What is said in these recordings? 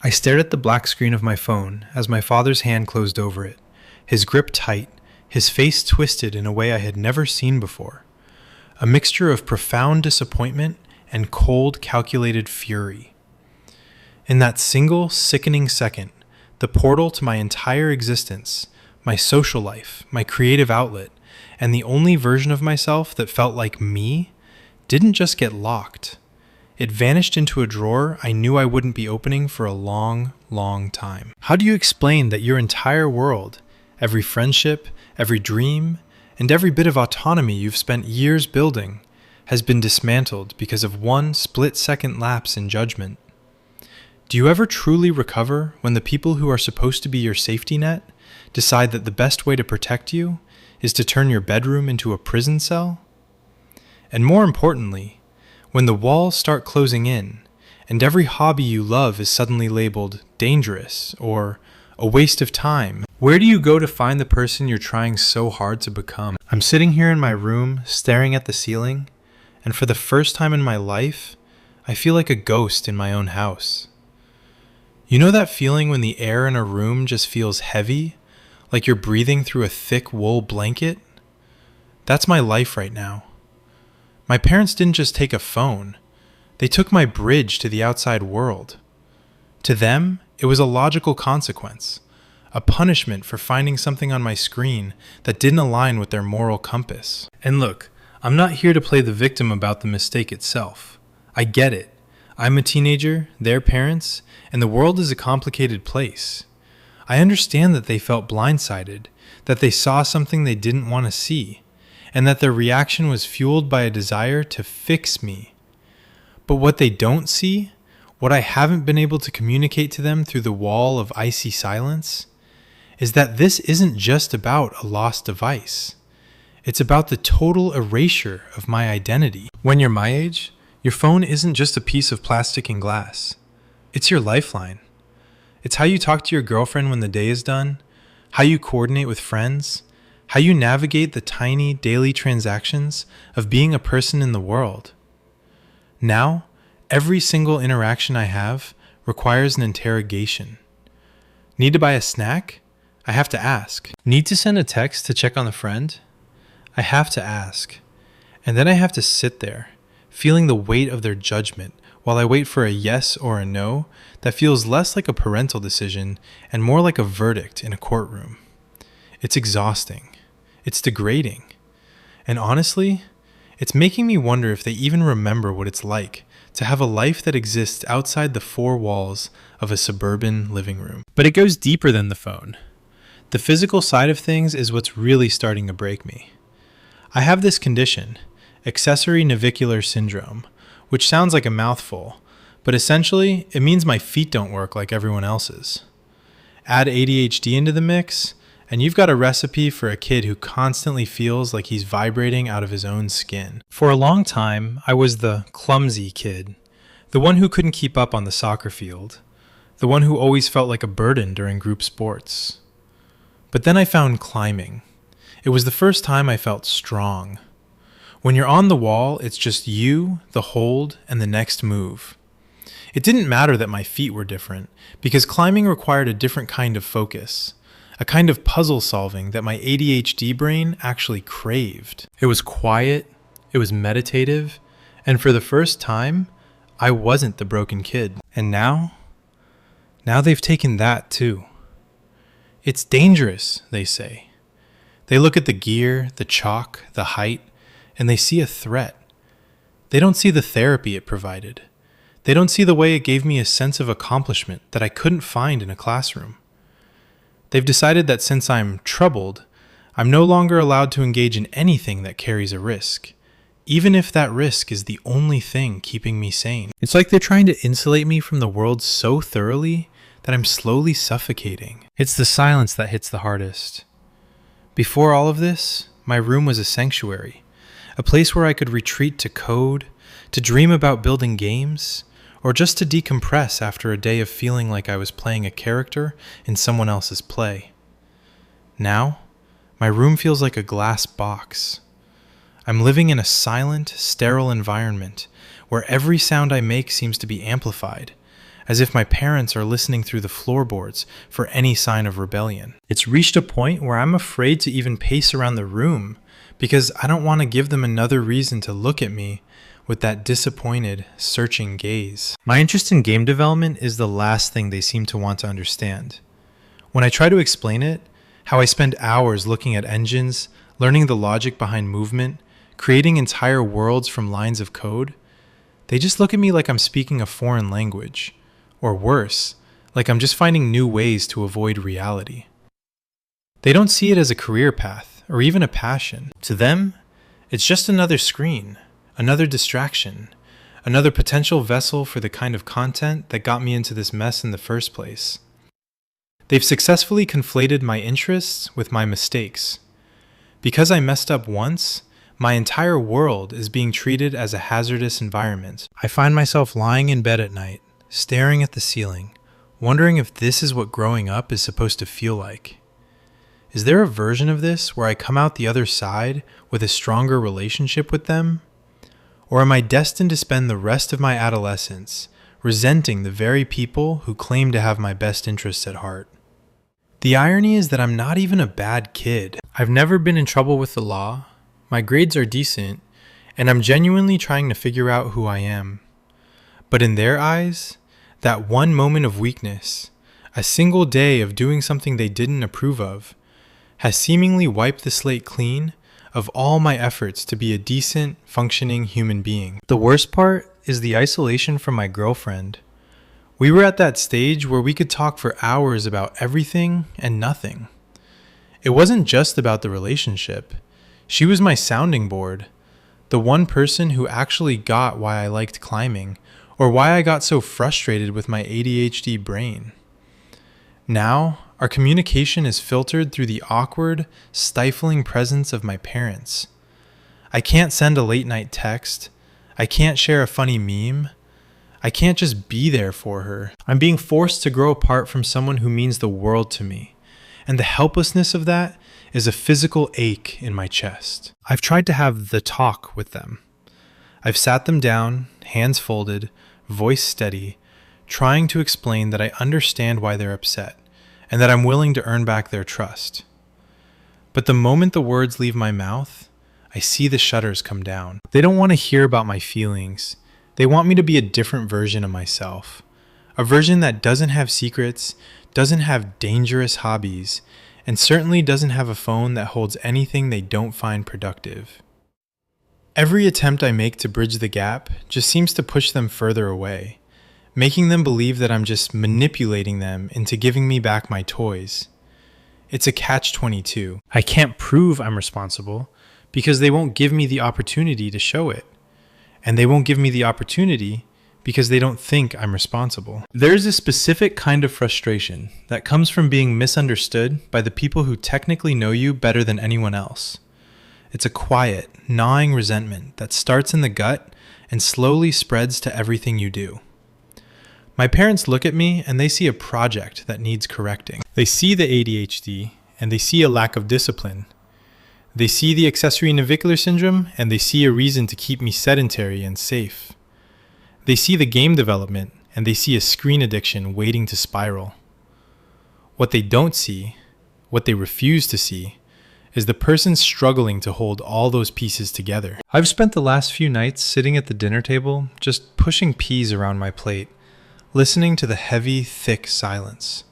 I stared at the black screen of my phone as my father's hand closed over it, his grip tight, his face twisted in a way I had never seen before. A mixture of profound disappointment and cold, calculated fury. In that single, sickening second, the portal to my entire existence, my social life, my creative outlet, and the only version of myself that felt like me, didn't just get locked. It vanished into a drawer I knew I wouldn't be opening for a long, long time. How do you explain that your entire world, every friendship, every dream, and every bit of autonomy you've spent years building, has been dismantled because of one split-second lapse in judgment? Do you ever truly recover when the people who are supposed to be your safety net decide that the best way to protect you is to turn your bedroom into a prison cell? And more importantly, when the walls start closing in, and every hobby you love is suddenly labeled dangerous or a waste of time, where do you go to find the person you're trying so hard to become? I'm sitting here in my room, staring at the ceiling, and for the first time in my life, I feel like a ghost in my own house. You know that feeling when the air in a room just feels heavy, like you're breathing through a thick wool blanket? That's my life right now. My parents didn't just take a phone, they took my bridge to the outside world. To them, it was a logical consequence, a punishment for finding something on my screen that didn't align with their moral compass. And look, I'm not here to play the victim about the mistake itself. I get it. I'm a teenager, their parents, and the world is a complicated place. I understand that they felt blindsided, that they saw something they didn't want to see, and that their reaction was fueled by a desire to fix me. But what they don't see, what I haven't been able to communicate to them through the wall of icy silence, is that this isn't just about a lost device. It's about the total erasure of my identity. When you're my age, your phone isn't just a piece of plastic and glass. It's your lifeline. It's how you talk to your girlfriend when the day is done, how you coordinate with friends, how you navigate the tiny daily transactions of being a person in the world. Now, every single interaction I have requires an interrogation. Need to buy a snack? I have to ask. Need to send a text to check on a friend? I have to ask. And then I have to sit there, feeling the weight of their judgment while I wait for a yes or a no that feels less like a parental decision and more like a verdict in a courtroom. It's exhausting. It's degrading. And honestly, it's making me wonder if they even remember what it's like to have a life that exists outside the four walls of a suburban living room. But it goes deeper than the phone. The physical side of things is what's really starting to break me. I have this condition, accessory navicular syndrome, which sounds like a mouthful, but essentially it means my feet don't work like everyone else's. Add ADHD into the mix, and you've got a recipe for a kid who constantly feels like he's vibrating out of his own skin. For a long time, I was the clumsy kid, the one who couldn't keep up on the soccer field, the one who always felt like a burden during group sports. But then I found climbing. It was the first time I felt strong. When you're on the wall, it's just you, the hold, and the next move. It didn't matter that my feet were different, because climbing required a different kind of focus, a kind of puzzle solving that my ADHD brain actually craved. It was quiet, it was meditative, and for the first time, I wasn't the broken kid. And now they've taken that too. It's dangerous, they say. They look at the gear, the chalk, the height, and they see a threat. They don't see the therapy it provided. They don't see the way it gave me a sense of accomplishment that I couldn't find in a classroom. They've decided that since I'm troubled, I'm no longer allowed to engage in anything that carries a risk, even if that risk is the only thing keeping me sane. It's like they're trying to insulate me from the world so thoroughly that I'm slowly suffocating. It's the silence that hits the hardest. Before all of this, my room was a sanctuary, a place where I could retreat to code, to dream about building games, or just to decompress after a day of feeling like I was playing a character in someone else's play. Now, my room feels like a glass box. I'm living in a silent, sterile environment where every sound I make seems to be amplified, as if my parents are listening through the floorboards for any sign of rebellion. It's reached a point where I'm afraid to even pace around the room because I don't want to give them another reason to look at me with that disappointed, searching gaze. My interest in game development is the last thing they seem to want to understand. When I try to explain it, how I spend hours looking at engines, learning the logic behind movement, creating entire worlds from lines of code, they just look at me like I'm speaking a foreign language, or worse, like I'm just finding new ways to avoid reality. They don't see it as a career path, or even a passion. To them, it's just another screen, another distraction, another potential vessel for the kind of content that got me into this mess in the first place. They've successfully conflated my interests with my mistakes. Because I messed up once, my entire world is being treated as a hazardous environment. I find myself lying in bed at night, staring at the ceiling, wondering if this is what growing up is supposed to feel like. Is there a version of this where I come out the other side with a stronger relationship with them? Or am I destined to spend the rest of my adolescence resenting the very people who claim to have my best interests at heart? The irony is that I'm not even a bad kid. I've never been in trouble with the law, my grades are decent, and I'm genuinely trying to figure out who I am. But in their eyes, that one moment of weakness, a single day of doing something they didn't approve of, has seemingly wiped the slate clean of all my efforts to be a decent, functioning human being. The worst part is the isolation from my girlfriend. We were at that stage where we could talk for hours about everything and nothing. It wasn't just about the relationship. She was my sounding board, the one person who actually got why I liked climbing, or why I got so frustrated with my ADHD brain. Now, our communication is filtered through the awkward, stifling presence of my parents. I can't send a late-night text. I can't share a funny meme. I can't just be there for her. I'm being forced to grow apart from someone who means the world to me, and the helplessness of that is a physical ache in my chest. I've tried to have the talk with them. I've sat them down, hands folded, voice steady, trying to explain that I understand why they're upset, and that I'm willing to earn back their trust. But the moment the words leave my mouth, I see the shutters come down. They don't want to hear about my feelings. They want me to be a different version of myself. A version that doesn't have secrets, doesn't have dangerous hobbies, and certainly doesn't have a phone that holds anything they don't find productive. Every attempt I make to bridge the gap just seems to push them further away, making them believe that I'm just manipulating them into giving me back my toys. It's a catch-22. I can't prove I'm responsible because they won't give me the opportunity to show it. And they won't give me the opportunity because they don't think I'm responsible. There's a specific kind of frustration that comes from being misunderstood by the people who technically know you better than anyone else. It's a quiet, gnawing resentment that starts in the gut and slowly spreads to everything you do. My parents look at me and they see a project that needs correcting. They see the ADHD and they see a lack of discipline. They see the accessory navicular syndrome and they see a reason to keep me sedentary and safe. They see the game development and they see a screen addiction waiting to spiral. What they don't see, what they refuse to see, is the person struggling to hold all those pieces together. I've spent the last few nights sitting at the dinner table, just pushing peas around my plate, listening to the heavy, thick silence.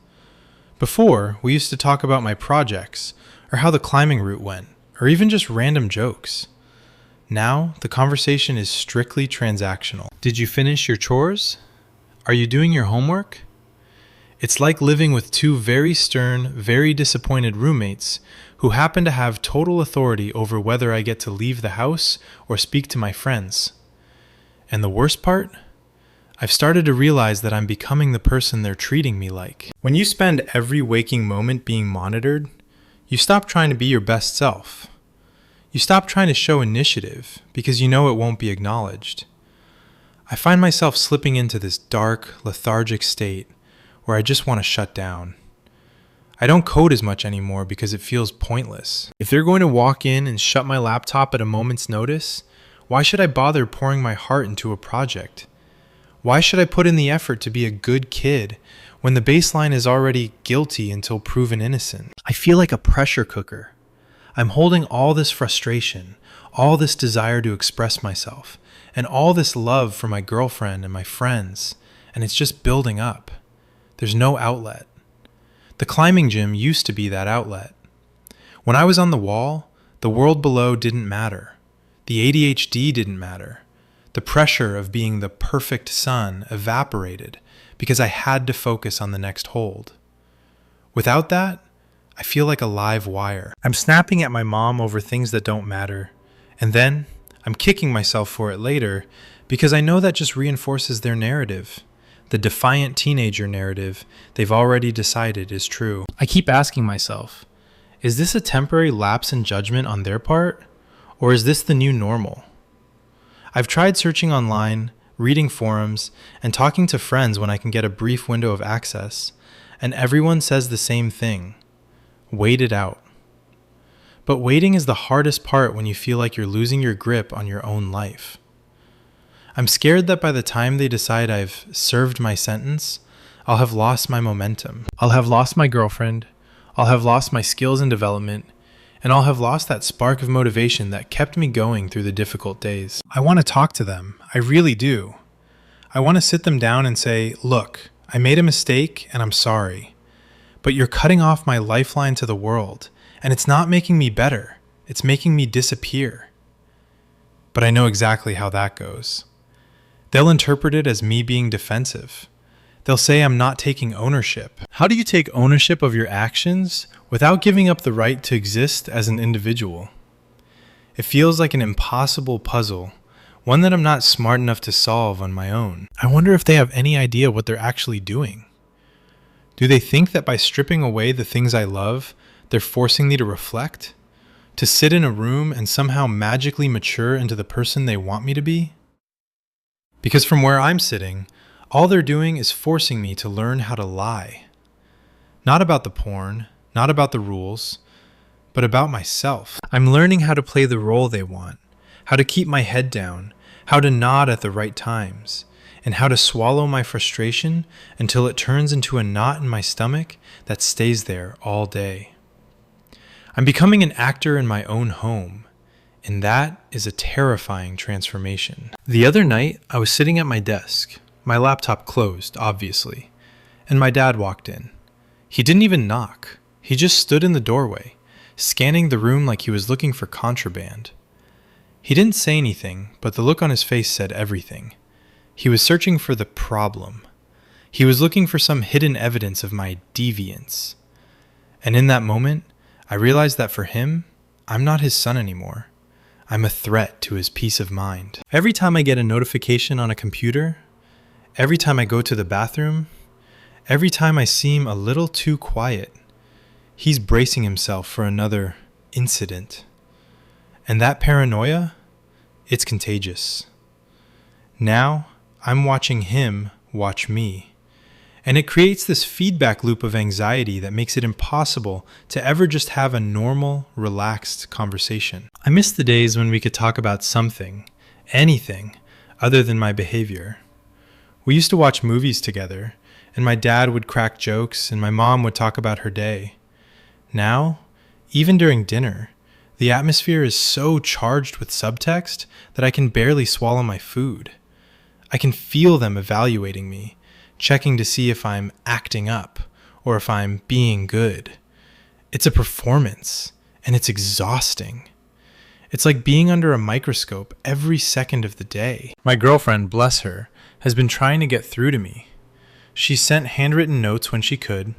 Before, we used to talk about my projects, or how the climbing route went, or even just random jokes. Now, the conversation is strictly transactional. Did you finish your chores? Are you doing your homework? It's like living with two very stern, very disappointed roommates who happen to have total authority over whether I get to leave the house or speak to my friends. And the worst part? I've started to realize that I'm becoming the person they're treating me like. When you spend every waking moment being monitored, you stop trying to be your best self. You stop trying to show initiative because you know it won't be acknowledged. I find myself slipping into this dark, lethargic state where I just want to shut down. I don't code as much anymore because it feels pointless. If they're going to walk in and shut my laptop at a moment's notice, why should I bother pouring my heart into a project? Why should I put in the effort to be a good kid when the baseline is already guilty until proven innocent? I feel like a pressure cooker. I'm holding all this frustration, all this desire to express myself, and all this love for my girlfriend and my friends, and it's just building up. There's no outlet. The climbing gym used to be that outlet. When I was on the wall, the world below didn't matter. The ADHD didn't matter. The pressure of being the perfect son evaporated because I had to focus on the next hold. Without that, I feel like a live wire. I'm snapping at my mom over things that don't matter, and then I'm kicking myself for it later because I know that just reinforces their narrative, the defiant teenager narrative they've already decided is true. I keep asking myself, is this a temporary lapse in judgment on their part, or is this the new normal? I've tried searching online, reading forums, and talking to friends when I can get a brief window of access, and everyone says the same thing. Wait it out. But waiting is the hardest part when you feel like you're losing your grip on your own life. I'm scared that by the time they decide I've served my sentence, I'll have lost my momentum. I'll have lost my girlfriend, I'll have lost my skills and development, and I'll have lost that spark of motivation that kept me going through the difficult days. I want to talk to them. I really do. I want to sit them down and say, look, I made a mistake and I'm sorry, but you're cutting off my lifeline to the world, and it's not making me better. It's making me disappear. But I know exactly how that goes. They'll interpret it as me being defensive. They'll say I'm not taking ownership. How do you take ownership of your actions without giving up the right to exist as an individual? It feels like an impossible puzzle, one that I'm not smart enough to solve on my own. I wonder if they have any idea what they're actually doing. Do they think that by stripping away the things I love, they're forcing me to reflect? To sit in a room and somehow magically mature into the person they want me to be? Because from where I'm sitting, all they're doing is forcing me to learn how to lie. Not about the porn, not about the rules, but about myself. I'm learning how to play the role they want, how to keep my head down, how to nod at the right times, and how to swallow my frustration until it turns into a knot in my stomach that stays there all day. I'm becoming an actor in my own home, and that is a terrifying transformation. The other night, I was sitting at my desk, my laptop closed, obviously, and my dad walked in. He didn't even knock. He just stood in the doorway, scanning the room like he was looking for contraband. He didn't say anything, but the look on his face said everything. He was searching for the problem. He was looking for some hidden evidence of my deviance. And in that moment, I realized that for him, I'm not his son anymore. I'm a threat to his peace of mind. Every time I get a notification on a computer, every time I go to the bathroom, every time I seem a little too quiet, he's bracing himself for another incident. And that paranoia, it's contagious. Now, I'm watching him watch me. And it creates this feedback loop of anxiety that makes it impossible to ever just have a normal, relaxed conversation. I miss the days when we could talk about something, anything, other than my behavior. We used to watch movies together, and my dad would crack jokes and my mom would talk about her day. Now, even during dinner, the atmosphere is so charged with subtext that I can barely swallow my food. I can feel them evaluating me, checking to see if I'm acting up or if I'm being good. It's a performance, and it's exhausting. It's like being under a microscope every second of the day. My girlfriend, bless her, has been trying to get through to me. She sent handwritten notes when she could,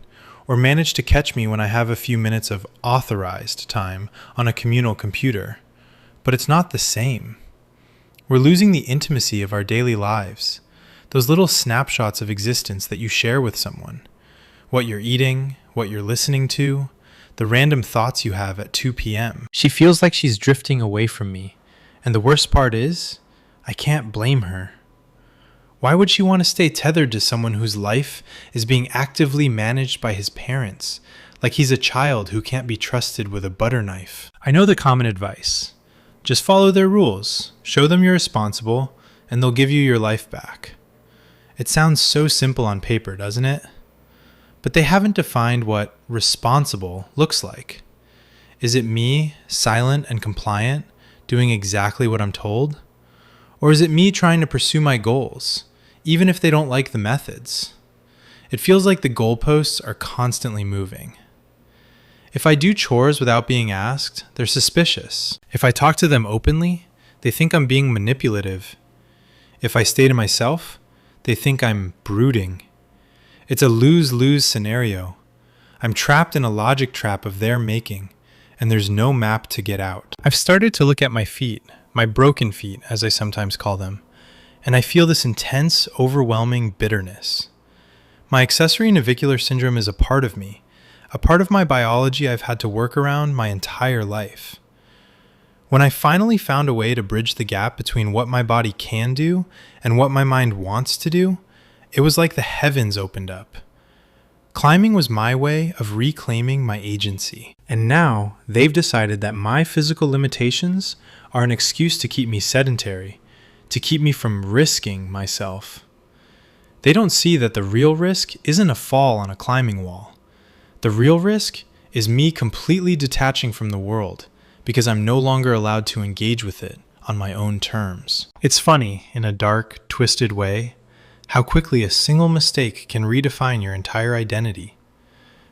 or managed to catch me when I have a few minutes of authorized time on a communal computer. But it's not the same. We're losing the intimacy of our daily lives, those little snapshots of existence that you share with someone. What you're eating, what you're listening to, the random thoughts you have at 2 p.m. She feels like she's drifting away from me, and the worst part is, I can't blame her. Why would she want to stay tethered to someone whose life is being actively managed by his parents, like he's a child who can't be trusted with a butter knife? I know the common advice. Just follow their rules, show them you're responsible, and they'll give you your life back. It sounds so simple on paper, doesn't it? But they haven't defined what responsible looks like. Is it me, silent and compliant, doing exactly what I'm told? Or is it me trying to pursue my goals, even if they don't like the methods? It feels like the goalposts are constantly moving. If I do chores without being asked, they're suspicious. If I talk to them openly, they think I'm being manipulative. If I stay to myself, they think I'm brooding. It's a lose-lose scenario. I'm trapped in a logic trap of their making, and there's no map to get out. I've started to look at my feet, my broken feet, as I sometimes call them, and I feel this intense, overwhelming bitterness. My accessory navicular syndrome is a part of me, a part of my biology I've had to work around my entire life. When I finally found a way to bridge the gap between what my body can do and what my mind wants to do, it was like the heavens opened up. Climbing was my way of reclaiming my agency. And now they've decided that my physical limitations are an excuse to keep me sedentary, to keep me from risking myself. They don't see that the real risk isn't a fall on a climbing wall. The real risk is me completely detaching from the world because I'm no longer allowed to engage with it on my own terms. It's funny, in a dark, twisted way, how quickly a single mistake can redefine your entire identity.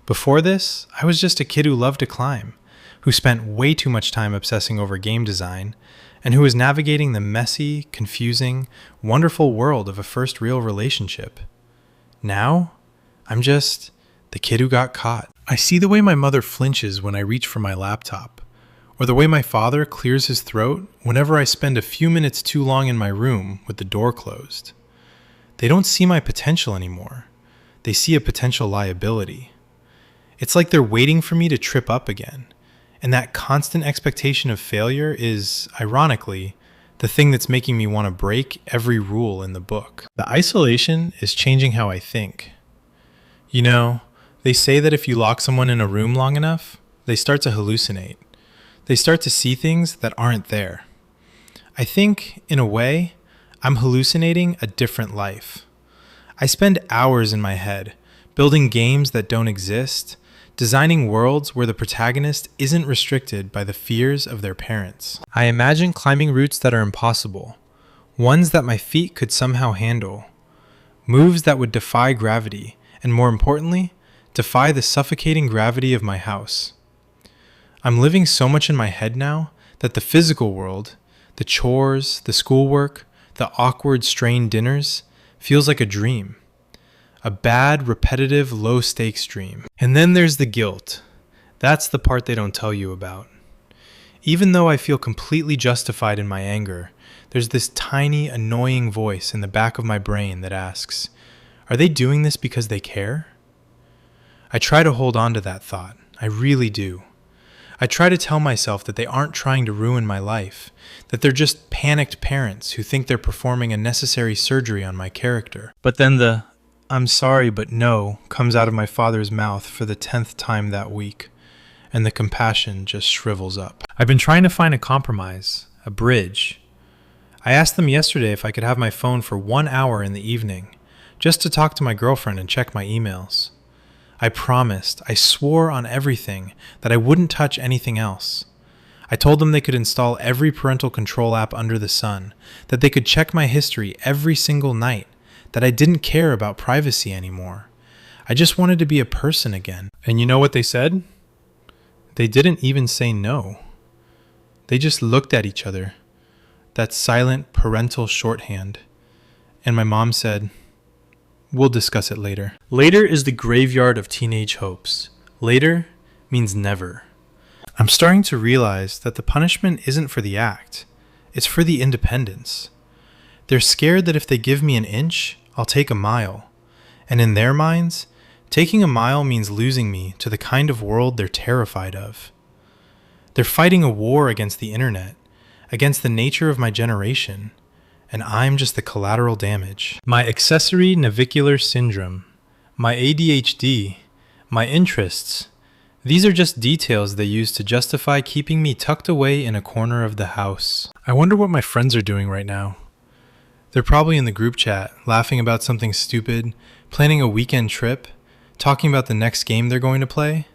Before this, I was just a kid who loved to climb, who spent way too much time obsessing over game design, and who was navigating the messy, confusing, wonderful world of a first real relationship. Now, I'm just the kid who got caught. I see the way my mother flinches when I reach for my laptop, or the way my father clears his throat whenever I spend a few minutes too long in my room with the door closed. They don't see my potential anymore. They see a potential liability. It's like they're waiting for me to trip up again. And that constant expectation of failure is, ironically, the thing that's making me want to break every rule in the book. The isolation is changing how I think. You know, they say that if you lock someone in a room long enough, they start to hallucinate. They start to see things that aren't there. I think, in a way, I'm hallucinating a different life. I spend hours in my head, building games that don't exist, designing worlds where the protagonist isn't restricted by the fears of their parents. I imagine climbing routes that are impossible, ones that my feet could somehow handle, moves that would defy gravity, and more importantly, defy the suffocating gravity of my house. I'm living so much in my head now that the physical world, the chores, the schoolwork, the awkward, strained dinners, feels like a dream. A bad, repetitive, low-stakes dream. And then there's the guilt. That's the part they don't tell you about. Even though I feel completely justified in my anger, there's this tiny, annoying voice in the back of my brain that asks, are they doing this because they care? I try to hold on to that thought. I really do. I try to tell myself that they aren't trying to ruin my life, that they're just panicked parents who think they're performing a necessary surgery on my character. But then the, I'm sorry but no, comes out of my father's mouth for the 10th time that week, and the compassion just shrivels up. I've been trying to find a compromise, a bridge. I asked them yesterday if I could have my phone for 1 hour in the evening, just to talk to my girlfriend and check my emails. I promised, I swore on everything, that I wouldn't touch anything else. I told them they could install every parental control app under the sun, that they could check my history every single night, that I didn't care about privacy anymore. I just wanted to be a person again. And you know what they said? They didn't even say no. They just looked at each other, that silent parental shorthand. And my mom said, we'll discuss it later. Later is the graveyard of teenage hopes. Later means never. I'm starting to realize that the punishment isn't for the act. It's for the independence. They're scared that if they give me an inch, I'll take a mile. And in their minds, taking a mile means losing me to the kind of world they're terrified of. They're fighting a war against the internet, against the nature of my generation, and I'm just the collateral damage. My accessory navicular syndrome, my ADHD, my interests, these are just details they use to justify keeping me tucked away in a corner of the house. I wonder what my friends are doing right now. They're probably in the group chat, laughing about something stupid, planning a weekend trip, talking about the next game they're going to play.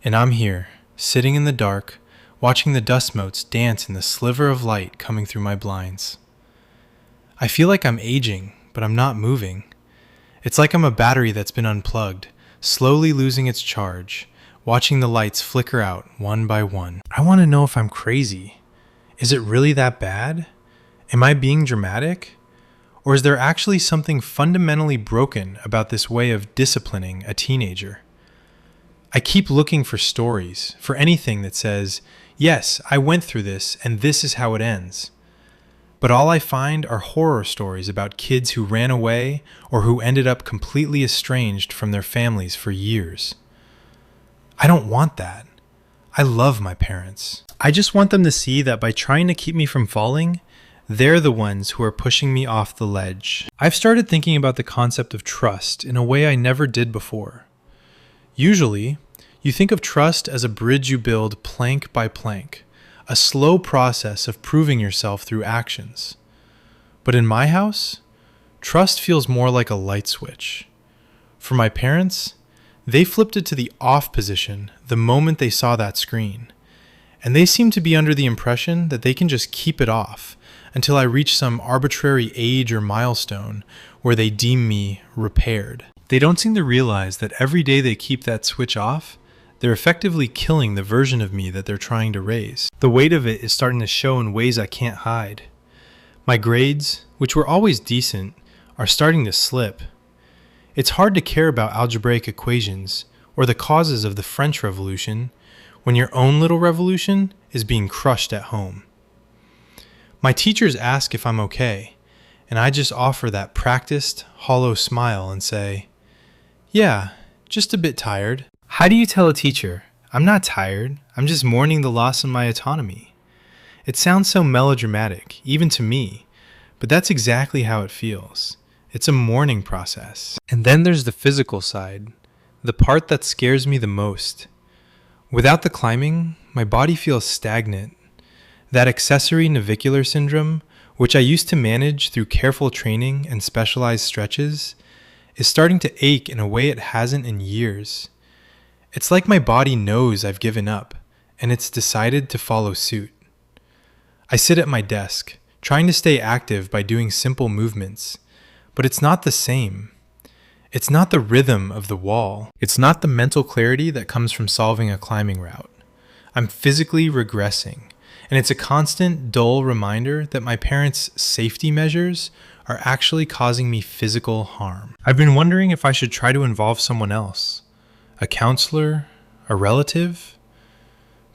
And I'm here, sitting in the dark, watching the dust motes dance in the sliver of light coming through my blinds. I feel like I'm aging, but I'm not moving. It's like I'm a battery that's been unplugged, slowly losing its charge, watching the lights flicker out one by one. I want to know if I'm crazy. Is it really that bad? Am I being dramatic? Or is there actually something fundamentally broken about this way of disciplining a teenager? I keep looking for stories, for anything that says, yes, I went through this and this is how it ends. But all I find are horror stories about kids who ran away or who ended up completely estranged from their families for years. I don't want that. I love my parents. I just want them to see that by trying to keep me from falling, they're the ones who are pushing me off the ledge. I've started thinking about the concept of trust in a way I never did before. Usually, you think of trust as a bridge you build plank by plank, a slow process of proving yourself through actions. But in my house, trust feels more like a light switch. For my parents, they flipped it to the off position the moment they saw that screen, and they seem to be under the impression that they can just keep it off until I reach some arbitrary age or milestone where they deem me repaired. They don't seem to realize that every day they keep that switch off, they're effectively killing the version of me that they're trying to raise. The weight of it is starting to show in ways I can't hide. My grades, which were always decent, are starting to slip. It's hard to care about algebraic equations or the causes of the French Revolution when your own little revolution is being crushed at home. My teachers ask if I'm okay, and I just offer that practiced, hollow smile and say, yeah, just a bit tired. How do you tell a teacher, I'm not tired, I'm just mourning the loss of my autonomy? It sounds so melodramatic, even to me, but that's exactly how it feels. It's a mourning process. And then there's the physical side, the part that scares me the most. Without the climbing, my body feels stagnant. That accessory navicular syndrome, which I used to manage through careful training and specialized stretches, is starting to ache in a way it hasn't in years. It's like my body knows I've given up, and it's decided to follow suit. I sit at my desk, trying to stay active by doing simple movements, but it's not the same. It's not the rhythm of the wall. It's not the mental clarity that comes from solving a climbing route. I'm physically regressing, and it's a constant, dull reminder that my parents' safety measures are actually causing me physical harm. I've been wondering if I should try to involve someone else. A counselor, a relative,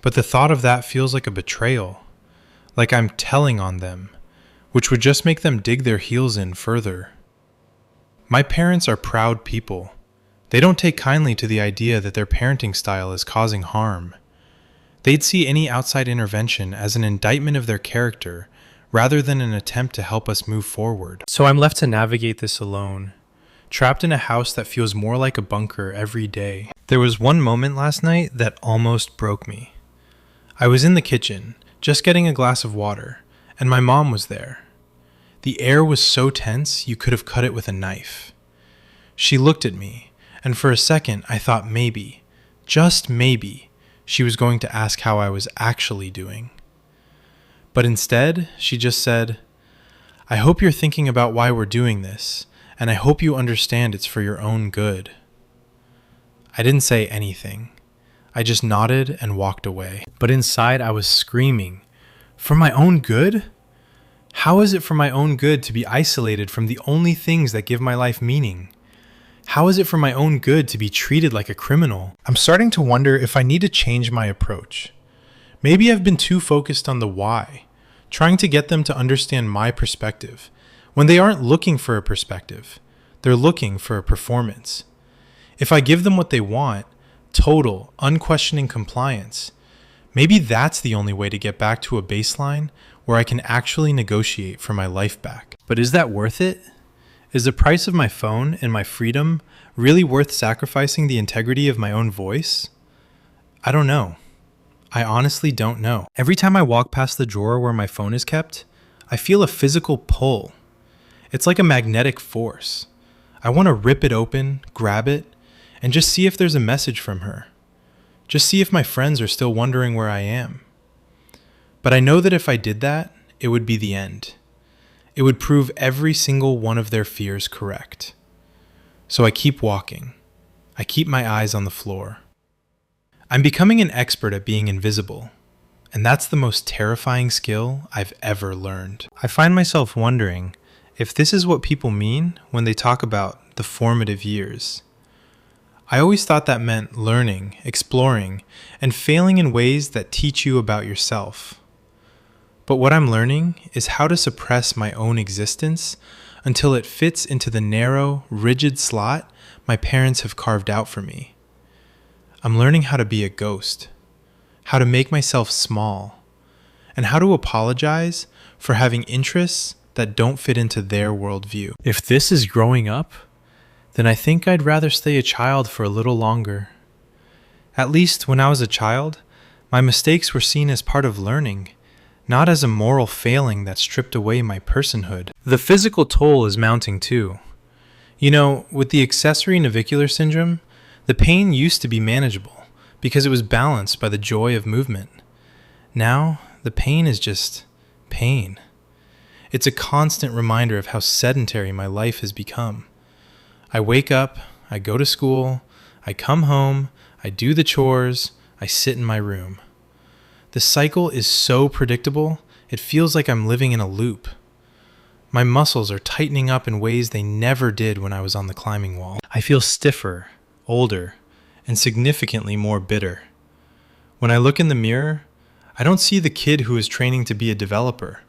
but the thought of that feels like a betrayal, like I'm telling on them, which would just make them dig their heels in further. My parents are proud people. They don't take kindly to the idea that their parenting style is causing harm. They'd see any outside intervention as an indictment of their character rather than an attempt to help us move forward. So I'm left to navigate this alone, trapped in a house that feels more like a bunker every day. There was one moment last night that almost broke me. I was in the kitchen, just getting a glass of water, and my mom was there. The air was so tense you could have cut it with a knife. She looked at me, and for a second I thought maybe, just maybe, she was going to ask how I was actually doing. But instead, she just said, I hope you're thinking about why we're doing this, and I hope you understand it's for your own good. I didn't say anything. I just nodded and walked away. But inside I was screaming, for my own good? How is it for my own good to be isolated from the only things that give my life meaning? How is it for my own good to be treated like a criminal? I'm starting to wonder if I need to change my approach. Maybe I've been too focused on the why, trying to get them to understand my perspective, when they aren't looking for a perspective. They're looking for a performance. If I give them what they want, total, unquestioning compliance, maybe that's the only way to get back to a baseline where I can actually negotiate for my life back. But is that worth it? Is the price of my phone and my freedom really worth sacrificing the integrity of my own voice? I don't know. I honestly don't know. Every time I walk past the drawer where my phone is kept, I feel a physical pull. It's like a magnetic force. I want to rip it open, grab it, and just see if there's a message from her. Just see if my friends are still wondering where I am. But I know that if I did that, it would be the end. It would prove every single one of their fears correct. So I keep walking. I keep my eyes on the floor. I'm becoming an expert at being invisible, and that's the most terrifying skill I've ever learned. I find myself wondering if this is what people mean when they talk about the formative years. I always thought that meant learning, exploring, and failing in ways that teach you about yourself. But what I'm learning is how to suppress my own existence until it fits into the narrow, rigid slot my parents have carved out for me. I'm learning how to be a ghost, how to make myself small, and how to apologize for having interests that don't fit into their worldview. If this is growing up, then I think I'd rather stay a child for a little longer. At least when I was a child, my mistakes were seen as part of learning, not as a moral failing that stripped away my personhood. The physical toll is mounting too. You know, with the accessory navicular syndrome, the pain used to be manageable because it was balanced by the joy of movement. Now, the pain is just pain. It's a constant reminder of how sedentary my life has become. I wake up, I go to school, I come home, I do the chores, I sit in my room. The cycle is so predictable, it feels like I'm living in a loop. My muscles are tightening up in ways they never did when I was on the climbing wall. I feel stiffer, older, and significantly more bitter. When I look in the mirror, I don't see the kid who is training to be a developer,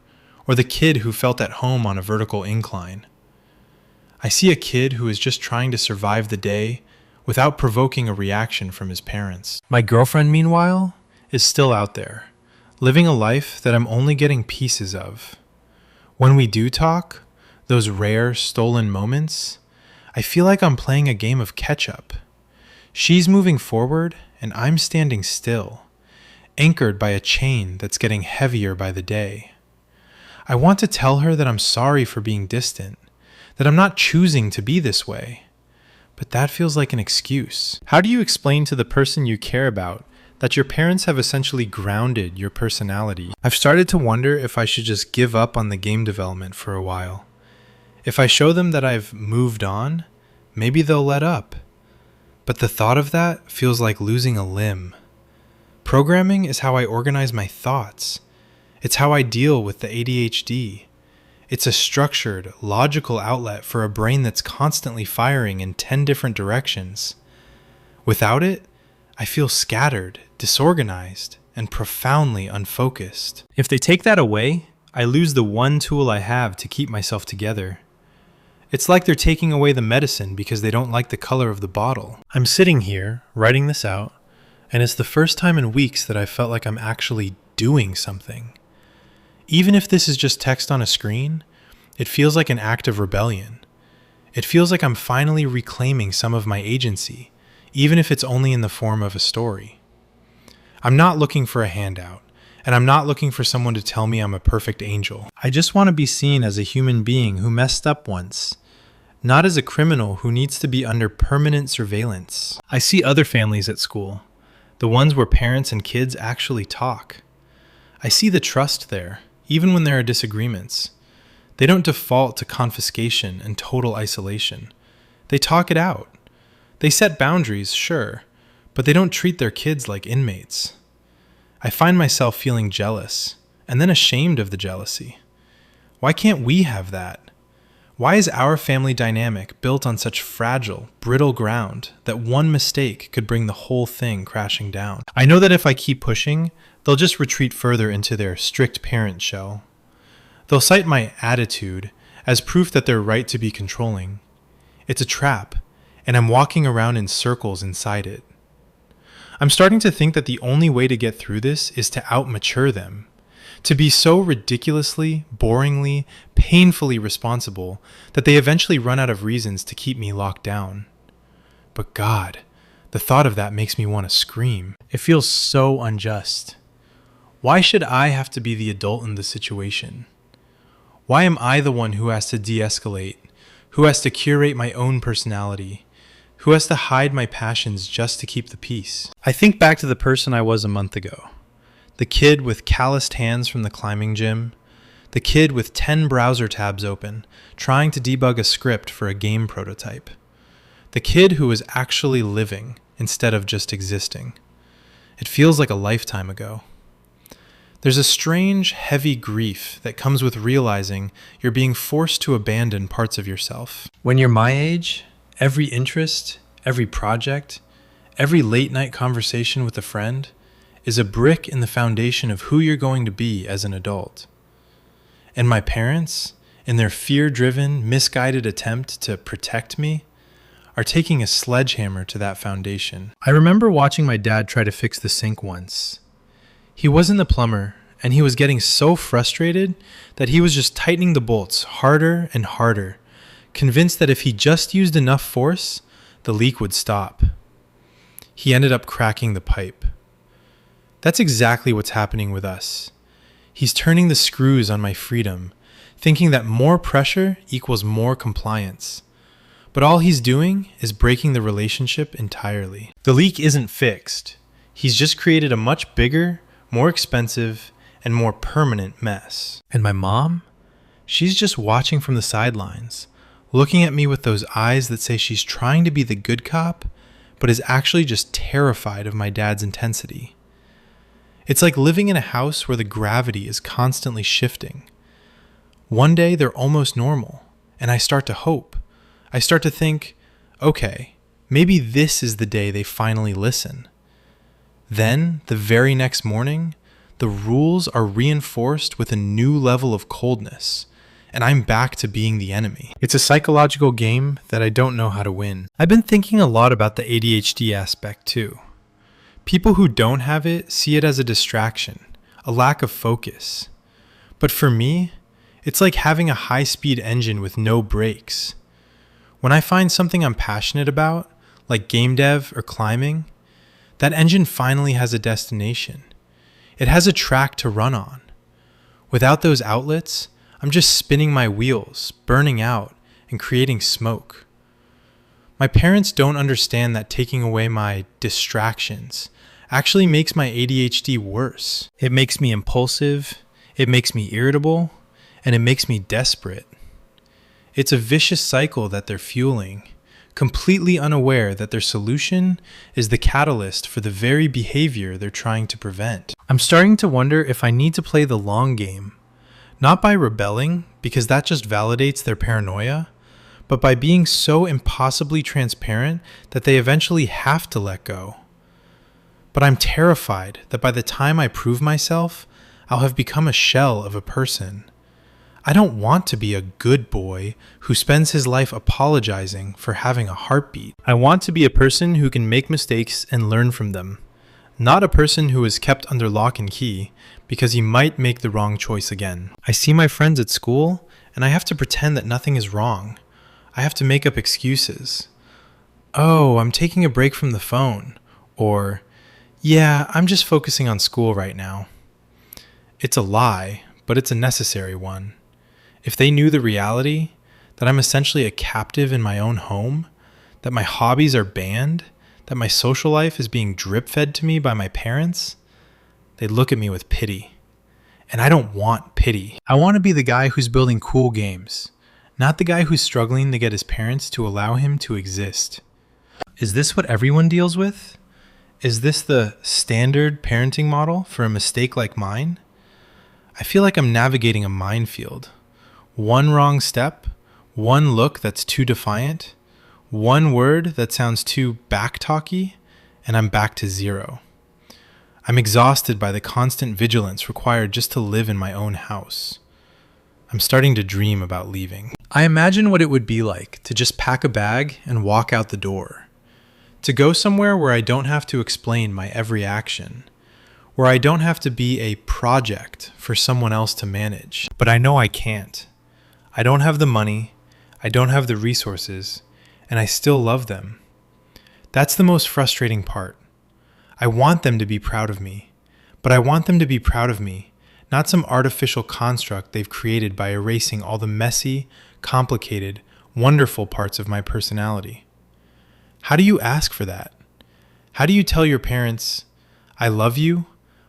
or the kid who felt at home on a vertical incline. I see a kid who is just trying to survive the day without provoking a reaction from his parents. My girlfriend, meanwhile, is still out there, living a life that I'm only getting pieces of. When we do talk, those rare, stolen moments, I feel like I'm playing a game of catch-up. She's moving forward, and I'm standing still, anchored by a chain that's getting heavier by the day. I want to tell her that I'm sorry for being distant, that I'm not choosing to be this way. But that feels like an excuse. How do you explain to the person you care about that your parents have essentially grounded your personality? I've started to wonder if I should just give up on the game development for a while. If I show them that I've moved on, maybe they'll let up. But the thought of that feels like losing a limb. Programming is how I organize my thoughts. It's how I deal with the ADHD. It's a structured, logical outlet for a brain that's constantly firing in 10 different directions. Without it, I feel scattered, disorganized, and profoundly unfocused. If they take that away, I lose the one tool I have to keep myself together. It's like they're taking away the medicine because they don't like the color of the bottle. I'm sitting here, writing this out, and it's the first time in weeks that I felt like I'm actually doing something. Even if this is just text on a screen, it feels like an act of rebellion. It feels like I'm finally reclaiming some of my agency, even if it's only in the form of a story. I'm not looking for a handout, and I'm not looking for someone to tell me I'm a perfect angel. I just want to be seen as a human being who messed up once, not as a criminal who needs to be under permanent surveillance. I see other families at school, the ones where parents and kids actually talk. I see the trust there, even when there are disagreements. They don't default to confiscation and total isolation. They talk it out. They set boundaries, sure, but they don't treat their kids like inmates. I find myself feeling jealous, and then ashamed of the jealousy. Why can't we have that? Why is our family dynamic built on such fragile, brittle ground that one mistake could bring the whole thing crashing down? I know that if I keep pushing, they'll just retreat further into their strict parent shell. They'll cite my attitude as proof that they're right to be controlling. It's a trap, and I'm walking around in circles inside it. I'm starting to think that the only way to get through this is to outmature them, to be so ridiculously, boringly, painfully responsible that they eventually run out of reasons to keep me locked down. But God, the thought of that makes me want to scream. It feels so unjust. Why should I have to be the adult in the situation? Why am I the one who has to de-escalate, who has to curate my own personality, who has to hide my passions just to keep the peace? I think back to the person I was a month ago. The kid with calloused hands from the climbing gym. The kid with 10 browser tabs open, trying to debug a script for a game prototype. The kid who was actually living instead of just existing. It feels like a lifetime ago. There's a strange, heavy grief that comes with realizing you're being forced to abandon parts of yourself. When you're my age, every interest, every project, every late-night conversation with a friend is a brick in the foundation of who you're going to be as an adult. And my parents, in their fear-driven, misguided attempt to protect me, are taking a sledgehammer to that foundation. I remember watching my dad try to fix the sink once. He wasn't the plumber, and he was getting so frustrated that he was just tightening the bolts harder and harder, convinced that if he just used enough force, the leak would stop. He ended up cracking the pipe. That's exactly what's happening with us. He's turning the screws on my freedom, thinking that more pressure equals more compliance. But all he's doing is breaking the relationship entirely. The leak isn't fixed. He's just created a much bigger, more expensive, and more permanent mess. And my mom? She's just watching from the sidelines, looking at me with those eyes that say she's trying to be the good cop, but is actually just terrified of my dad's intensity. It's like living in a house where the gravity is constantly shifting. One day they're almost normal, and I start to hope. I start to think, okay, maybe this is the day they finally listen. Then, the very next morning, the rules are reinforced with a new level of coldness, and I'm back to being the enemy. It's a psychological game that I don't know how to win. I've been thinking a lot about the ADHD aspect too. People who don't have it see it as a distraction, a lack of focus. But for me, it's like having a high-speed engine with no brakes. When I find something I'm passionate about, like game dev or climbing, that engine finally has a destination. It has a track to run on. Without those outlets, I'm just spinning my wheels, burning out, and creating smoke. My parents don't understand that taking away my distractions actually makes my ADHD worse. It makes me impulsive, it makes me irritable, and it makes me desperate. It's a vicious cycle that they're fueling, completely unaware that their solution is the catalyst for the very behavior they're trying to prevent. I'm starting to wonder if I need to play the long game, not by rebelling, because that just validates their paranoia, but by being so impossibly transparent that they eventually have to let go. But I'm terrified that by the time I prove myself, I'll have become a shell of a person. I don't want to be a good boy who spends his life apologizing for having a heartbeat. I want to be a person who can make mistakes and learn from them, not a person who is kept under lock and key because he might make the wrong choice again. I see my friends at school, and I have to pretend that nothing is wrong. I have to make up excuses. Oh, I'm taking a break from the phone. Or, yeah, I'm just focusing on school right now. It's a lie, but it's a necessary one. If they knew the reality, that I'm essentially a captive in my own home, that my hobbies are banned, that my social life is being drip-fed to me by my parents, they'd look at me with pity. And I don't want pity. I want to be the guy who's building cool games, not the guy who's struggling to get his parents to allow him to exist. Is this what everyone deals with? Is this the standard parenting model for a mistake like mine? I feel like I'm navigating a minefield. One wrong step, one look that's too defiant, one word that sounds too back-talky, and I'm back to zero. I'm exhausted by the constant vigilance required just to live in my own house. I'm starting to dream about leaving. I imagine what it would be like to just pack a bag and walk out the door. To go somewhere where I don't have to explain my every action, where I don't have to be a project for someone else to manage. But I know I can't. I don't have the money, I don't have the resources, and I still love them. That's the most frustrating part. I want them to be proud of me, but I want them to be proud of me, not some artificial construct they've created by erasing all the messy, complicated, wonderful parts of my personality. How do you ask for that? How do you tell your parents, I love you,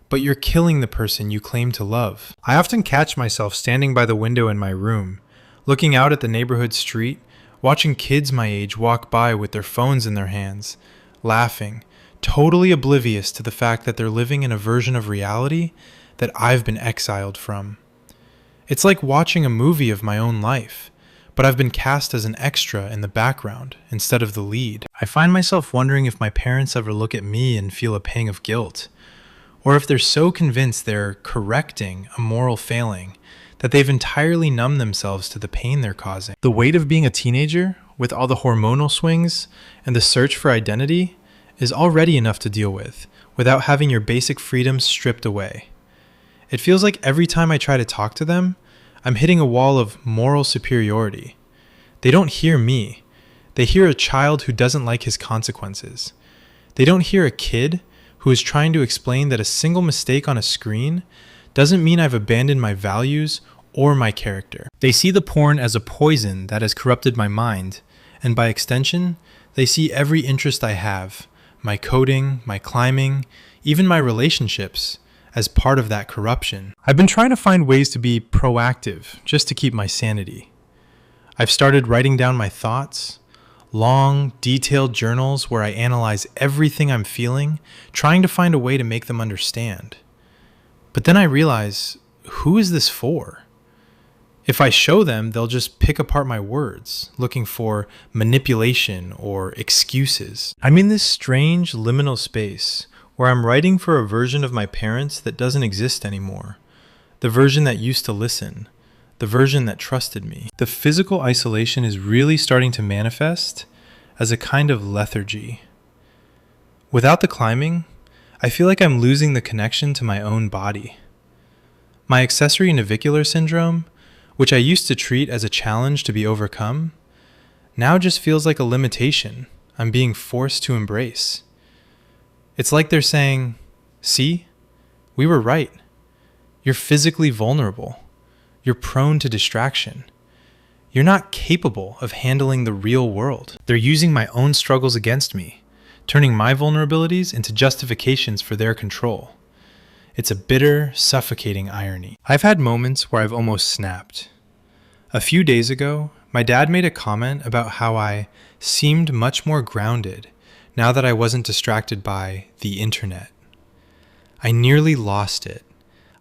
but you're killing the person you claim to love? I often catch myself standing by the window in my room, looking out at the neighborhood street, watching kids my age walk by with their phones in their hands, laughing, totally oblivious to the fact that they're living in a version of reality that I've been exiled from. It's like watching a movie of my own life, but I've been cast as an extra in the background instead of the lead. I find myself wondering if my parents ever look at me and feel a pang of guilt, or if they're so convinced they're correcting a moral failing that they've entirely numbed themselves to the pain they're causing. The weight of being a teenager, with all the hormonal swings and the search for identity, is already enough to deal with, without having your basic freedoms stripped away. It feels like every time I try to talk to them, I'm hitting a wall of moral superiority. They don't hear me. They hear a child who doesn't like his consequences. They don't hear a kid who is trying to explain that a single mistake on a screen doesn't mean I've abandoned my values or my character. They see the porn as a poison that has corrupted my mind, and by extension, they see every interest I have, my coding, my climbing, even my relationships, as part of that corruption. I've been trying to find ways to be proactive, just to keep my sanity. I've started writing down my thoughts, long, detailed journals where I analyze everything I'm feeling, trying to find a way to make them understand. But then I realize, who is this for? If I show them, they'll just pick apart my words, looking for manipulation or excuses. I'm in this strange liminal space where I'm writing for a version of my parents that doesn't exist anymore. The version that used to listen. The version that trusted me. The physical isolation is really starting to manifest as a kind of lethargy. Without the climbing, I feel like I'm losing the connection to my own body. My accessory navicular syndrome, which I used to treat as a challenge to be overcome, now just feels like a limitation I'm being forced to embrace. It's like they're saying, see, we were right. You're physically vulnerable. You're prone to distraction. You're not capable of handling the real world. They're using my own struggles against me, turning my vulnerabilities into justifications for their control. It's a bitter, suffocating irony. I've had moments where I've almost snapped. A few days ago, my dad made a comment about how I seemed much more grounded now that I wasn't distracted by the internet. I nearly lost it.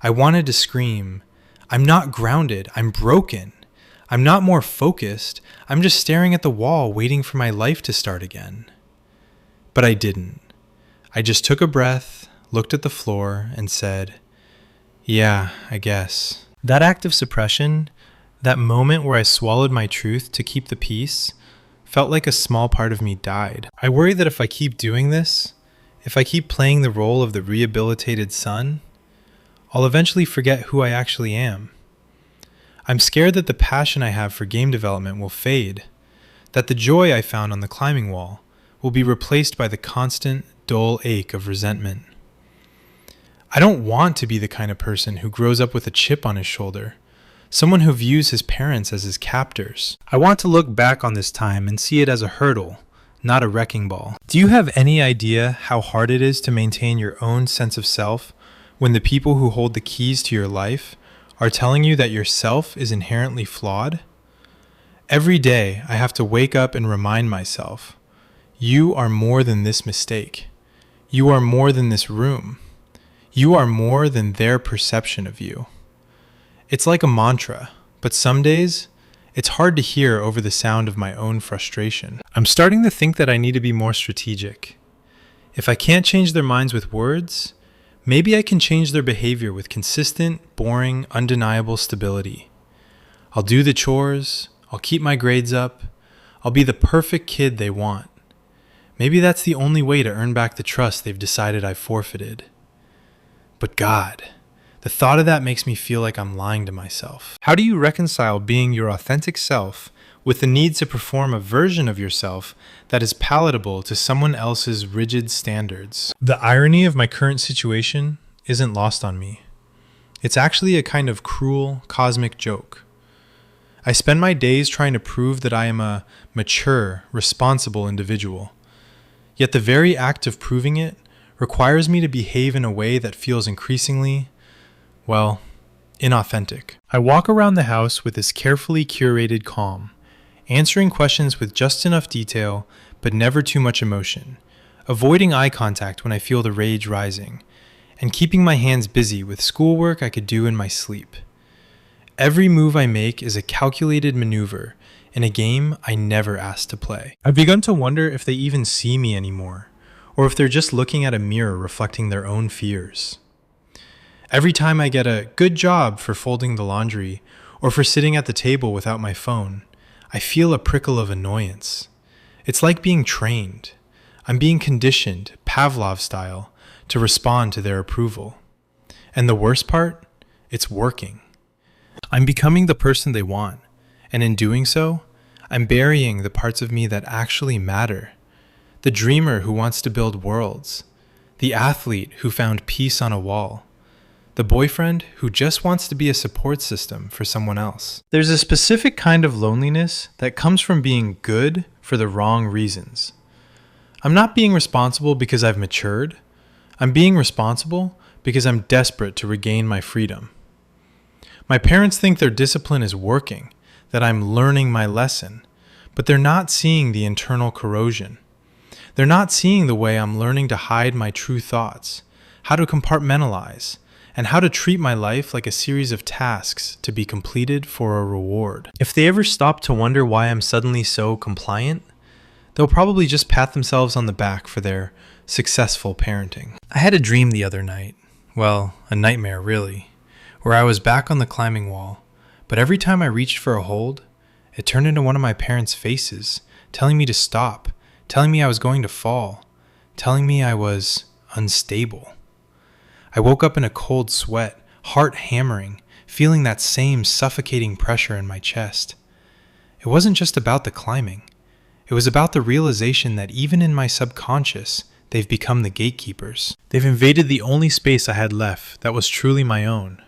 I wanted to scream, I'm not grounded, I'm broken. I'm not more focused, I'm just staring at the wall waiting for my life to start again. But I didn't. I just took a breath, looked at the floor, and said, yeah, I guess. That act of suppression, that moment where I swallowed my truth to keep the peace, felt like a small part of me died. I worry that if I keep doing this, if I keep playing the role of the rehabilitated son, I'll eventually forget who I actually am. I'm scared that the passion I have for game development will fade, that the joy I found on the climbing wall will be replaced by the constant, dull ache of resentment. I don't want to be the kind of person who grows up with a chip on his shoulder, someone who views his parents as his captors. I want to look back on this time and see it as a hurdle, not a wrecking ball. Do you have any idea how hard it is to maintain your own sense of self when the people who hold the keys to your life are telling you that your self is inherently flawed? Every day I have to wake up and remind myself, you are more than this mistake. You are more than this room. You are more than their perception of you. It's like a mantra, but some days, it's hard to hear over the sound of my own frustration. I'm starting to think that I need to be more strategic. If I can't change their minds with words, maybe I can change their behavior with consistent, boring, undeniable stability. I'll do the chores, I'll keep my grades up, I'll be the perfect kid they want. Maybe that's the only way to earn back the trust they've decided I've forfeited. But God, the thought of that makes me feel like I'm lying to myself. How do you reconcile being your authentic self with the need to perform a version of yourself that is palatable to someone else's rigid standards? The irony of my current situation isn't lost on me. It's actually a kind of cruel, cosmic joke. I spend my days trying to prove that I am a mature, responsible individual. Yet the very act of proving it requires me to behave in a way that feels increasingly, well, inauthentic. I walk around the house with this carefully curated calm, answering questions with just enough detail but never too much emotion, avoiding eye contact when I feel the rage rising, and keeping my hands busy with schoolwork I could do in my sleep. Every move I make is a calculated maneuver in a game I never asked to play. I've begun to wonder if they even see me anymore, or if they're just looking at a mirror reflecting their own fears. Every time I get a good job for folding the laundry or for sitting at the table without my phone, I feel a prickle of annoyance. It's like being trained. I'm being conditioned, Pavlov style, to respond to their approval. And the worst part? It's working. I'm becoming the person they want, and in doing so, I'm burying the parts of me that actually matter. The dreamer who wants to build worlds. The athlete who found peace on a wall. The boyfriend who just wants to be a support system for someone else. There's a specific kind of loneliness that comes from being good for the wrong reasons. I'm not being responsible because I've matured. I'm being responsible because I'm desperate to regain my freedom. My parents think their discipline is working, that I'm learning my lesson, but they're not seeing the internal corrosion. They're not seeing the way I'm learning to hide my true thoughts, how to compartmentalize, and how to treat my life like a series of tasks to be completed for a reward. If they ever stop to wonder why I'm suddenly so compliant, they'll probably just pat themselves on the back for their successful parenting. I had a dream the other night, well, a nightmare really, where I was back on the climbing wall, but every time I reached for a hold, it turned into one of my parents' faces, telling me to stop, telling me I was going to fall, telling me I was unstable. I woke up in a cold sweat, heart hammering, feeling that same suffocating pressure in my chest. It wasn't just about the climbing. It was about the realization that even in my subconscious, they've become the gatekeepers. They've invaded the only space I had left that was truly my own,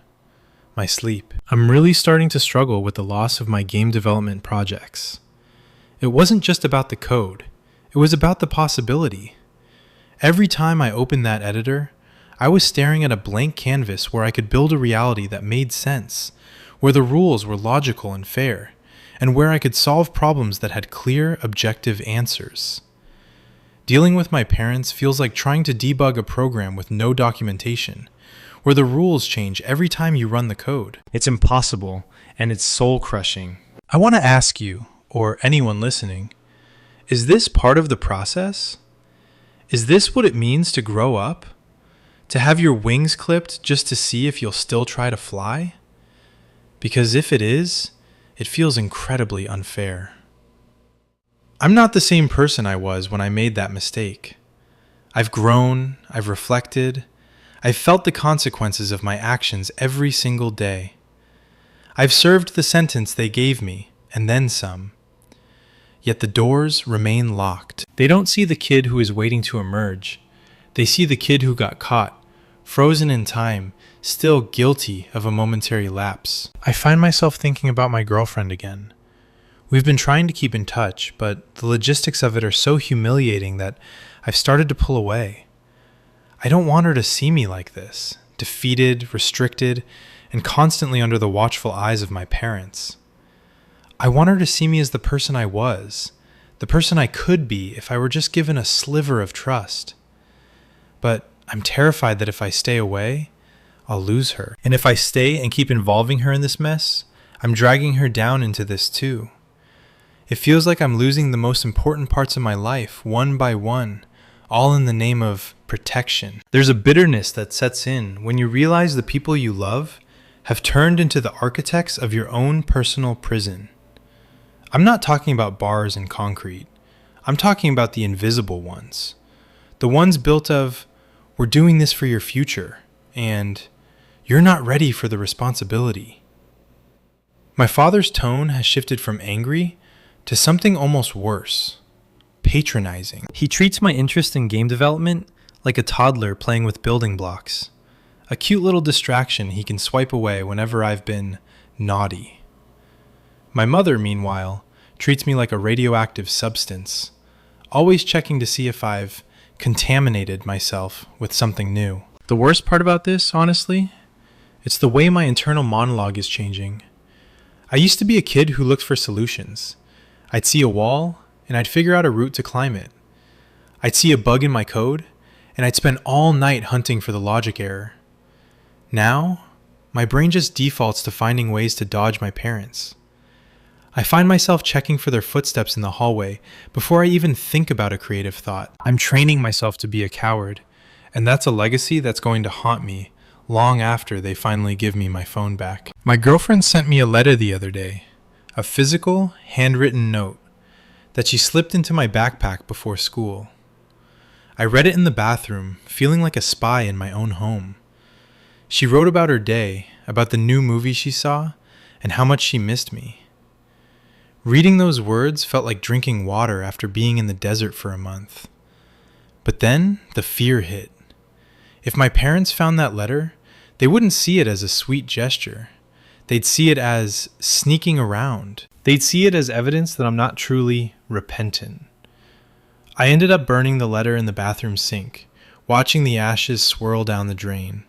my sleep. I'm really starting to struggle with the loss of my game development projects. It wasn't just about the code. It was about the possibility. Every time I opened that editor, I was staring at a blank canvas where I could build a reality that made sense, where the rules were logical and fair, and where I could solve problems that had clear, objective answers. Dealing with my parents feels like trying to debug a program with no documentation, where the rules change every time you run the code. It's impossible, and it's soul-crushing. I want to ask you, or anyone listening, is this part of the process? Is this what it means to grow up? To have your wings clipped just to see if you'll still try to fly? Because if it is, it feels incredibly unfair. I'm not the same person I was when I made that mistake. I've grown, I've reflected, I've felt the consequences of my actions every single day. I've served the sentence they gave me, and then some. Yet the doors remain locked. They don't see the kid who is waiting to emerge. They see the kid who got caught, frozen in time, still guilty of a momentary lapse. I find myself thinking about my girlfriend again. We've been trying to keep in touch, but the logistics of it are so humiliating that I've started to pull away. I don't want her to see me like this, defeated, restricted, and constantly under the watchful eyes of my parents. I want her to see me as the person I was, the person I could be if I were just given a sliver of trust. But I'm terrified that if I stay away, I'll lose her. And if I stay and keep involving her in this mess, I'm dragging her down into this too. It feels like I'm losing the most important parts of my life, one by one, all in the name of protection. There's a bitterness that sets in when you realize the people you love have turned into the architects of your own personal prison. I'm not talking about bars and concrete. I'm talking about the invisible ones. The ones built of, we're doing this for your future, and you're not ready for the responsibility. My father's tone has shifted from angry to something almost worse, patronizing. He treats my interest in game development like a toddler playing with building blocks, a cute little distraction he can swipe away whenever I've been naughty. My mother, meanwhile, treats me like a radioactive substance, always checking to see if I've contaminated myself with something new. The worst part about this, honestly, it's the way my internal monologue is changing. I used to be a kid who looked for solutions. I'd see a wall, and I'd figure out a route to climb it. I'd see a bug in my code, and I'd spend all night hunting for the logic error. Now, my brain just defaults to finding ways to dodge my parents. I find myself checking for their footsteps in the hallway before I even think about a creative thought. I'm training myself to be a coward, and that's a legacy that's going to haunt me long after they finally give me my phone back. My girlfriend sent me a letter the other day, a physical, handwritten note that she slipped into my backpack before school. I read it in the bathroom, feeling like a spy in my own home. She wrote about her day, about the new movie she saw, and how much she missed me. Reading those words felt like drinking water after being in the desert for a month. But then the fear hit. If my parents found that letter, they wouldn't see it as a sweet gesture. They'd see it as sneaking around. They'd see it as evidence that I'm not truly repentant. I ended up burning the letter in the bathroom sink, watching the ashes swirl down the drain.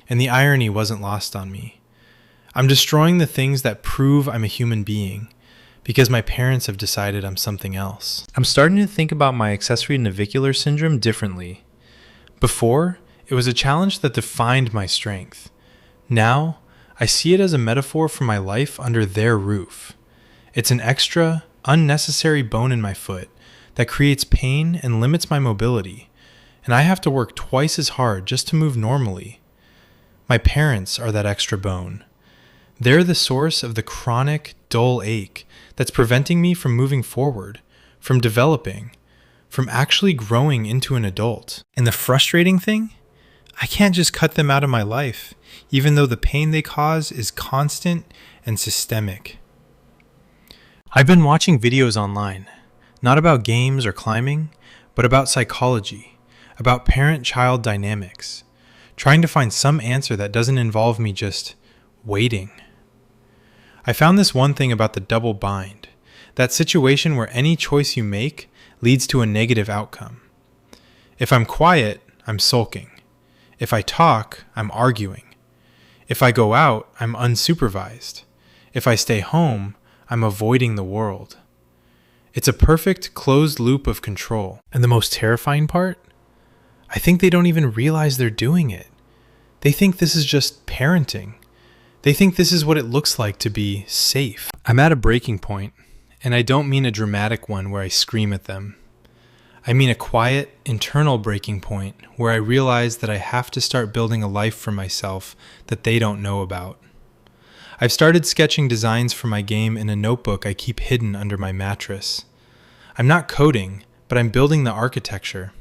And the irony wasn't lost on me. I'm destroying the things that prove I'm a human being, because my parents have decided I'm something else. I'm starting to think about my accessory navicular syndrome differently. Before, it was a challenge that defined my strength. Now, I see it as a metaphor for my life under their roof. It's an extra, unnecessary bone in my foot that creates pain and limits my mobility, and I have to work twice as hard just to move normally. My parents are that extra bone. They're the source of the chronic, dull ache that's preventing me from moving forward, from developing, from actually growing into an adult. And the frustrating thing? I can't just cut them out of my life, even though the pain they cause is constant and systemic. I've been watching videos online, not about games or climbing, but about psychology, about parent-child dynamics, trying to find some answer that doesn't involve me just waiting. I found this one thing about the double bind, that situation where any choice you make leads to a negative outcome. If I'm quiet, I'm sulking. If I talk, I'm arguing. If I go out, I'm unsupervised. If I stay home, I'm avoiding the world. It's a perfect closed loop of control. And the most terrifying part? I think they don't even realize they're doing it. They think this is just parenting. They think this is what it looks like to be safe. I'm at a breaking point, and I don't mean a dramatic one where I scream at them. I mean a quiet, internal breaking point where I realize that I have to start building a life for myself that they don't know about. I've started sketching designs for my game in a notebook I keep hidden under my mattress. I'm not coding, but I'm building the architecture.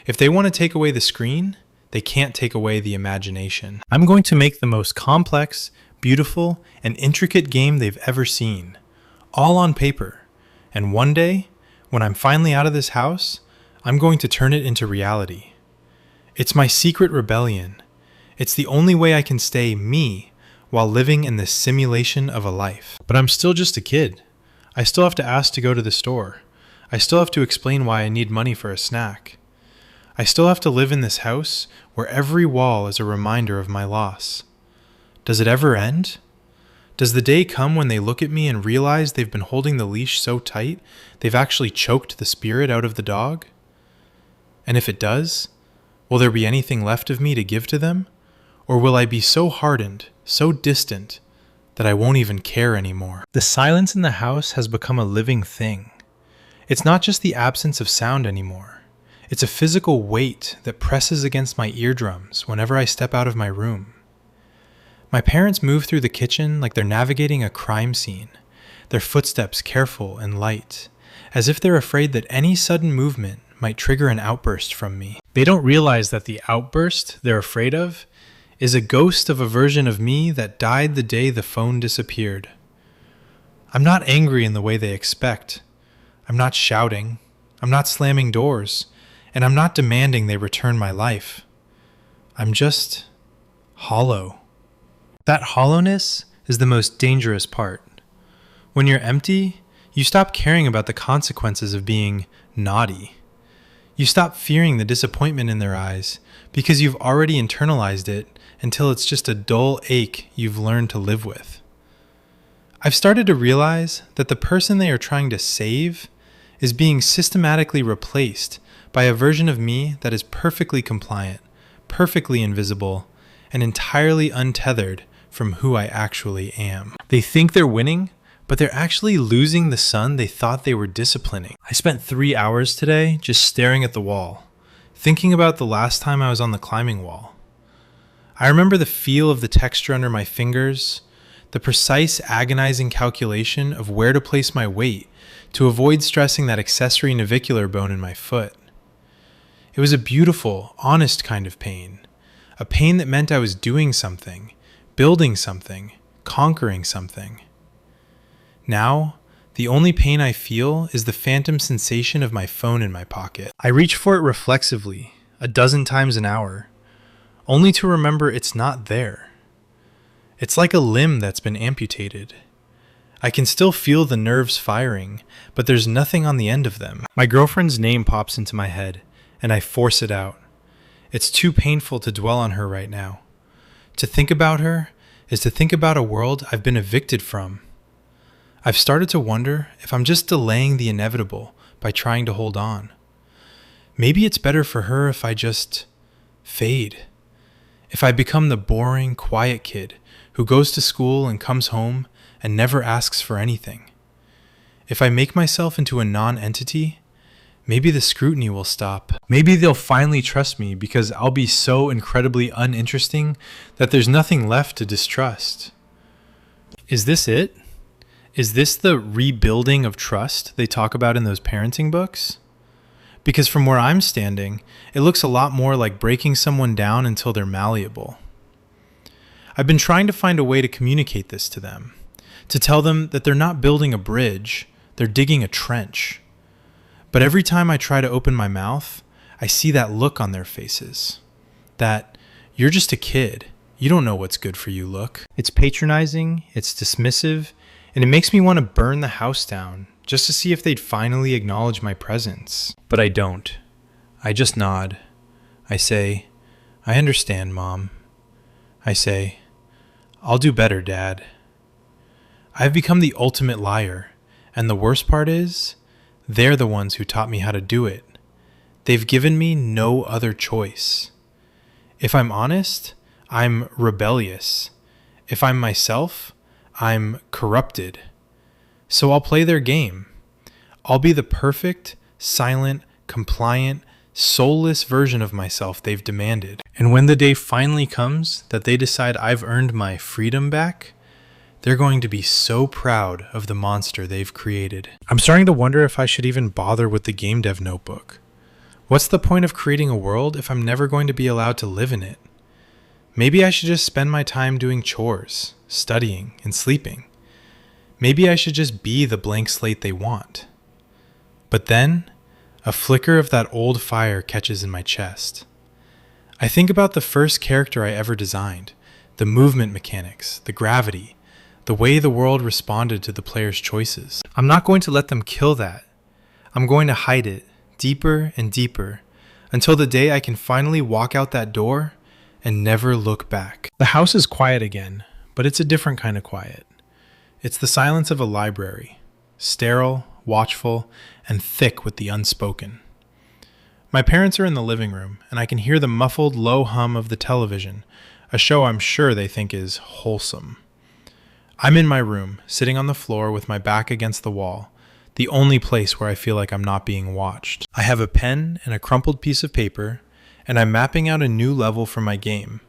If they want to take away the screen, they can't take away the imagination. I'm going to make the most complex, beautiful, and intricate game they've ever seen, all on paper. And one day, when I'm finally out of this house, I'm going to turn it into reality. It's my secret rebellion. It's the only way I can stay me while living in this simulation of a life. But I'm still just a kid. I still have to ask to go to the store. I still have to explain why I need money for a snack. I still have to live in this house where every wall is a reminder of my loss. Does it ever end? Does the day come when they look at me and realize they've been holding the leash so tight they've actually choked the spirit out of the dog? And if it does, will there be anything left of me to give to them? Or will I be so hardened, so distant, that I won't even care anymore? The silence in the house has become a living thing. It's not just the absence of sound anymore. It's a physical weight that presses against my eardrums whenever I step out of my room. My parents move through the kitchen like they're navigating a crime scene, their footsteps careful and light, as if they're afraid that any sudden movement might trigger an outburst from me. They don't realize that the outburst they're afraid of is a ghost of a version of me that died the day the phone disappeared. I'm not angry in the way they expect. I'm not shouting. I'm not slamming doors. And I'm not demanding they return my life. I'm just hollow. That hollowness is the most dangerous part. When you're empty, you stop caring about the consequences of being naughty. You stop fearing the disappointment in their eyes because you've already internalized it until it's just a dull ache you've learned to live with. I've started to realize that the person they are trying to save is being systematically replaced by a version of me that is perfectly compliant, perfectly invisible, and entirely untethered from who I actually am. They think they're winning, but they're actually losing the son they thought they were disciplining. I spent 3 hours today just staring at the wall, thinking about the last time I was on the climbing wall. I remember the feel of the texture under my fingers, the precise agonizing calculation of where to place my weight to avoid stressing that accessory navicular bone in my foot. It was a beautiful, honest kind of pain, a pain that meant I was doing something, building something, conquering something. Now, the only pain I feel is the phantom sensation of my phone in my pocket. I reach for it reflexively, a dozen times an hour, only to remember it's not there. It's like a limb that's been amputated. I can still feel the nerves firing, but there's nothing on the end of them. My girlfriend's name pops into my head, and I force it out. It's too painful to dwell on her right now. To think about her is to think about a world I've been evicted from. I've started to wonder if I'm just delaying the inevitable by trying to hold on. Maybe it's better for her if I just fade. If I become the boring, quiet kid who goes to school and comes home and never asks for anything. If I make myself into a non-entity, maybe the scrutiny will stop. Maybe they'll finally trust me because I'll be so incredibly uninteresting that there's nothing left to distrust. Is this it? Is this the rebuilding of trust they talk about in those parenting books? Because from where I'm standing, it looks a lot more like breaking someone down until they're malleable. I've been trying to find a way to communicate this to them, to tell them that they're not building a bridge, they're digging a trench. But every time I try to open my mouth, I see that look on their faces. That, you're just a kid, you don't know what's good for you look. It's patronizing, it's dismissive, and it makes me want to burn the house down just to see if they'd finally acknowledge my presence. But I don't. I just nod. I say, I understand, Mom. I say, I'll do better, Dad. I've become the ultimate liar, and the worst part is, they're the ones who taught me how to do it. They've given me no other choice. If I'm honest, I'm rebellious. If I'm myself, I'm corrupted. So I'll play their game. I'll be the perfect, silent, compliant, soulless version of myself they've demanded. And when the day finally comes that they decide I've earned my freedom back, they're going to be so proud of the monster they've created. I'm starting to wonder if I should even bother with the game dev notebook. What's the point of creating a world if I'm never going to be allowed to live in it? Maybe I should just spend my time doing chores, studying, and sleeping. Maybe I should just be the blank slate they want. But then, a flicker of that old fire catches in my chest. I think about the first character I ever designed, the movement mechanics, the gravity, the way the world responded to the player's choices. I'm not going to let them kill that. I'm going to hide it deeper and deeper until the day I can finally walk out that door and never look back. The house is quiet again, but it's a different kind of quiet. It's the silence of a library, sterile, watchful, and thick with the unspoken. My parents are in the living room, and I can hear the muffled low hum of the television, a show I'm sure they think is wholesome. I'm in my room, sitting on the floor with my back against the wall, the only place where I feel like I'm not being watched. I have a pen and a crumpled piece of paper, and I'm mapping out a new level for my game.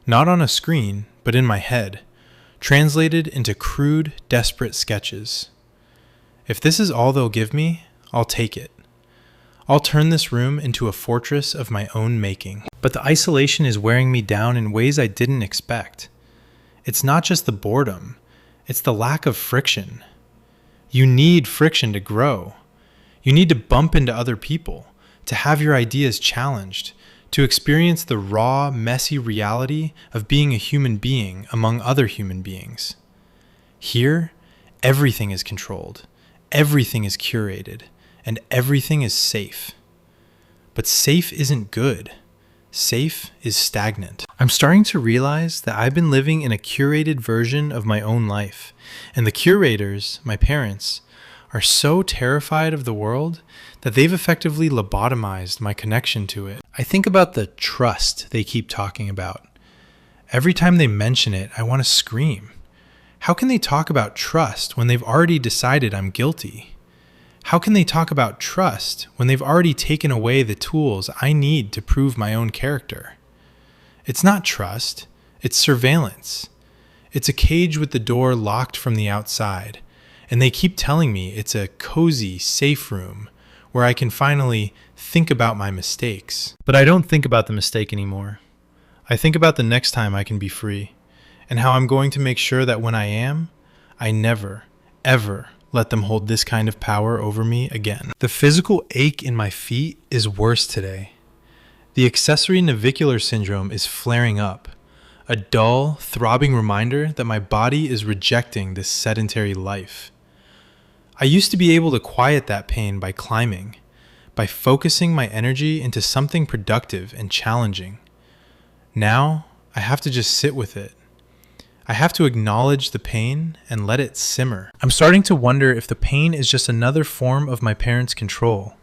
Not on a screen, but in my head, translated into crude, desperate sketches. If this is all they'll give me, I'll take it. I'll turn this room into a fortress of my own making. But the isolation is wearing me down in ways I didn't expect. It's not just the boredom, it's the lack of friction. You need friction to grow. You need to bump into other people, to have your ideas challenged, to experience the raw, messy reality of being a human being among other human beings. Here, everything is controlled, everything is curated, and everything is safe. But safe isn't good. Safe is stagnant. I'm starting to realize that I've been living in a curated version of my own life, and the curators, my parents, are so terrified of the world that they've effectively lobotomized my connection to it. I think about the trust they keep talking about. Every time they mention it, I want to scream. How can they talk about trust when they've already decided I'm guilty? How can they talk about trust when they've already taken away the tools I need to prove my own character? It's not trust, it's surveillance. It's a cage with the door locked from the outside, and they keep telling me it's a cozy, safe room where I can finally think about my mistakes. But I don't think about the mistake anymore. I think about the next time I can be free, and how I'm going to make sure that when I am, I never, ever let them hold this kind of power over me again. The physical ache in my feet is worse today. The accessory navicular syndrome is flaring up, a dull, throbbing reminder that my body is rejecting this sedentary life. I used to be able to quiet that pain by climbing, by focusing my energy into something productive and challenging. Now, I have to just sit with it. I have to acknowledge the pain and let it simmer. I'm starting to wonder if the pain is just another form of my parents' control,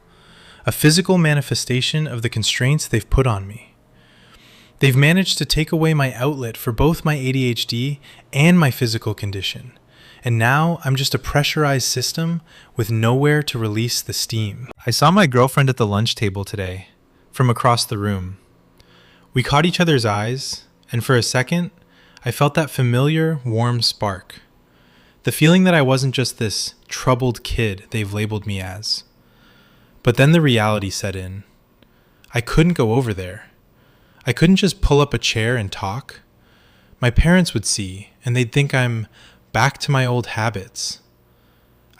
a physical manifestation of the constraints they've put on me. They've managed to take away my outlet for both my ADHD and my physical condition, and now I'm just a pressurized system with nowhere to release the steam. I saw my girlfriend at the lunch table today, from across the room. We caught each other's eyes, and for a second, I felt that familiar, warm spark. The feeling that I wasn't just this troubled kid they've labeled me as. But then the reality set in. I couldn't go over there. I couldn't just pull up a chair and talk. My parents would see, and they'd think I'm back to my old habits.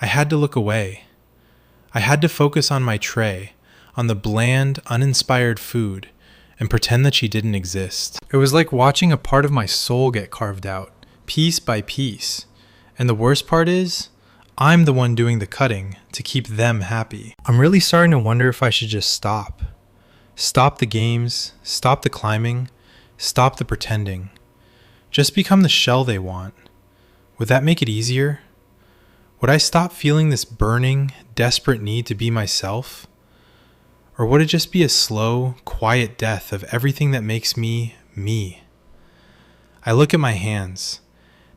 I had to look away. I had to focus on my tray, on the bland, uninspired food, and pretend that she didn't exist. It was like watching a part of my soul get carved out, piece by piece. And the worst part is, I'm the one doing the cutting to keep them happy. I'm really starting to wonder if I should just stop. Stop the games, stop the climbing, stop the pretending. Just become the shell they want. Would that make it easier? Would I stop feeling this burning, desperate need to be myself? Or would it just be a slow, quiet death of everything that makes me, me? I look at my hands,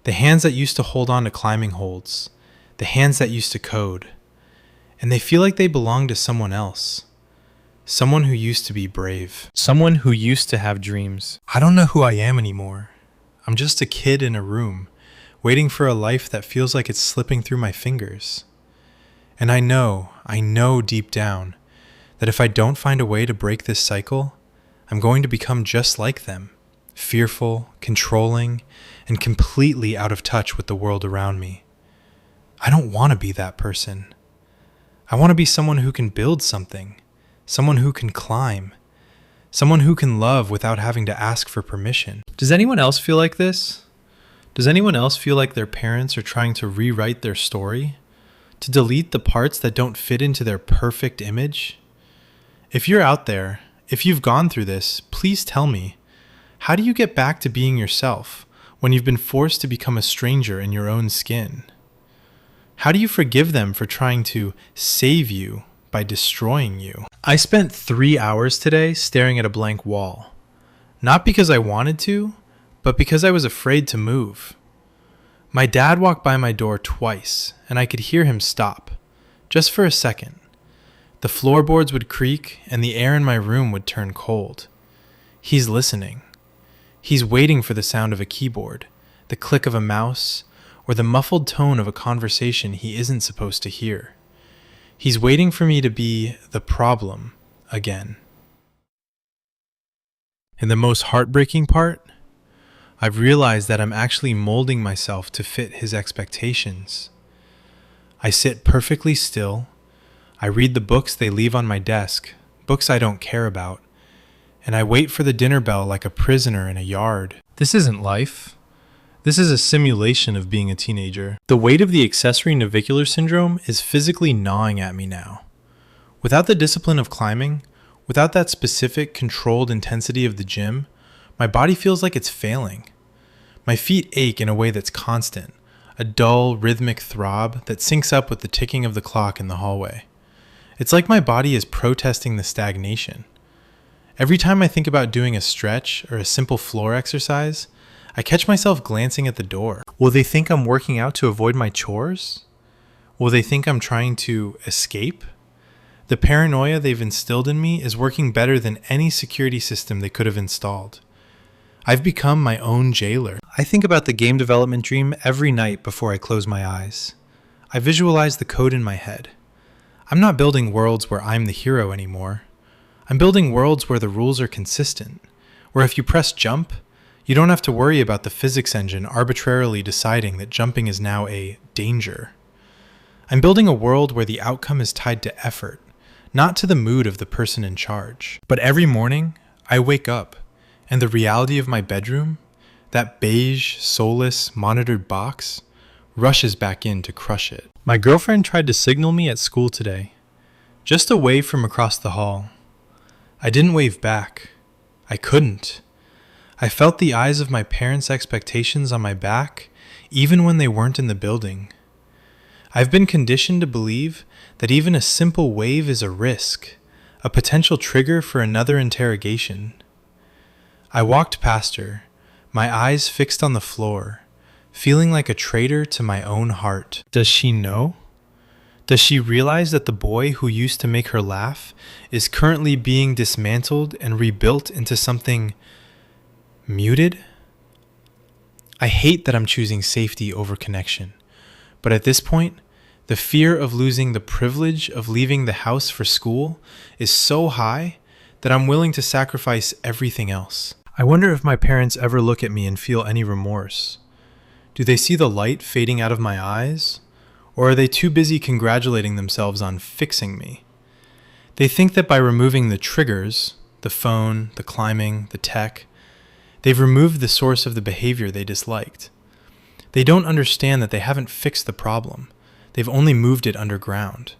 the hands that used to hold on to climbing holds, the hands that used to code, and they feel like they belong to someone else. Someone who used to be brave. Someone who used to have dreams. I don't know who I am anymore. I'm just a kid in a room, waiting for a life that feels like it's slipping through my fingers. And I know deep down, that if I don't find a way to break this cycle, I'm going to become just like them, fearful, controlling, and completely out of touch with the world around me. I don't want to be that person. I want to be someone who can build something, someone who can climb, someone who can love without having to ask for permission. Does anyone else feel like this? Does anyone else feel like their parents are trying to rewrite their story? To delete the parts that don't fit into their perfect image? If you're out there, if you've gone through this, please tell me, how do you get back to being yourself when you've been forced to become a stranger in your own skin? How do you forgive them for trying to save you by destroying you? I spent 3 hours today staring at a blank wall. Not because I wanted to, but because I was afraid to move. My dad walked by my door twice, and I could hear him stop, just for a second. The floorboards would creak, and the air in my room would turn cold. He's listening. He's waiting for the sound of a keyboard, the click of a mouse, or the muffled tone of a conversation he isn't supposed to hear. He's waiting for me to be the problem again. And the most heartbreaking part? I've realized that I'm actually molding myself to fit his expectations. I sit perfectly still. I read the books they leave on my desk, books I don't care about, and I wait for the dinner bell like a prisoner in a yard. This isn't life. This is a simulation of being a teenager. The weight of the accessory navicular syndrome is physically gnawing at me now. Without the discipline of climbing, without that specific controlled intensity of the gym, my body feels like it's failing. My feet ache in a way that's constant, a dull, rhythmic throb that syncs up with the ticking of the clock in the hallway. It's like my body is protesting the stagnation. Every time I think about doing a stretch or a simple floor exercise, I catch myself glancing at the door. Will they think I'm working out to avoid my chores? Will they think I'm trying to escape? The paranoia they've instilled in me is working better than any security system they could have installed. I've become my own jailer. I think about the game development dream every night before I close my eyes. I visualize the code in my head. I'm not building worlds where I'm the hero anymore. I'm building worlds where the rules are consistent, where if you press jump, you don't have to worry about the physics engine arbitrarily deciding that jumping is now a danger. I'm building a world where the outcome is tied to effort, not to the mood of the person in charge. But every morning, I wake up, and the reality of my bedroom, that beige, soulless, monitored box, rushes back in to crush it. My girlfriend tried to signal me at school today, just a wave from across the hall. I didn't wave back. I couldn't. I felt the eyes of my parents' expectations on my back, even when they weren't in the building. I've been conditioned to believe that even a simple wave is a risk, a potential trigger for another interrogation. I walked past her, my eyes fixed on the floor, feeling like a traitor to my own heart. Does she know? Does she realize that the boy who used to make her laugh is currently being dismantled and rebuilt into something muted? I hate that I'm choosing safety over connection, but at this point, the fear of losing the privilege of leaving the house for school is so high that I'm willing to sacrifice everything else. I wonder if my parents ever look at me and feel any remorse. Do they see the light fading out of my eyes? Or are they too busy congratulating themselves on fixing me? They think that by removing the triggers, the phone, the climbing, the tech, they've removed the source of the behavior they disliked. They don't understand that they haven't fixed the problem. They've only moved it underground.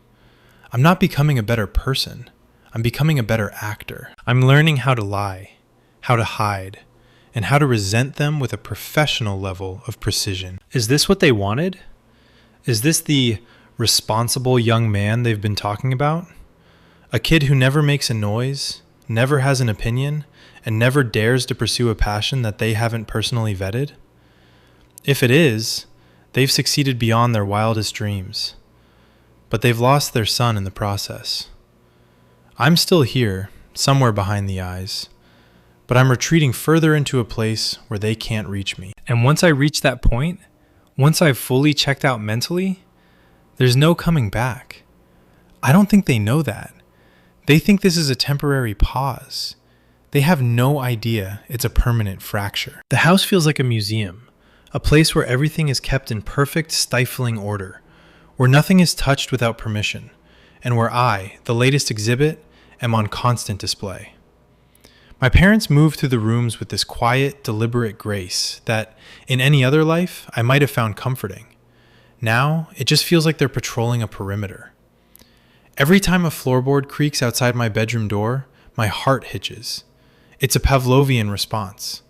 I'm not becoming a better person. I'm becoming a better actor. I'm learning how to lie, how to hide, and how to resent them with a professional level of precision. Is this what they wanted? Is this the responsible young man they've been talking about? A kid who never makes a noise, never has an opinion, and never dares to pursue a passion that they haven't personally vetted? If it is, they've succeeded beyond their wildest dreams. But they've lost their son in the process. I'm still here, somewhere behind the eyes, but I'm retreating further into a place where they can't reach me. And once I reach that point, once I've fully checked out mentally, there's no coming back. I don't think they know that. They think this is a temporary pause. They have no idea it's a permanent fracture. The house feels like a museum, a place where everything is kept in perfect, stifling order, where nothing is touched without permission, and where I, the latest exhibit, am on constant display. My parents moved through the rooms with this quiet, deliberate grace that, in any other life, I might have found comforting. Now, it just feels like they're patrolling a perimeter. Every time a floorboard creaks outside my bedroom door, my heart hitches. It's a Pavlovian response.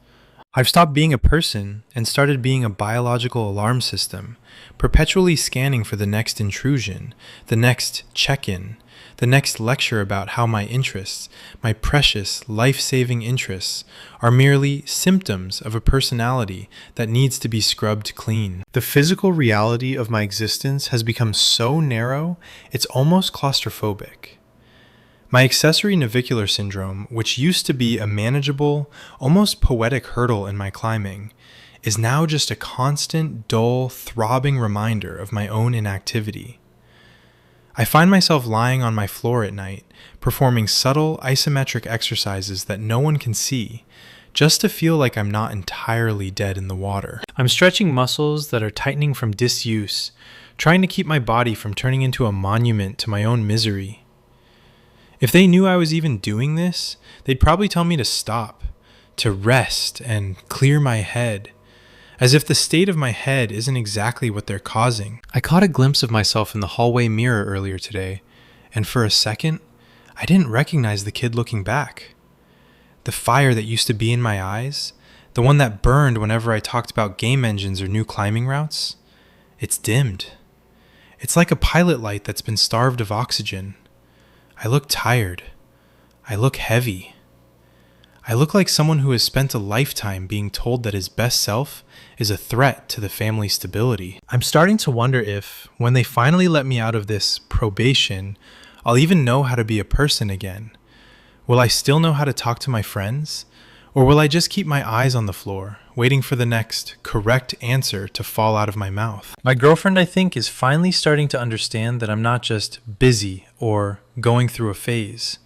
I've stopped being a person and started being a biological alarm system, perpetually scanning for the next intrusion, the next check-in, the next lecture about how my interests, my precious, life-saving interests, are merely symptoms of a personality that needs to be scrubbed clean. The physical reality of my existence has become so narrow, it's almost claustrophobic. My accessory navicular syndrome, which used to be a manageable, almost poetic hurdle in my climbing, is now just a constant, dull, throbbing reminder of my own inactivity. I find myself lying on my floor at night, performing subtle isometric exercises that no one can see, just to feel like I'm not entirely dead in the water. I'm stretching muscles that are tightening from disuse, trying to keep my body from turning into a monument to my own misery. If they knew I was even doing this, they'd probably tell me to stop, to rest and clear my head, as if the state of my head isn't exactly what they're causing. I caught a glimpse of myself in the hallway mirror earlier today, and for a second, I didn't recognize the kid looking back. The fire that used to be in my eyes, the one that burned whenever I talked about game engines or new climbing routes, it's dimmed. It's like a pilot light that's been starved of oxygen. I look tired. I look heavy. I look like someone who has spent a lifetime being told that his best self is a threat to the family's stability. I'm starting to wonder if, when they finally let me out of this probation, I'll even know how to be a person again. Will I still know how to talk to my friends? Or will I just keep my eyes on the floor, waiting for the next correct answer to fall out of my mouth? My girlfriend, I think, is finally starting to understand that I'm not just busy or going through a phase.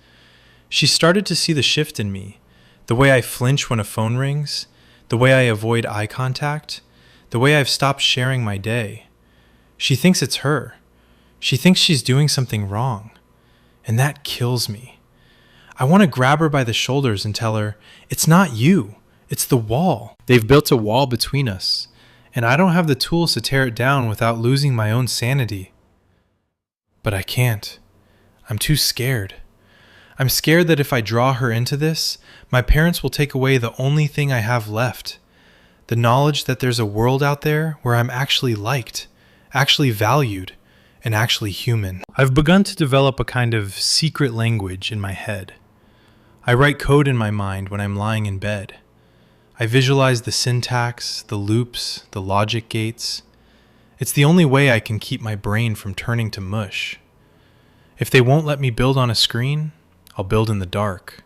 She started to see the shift in me, the way I flinch when a phone rings, the way I avoid eye contact, the way I've stopped sharing my day. She thinks it's her. She thinks she's doing something wrong. And that kills me. I want to grab her by the shoulders and tell her, it's not you, it's the wall. They've built a wall between us, and I don't have the tools to tear it down without losing my own sanity. But I can't. I'm too scared. I'm scared that if I draw her into this, my parents will take away the only thing I have left. The knowledge that there's a world out there where I'm actually liked, actually valued, and actually human. I've begun to develop a kind of secret language in my head. I write code in my mind when I'm lying in bed. I visualize the syntax, the loops, the logic gates. It's the only way I can keep my brain from turning to mush. If they won't let me build on a screen, I'll build in the dark.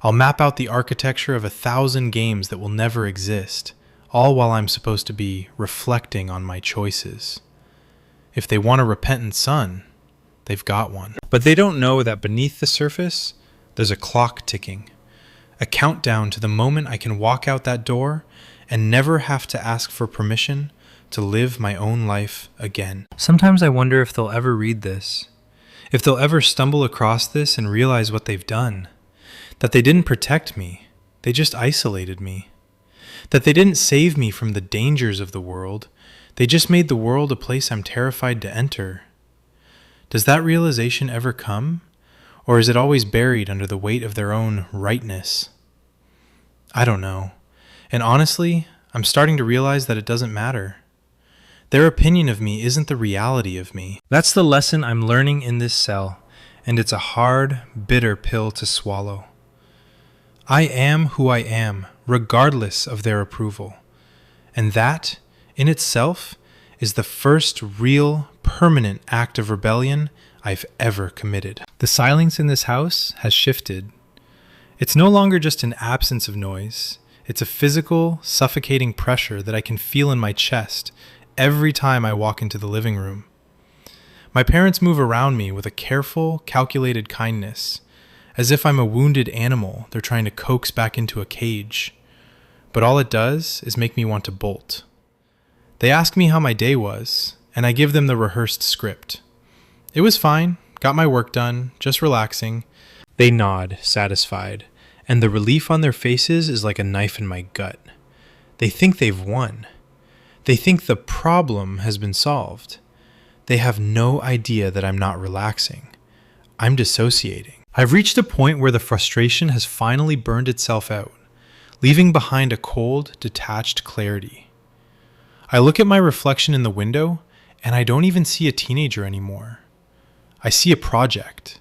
I'll map out the architecture of 1,000 games that will never exist, all while I'm supposed to be reflecting on my choices. If they want a repentant son, they've got one. But they don't know that beneath the surface, there's a clock ticking, a countdown to the moment I can walk out that door and never have to ask for permission to live my own life again. Sometimes I wonder if they'll ever read this, if they'll ever stumble across this and realize what they've done, that they didn't protect me, they just isolated me, that they didn't save me from the dangers of the world, they just made the world a place I'm terrified to enter. Does that realization ever come? Or is it always buried under the weight of their own rightness? I don't know. And honestly, I'm starting to realize that it doesn't matter. Their opinion of me isn't the reality of me. That's the lesson I'm learning in this cell, and it's a hard, bitter pill to swallow. I am who I am, regardless of their approval. And that, in itself, is the first real, permanent act of rebellion I've ever committed. The silence in this house has shifted. It's no longer just an absence of noise. It's a physical, suffocating pressure that I can feel in my chest every time I walk into the living room. My parents move around me with a careful, calculated kindness, as if I'm a wounded animal they're trying to coax back into a cage. But all it does is make me want to bolt. They ask me how my day was, and I give them the rehearsed script. It was fine, got my work done, just relaxing. They nod, satisfied, and the relief on their faces is like a knife in my gut. They think they've won. They think the problem has been solved. They have no idea that I'm not relaxing. I'm dissociating. I've reached a point where the frustration has finally burned itself out, leaving behind a cold, detached clarity. I look at my reflection in the window, and I don't even see a teenager anymore. I see a project.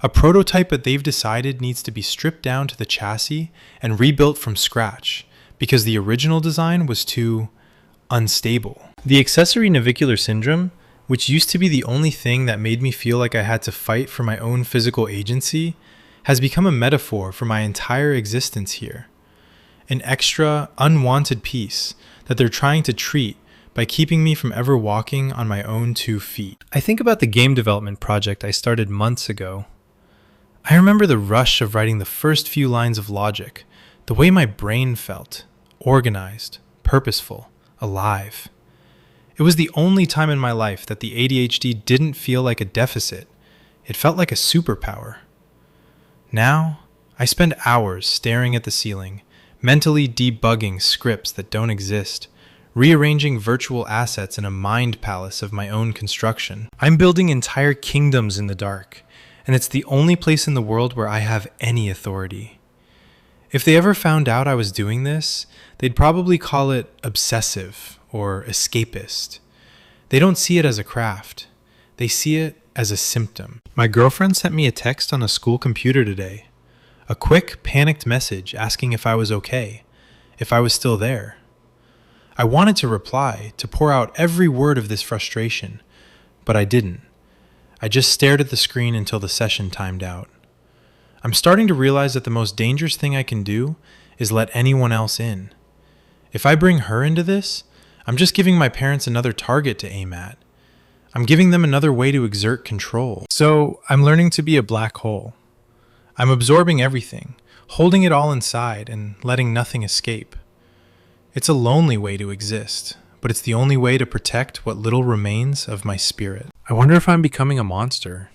A prototype that they've decided needs to be stripped down to the chassis and rebuilt from scratch because the original design was too unstable. The accessory navicular syndrome, which used to be the only thing that made me feel like I had to fight for my own physical agency, has become a metaphor for my entire existence here. An extra, unwanted piece that they're trying to treat by keeping me from ever walking on my own 2 feet. I think about the game development project I started months ago. I remember the rush of writing the first few lines of logic, the way my brain felt, organized, purposeful, alive. It was the only time in my life that the ADHD didn't feel like a deficit. It felt like a superpower. Now, I spend hours staring at the ceiling, mentally debugging scripts that don't exist, rearranging virtual assets in a mind palace of my own construction. I'm building entire kingdoms in the dark, and it's the only place in the world where I have any authority. If they ever found out I was doing this, they'd probably call it obsessive or escapist. They don't see it as a craft. They see it as a symptom. My girlfriend sent me a text on a school computer today. A quick, panicked message asking if I was okay, if I was still there. I wanted to reply, to pour out every word of this frustration, but I didn't. I just stared at the screen until the session timed out. I'm starting to realize that the most dangerous thing I can do is let anyone else in. If I bring her into this, I'm just giving my parents another target to aim at. I'm giving them another way to exert control. So I'm learning to be a black hole. I'm absorbing everything, holding it all inside and letting nothing escape. It's a lonely way to exist, but it's the only way to protect what little remains of my spirit. I wonder if I'm becoming a monster.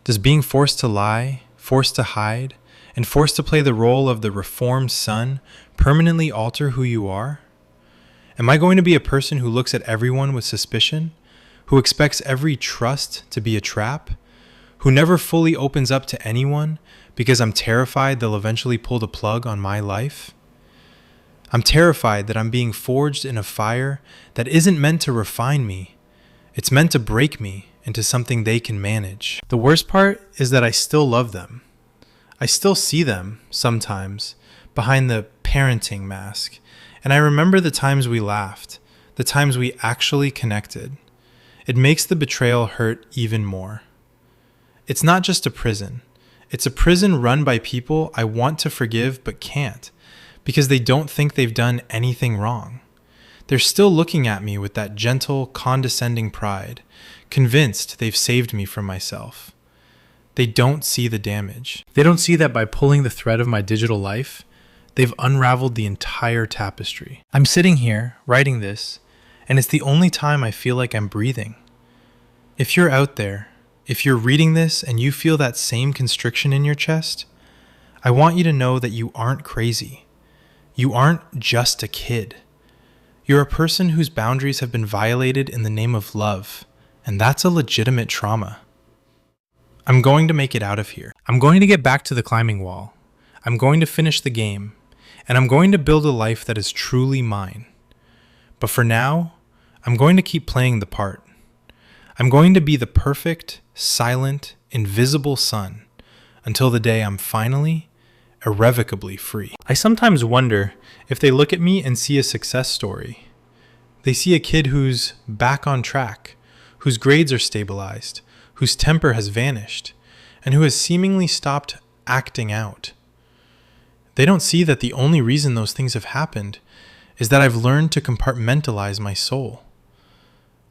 Does being forced to lie, forced to hide, and forced to play the role of the reformed son permanently alter who you are? Am I going to be a person who looks at everyone with suspicion, who expects every trust to be a trap, who never fully opens up to anyone because I'm terrified they'll eventually pull the plug on my life? I'm terrified that I'm being forged in a fire that isn't meant to refine me. It's meant to break me into something they can manage. The worst part is that I still love them. I still see them, sometimes, behind the parenting mask, and I remember the times we laughed, the times we actually connected. It makes the betrayal hurt even more. It's not just a prison. It's a prison run by people I want to forgive but can't, because they don't think they've done anything wrong. They're still looking at me with that gentle, condescending pride, convinced they've saved me from myself. They don't see the damage. They don't see that by pulling the thread of my digital life, they've unraveled the entire tapestry. I'm sitting here, writing this, and it's the only time I feel like I'm breathing. If you're out there, if you're reading this and you feel that same constriction in your chest, I want you to know that you aren't crazy. You aren't just a kid. You're a person whose boundaries have been violated in the name of love, and that's a legitimate trauma. I'm going to make it out of here. I'm going to get back to the climbing wall. I'm going to finish the game, and I'm going to build a life that is truly mine. But for now, I'm going to keep playing the part. I'm going to be the perfect, silent, invisible son until the day I'm finally, irrevocably free. I sometimes wonder if they look at me and see a success story. They see a kid who's back on track, whose grades are stabilized, whose temper has vanished, and who has seemingly stopped acting out. They don't see that the only reason those things have happened is that I've learned to compartmentalize my soul.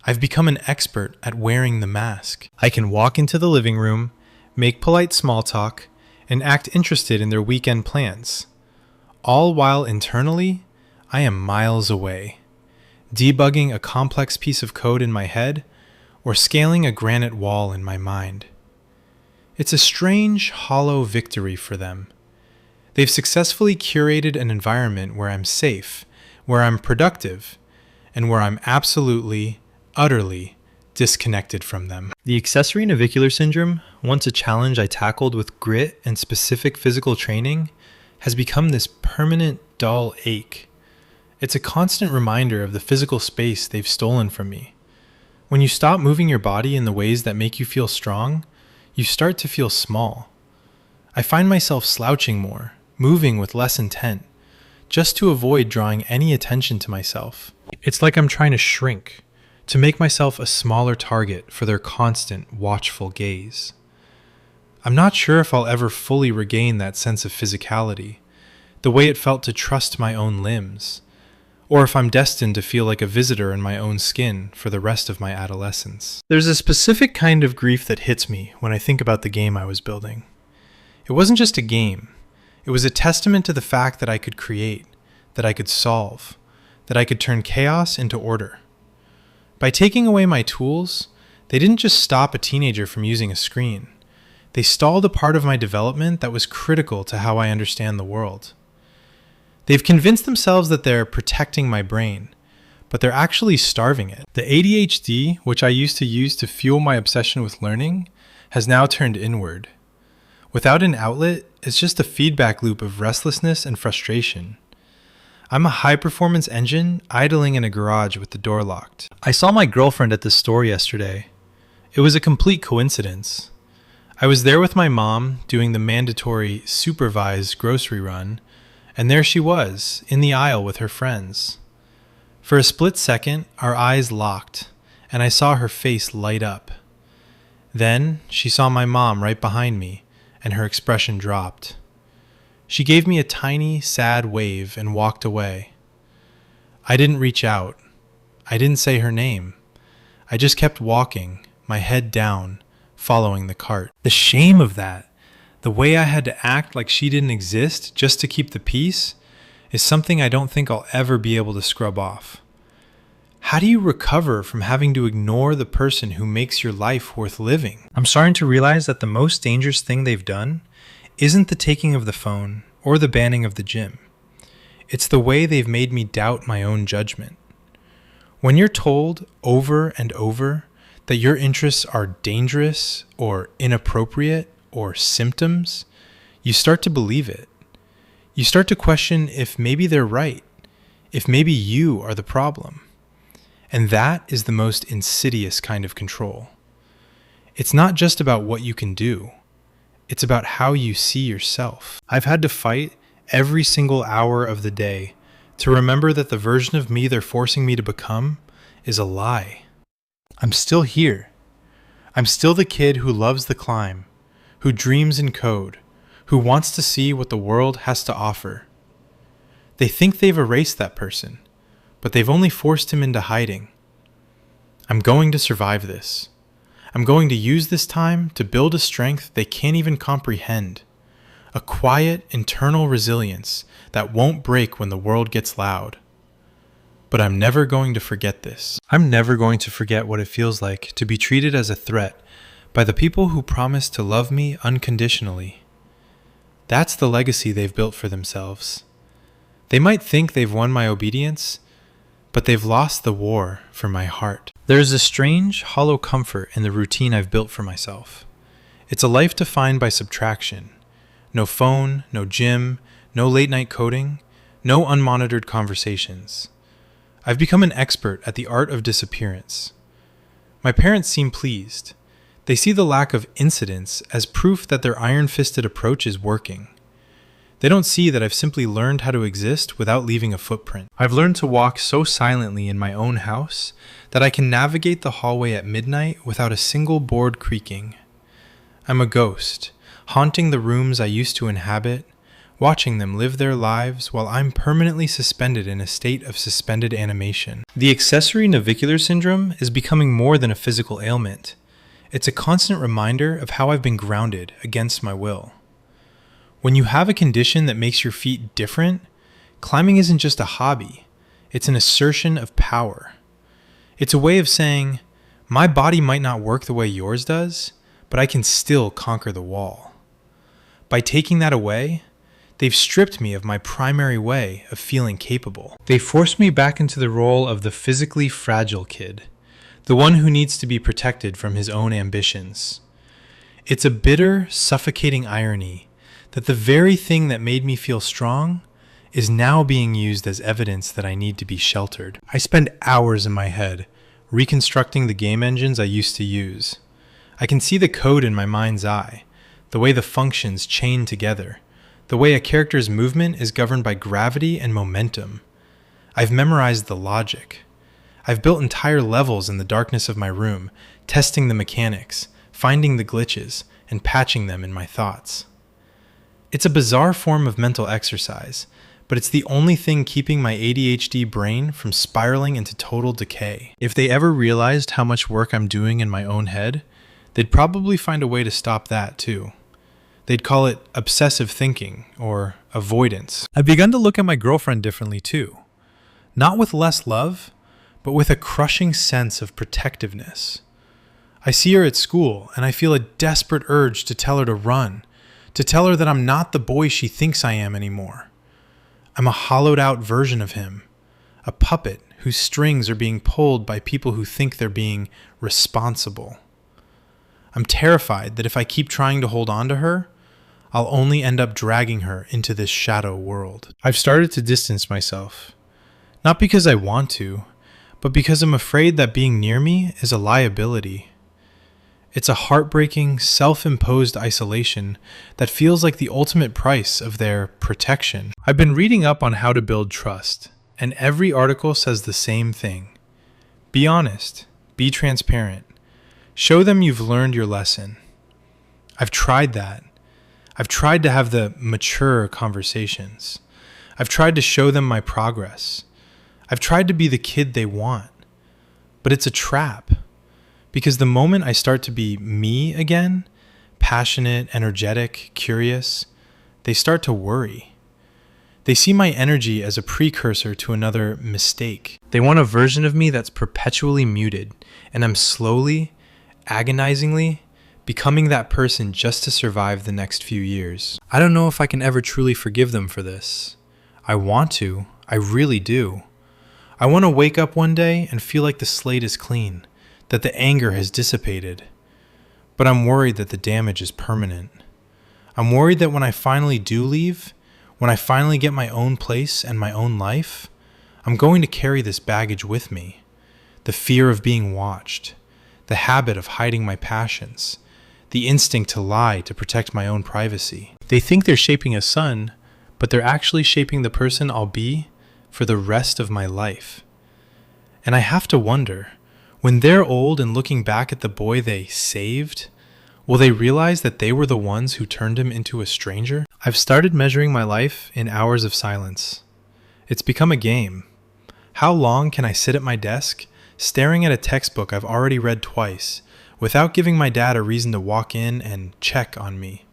I've become an expert at wearing the mask. I can walk into the living room, make polite small talk, and act interested in their weekend plans, all while internally, I am miles away, debugging a complex piece of code in my head or scaling a granite wall in my mind. It's a strange, hollow victory for them. They've successfully curated an environment where I'm safe, where I'm productive, and where I'm absolutely, utterly disconnected from them. The accessory navicular syndrome, once a challenge I tackled with grit and specific physical training, has become this permanent, dull ache. It's a constant reminder of the physical space they've stolen from me. When you stop moving your body in the ways that make you feel strong, you start to feel small. I find myself slouching more, moving with less intent, just to avoid drawing any attention to myself. It's like I'm trying to shrink, to make myself a smaller target for their constant, watchful gaze. I'm not sure if I'll ever fully regain that sense of physicality, the way it felt to trust my own limbs, or if I'm destined to feel like a visitor in my own skin for the rest of my adolescence. There's a specific kind of grief that hits me when I think about the game I was building. It wasn't just a game. It was a testament to the fact that I could create, that I could solve, that I could turn chaos into order. By taking away my tools, they didn't just stop a teenager from using a screen. They stalled a part of my development that was critical to how I understand the world. They've convinced themselves that they're protecting my brain, but they're actually starving it. The ADHD, which I used to use to fuel my obsession with learning, has now turned inward. Without an outlet, it's just a feedback loop of restlessness and frustration. I'm a high-performance engine idling in a garage with the door locked. I saw my girlfriend at the store yesterday. It was a complete coincidence. I was there with my mom doing the mandatory supervised grocery run, and there she was, in the aisle with her friends. For a split second, our eyes locked, and I saw her face light up. Then she saw my mom right behind me, and her expression dropped. She gave me a tiny, sad wave and walked away. I didn't reach out. I didn't say her name. I just kept walking, my head down, following the cart. The shame of that, the way I had to act like she didn't exist just to keep the peace, is something I don't think I'll ever be able to scrub off. How do you recover from having to ignore the person who makes your life worth living? I'm starting to realize that the most dangerous thing they've done isn't the taking of the phone or the banning of the gym. It's the way they've made me doubt my own judgment. When you're told over and over that your interests are dangerous or inappropriate or symptoms, you start to believe it. You start to question if maybe they're right, if maybe you are the problem. And that is the most insidious kind of control. It's not just about what you can do. It's about how you see yourself. I've had to fight every single hour of the day to remember that the version of me they're forcing me to become is a lie. I'm still here. I'm still the kid who loves the climb, who dreams in code, who wants to see what the world has to offer. They think they've erased that person, but they've only forced him into hiding. I'm going to survive this. I'm going to use this time to build a strength they can't even comprehend, a quiet internal resilience that won't break when the world gets loud. But I'm never going to forget this. I'm never going to forget what it feels like to be treated as a threat by the people who promise to love me unconditionally. That's the legacy they've built for themselves. They might think they've won my obedience, but they've lost the war for my heart. There's a strange, hollow comfort in the routine I've built for myself. It's a life defined by subtraction. No phone, no gym, no late-night coding, no unmonitored conversations. I've become an expert at the art of disappearance. My parents seem pleased. They see the lack of incidents as proof that their iron-fisted approach is working. They don't see that I've simply learned how to exist without leaving a footprint. I've learned to walk so silently in my own house that I can navigate the hallway at midnight without a single board creaking. I'm a ghost, haunting the rooms I used to inhabit, watching them live their lives while I'm permanently suspended in a state of suspended animation. The accessory navicular syndrome is becoming more than a physical ailment. It's a constant reminder of how I've been grounded against my will. When you have a condition that makes your feet different, climbing isn't just a hobby, it's an assertion of power. It's a way of saying, my body might not work the way yours does, but I can still conquer the wall. By taking that away, they've stripped me of my primary way of feeling capable. They forced me back into the role of the physically fragile kid, the one who needs to be protected from his own ambitions. It's a bitter, suffocating irony that the very thing that made me feel strong is now being used as evidence that I need to be sheltered. I spend hours in my head reconstructing the game engines I used to use. I can see the code in my mind's eye, the way the functions chain together, the way a character's movement is governed by gravity and momentum. I've memorized the logic. I've built entire levels in the darkness of my room, testing the mechanics, finding the glitches, and patching them in my thoughts. It's a bizarre form of mental exercise, but it's the only thing keeping my ADHD brain from spiraling into total decay. If they ever realized how much work I'm doing in my own head, they'd probably find a way to stop that too. They'd call it obsessive thinking or avoidance. I've begun to look at my girlfriend differently too. Not with less love, but with a crushing sense of protectiveness. I see her at school, and I feel a desperate urge to tell her to run, to tell her that I'm not the boy she thinks I am anymore. I'm a hollowed out version of him, a puppet whose strings are being pulled by people who think they're being responsible. I'm terrified that if I keep trying to hold on to her, I'll only end up dragging her into this shadow world. I've started to distance myself, not because I want to, but because I'm afraid that being near me is a liability. It's a heartbreaking, self-imposed isolation that feels like the ultimate price of their protection. I've been reading up on how to build trust, and every article says the same thing. Be honest, be transparent, show them you've learned your lesson. I've tried that. I've tried to have the mature conversations. I've tried to show them my progress. I've tried to be the kid they want. But it's a trap. Because the moment I start to be me again, passionate, energetic, curious, they start to worry. They see my energy as a precursor to another mistake. They want a version of me that's perpetually muted, and I'm slowly, agonizingly, becoming that person just to survive the next few years. I don't know if I can ever truly forgive them for this. I want to. I really do. I want to wake up one day and feel like the slate is clean, that the anger has dissipated. But I'm worried that the damage is permanent. I'm worried that when I finally do leave, when I finally get my own place and my own life, I'm going to carry this baggage with me. The fear of being watched, the habit of hiding my passions, the instinct to lie to protect my own privacy. They think they're shaping a son, but they're actually shaping the person I'll be for the rest of my life. And I have to wonder, when they're old and looking back at the boy they saved, will they realize that they were the ones who turned him into a stranger? I've started measuring my life in hours of silence. It's become a game. How long can I sit at my desk, staring at a textbook I've already read twice, without giving my dad a reason to walk in and check on me?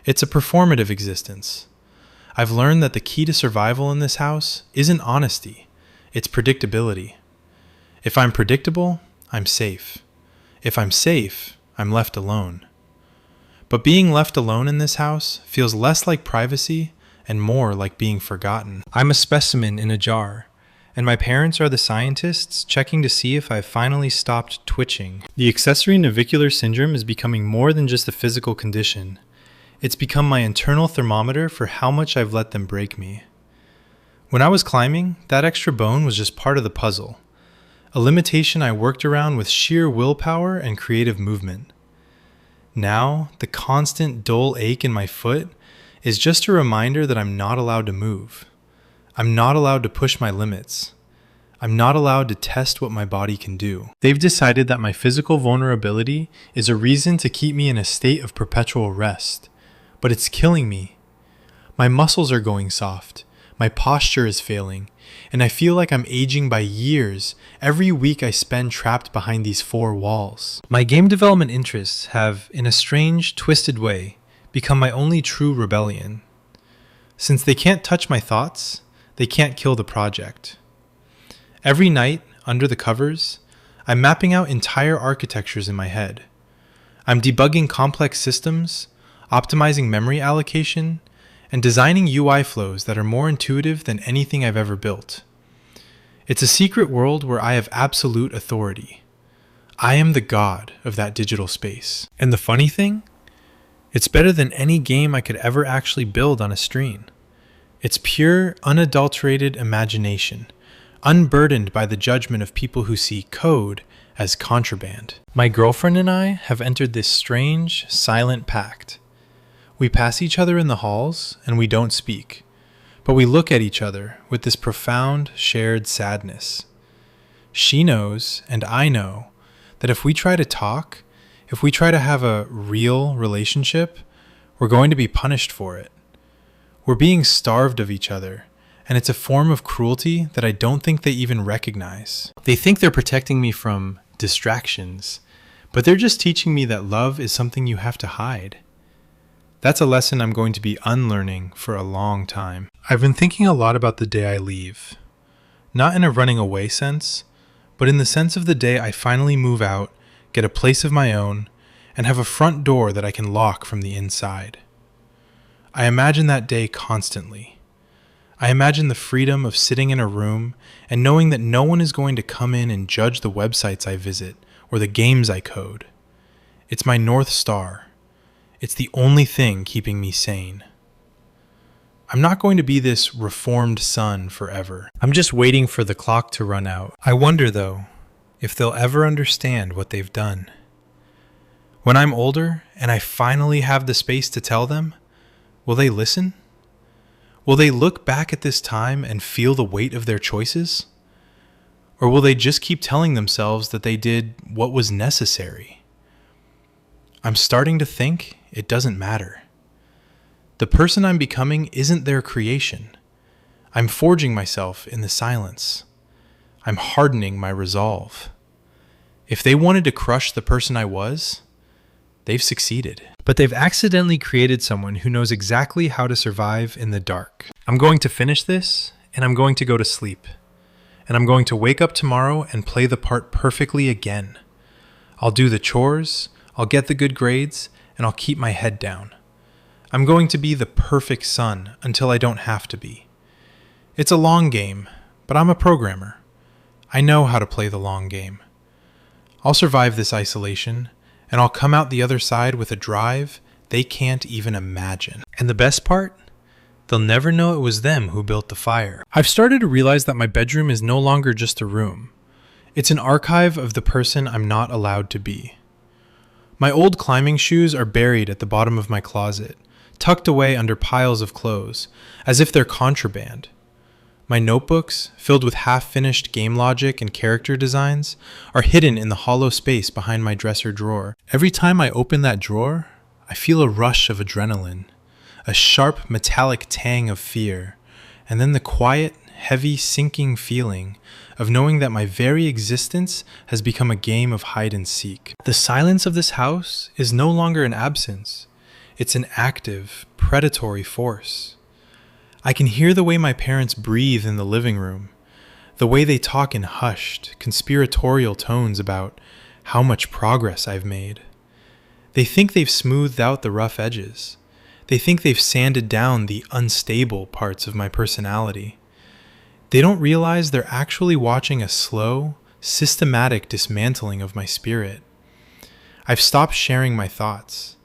It's a performative existence. I've learned that the key to survival in this house isn't honesty, it's predictability. If I'm predictable, I'm safe. If I'm safe, I'm left alone. But being left alone in this house feels less like privacy and more like being forgotten. I'm a specimen in a jar, and my parents are the scientists checking to see if I've finally stopped twitching. The accessory navicular syndrome is becoming more than just a physical condition. It's become my internal thermometer for how much I've let them break me. When I was climbing, that extra bone was just part of the puzzle, a limitation I worked around with sheer willpower and creative movement. Now, the constant dull ache in my foot is just a reminder that I'm not allowed to move. I'm not allowed to push my limits. I'm not allowed to test what my body can do. They've decided that my physical vulnerability is a reason to keep me in a state of perpetual rest. But it's killing me. My muscles are going soft. My posture is failing. And I feel like I'm aging by years every week I spend trapped behind these four walls. My game development interests have, in a strange, twisted way, become my only true rebellion. Since they can't touch my thoughts, they can't kill the project. Every night, under the covers, I'm mapping out entire architectures in my head. I'm debugging complex systems, optimizing memory allocation, and designing UI flows that are more intuitive than anything I've ever built. It's a secret world where I have absolute authority. I am the god of that digital space. And the funny thing? It's better than any game I could ever actually build on a screen. It's pure, unadulterated imagination, unburdened by the judgment of people who see code as contraband. My girlfriend and I have entered this strange, silent pact. We pass each other in the halls, and we don't speak, but we look at each other with this profound, shared sadness. She knows, and I know, that if we try to talk, if we try to have a real relationship, we're going to be punished for it. We're being starved of each other, and it's a form of cruelty that I don't think they even recognize. They think they're protecting me from distractions, but they're just teaching me that love is something you have to hide. That's a lesson I'm going to be unlearning for a long time. I've been thinking a lot about the day I leave. Not in a running away sense, but in the sense of the day I finally move out, get a place of my own, and have a front door that I can lock from the inside. I imagine that day constantly. I imagine the freedom of sitting in a room and knowing that no one is going to come in and judge the websites I visit or the games I code. It's my North Star. It's the only thing keeping me sane. I'm not going to be this reformed son forever. I'm just waiting for the clock to run out. I wonder, though, if they'll ever understand what they've done. When I'm older and I finally have the space to tell them, will they listen? Will they look back at this time and feel the weight of their choices? Or will they just keep telling themselves that they did what was necessary? I'm starting to think it doesn't matter. The person I'm becoming isn't their creation. I'm forging myself in the silence. I'm hardening my resolve. If they wanted to crush the person I was, they've succeeded. But they've accidentally created someone who knows exactly how to survive in the dark. I'm going to finish this, and I'm going to go to sleep. And I'm going to wake up tomorrow and play the part perfectly again. I'll do the chores, I'll get the good grades, and I'll keep my head down. I'm going to be the perfect son until I don't have to be. It's a long game, but I'm a programmer. I know how to play the long game. I'll survive this isolation, and I'll come out the other side with a drive they can't even imagine. And the best part? They'll never know it was them who built the fire. I've started to realize that my bedroom is no longer just a room. It's an archive of the person I'm not allowed to be. My old climbing shoes are buried at the bottom of my closet, tucked away under piles of clothes, as if they're contraband. My notebooks, filled with half-finished game logic and character designs, are hidden in the hollow space behind my dresser drawer. Every time I open that drawer, I feel a rush of adrenaline, a sharp metallic tang of fear, and then the quiet, heavy, sinking feeling of knowing that my very existence has become a game of hide and seek. The silence of this house is no longer an absence. It's an active, predatory force. I can hear the way my parents breathe in the living room, the way they talk in hushed, conspiratorial tones about how much progress I've made. They think they've smoothed out the rough edges. They think they've sanded down the unstable parts of my personality. They don't realize they're actually watching a slow, systematic dismantling of my spirit. I've stopped sharing my thoughts.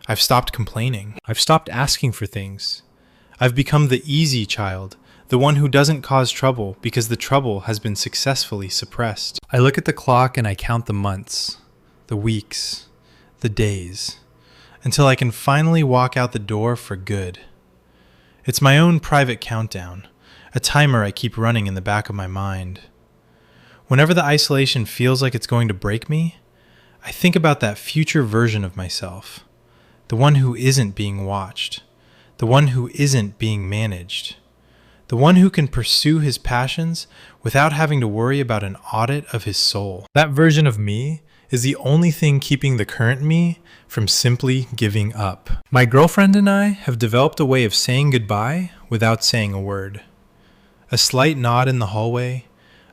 I've stopped complaining. I've stopped asking for things. I've become the easy child, the one who doesn't cause trouble because the trouble has been successfully suppressed. I look at the clock and I count the months, the weeks, the days, until I can finally walk out the door for good. It's my own private countdown, a timer I keep running in the back of my mind. Whenever the isolation feels like it's going to break me, I think about that future version of myself, the one who isn't being watched, the one who isn't being managed, the one who can pursue his passions without having to worry about an audit of his soul. That version of me is the only thing keeping the current me from simply giving up. My girlfriend and I have developed a way of saying goodbye without saying a word. A slight nod in the hallway,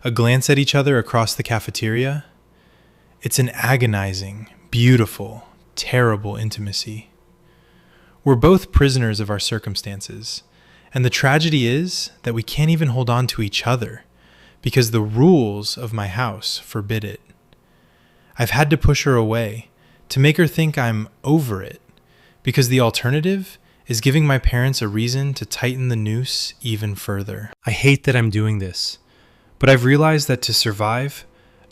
a glance at each other across the cafeteria. It's an agonizing, beautiful, terrible intimacy. We're both prisoners of our circumstances, and the tragedy is that we can't even hold on to each other because the rules of my house forbid it. I've had to push her away to make her think I'm over it because the alternative is giving my parents a reason to tighten the noose even further. I hate that I'm doing this, but I've realized that to survive,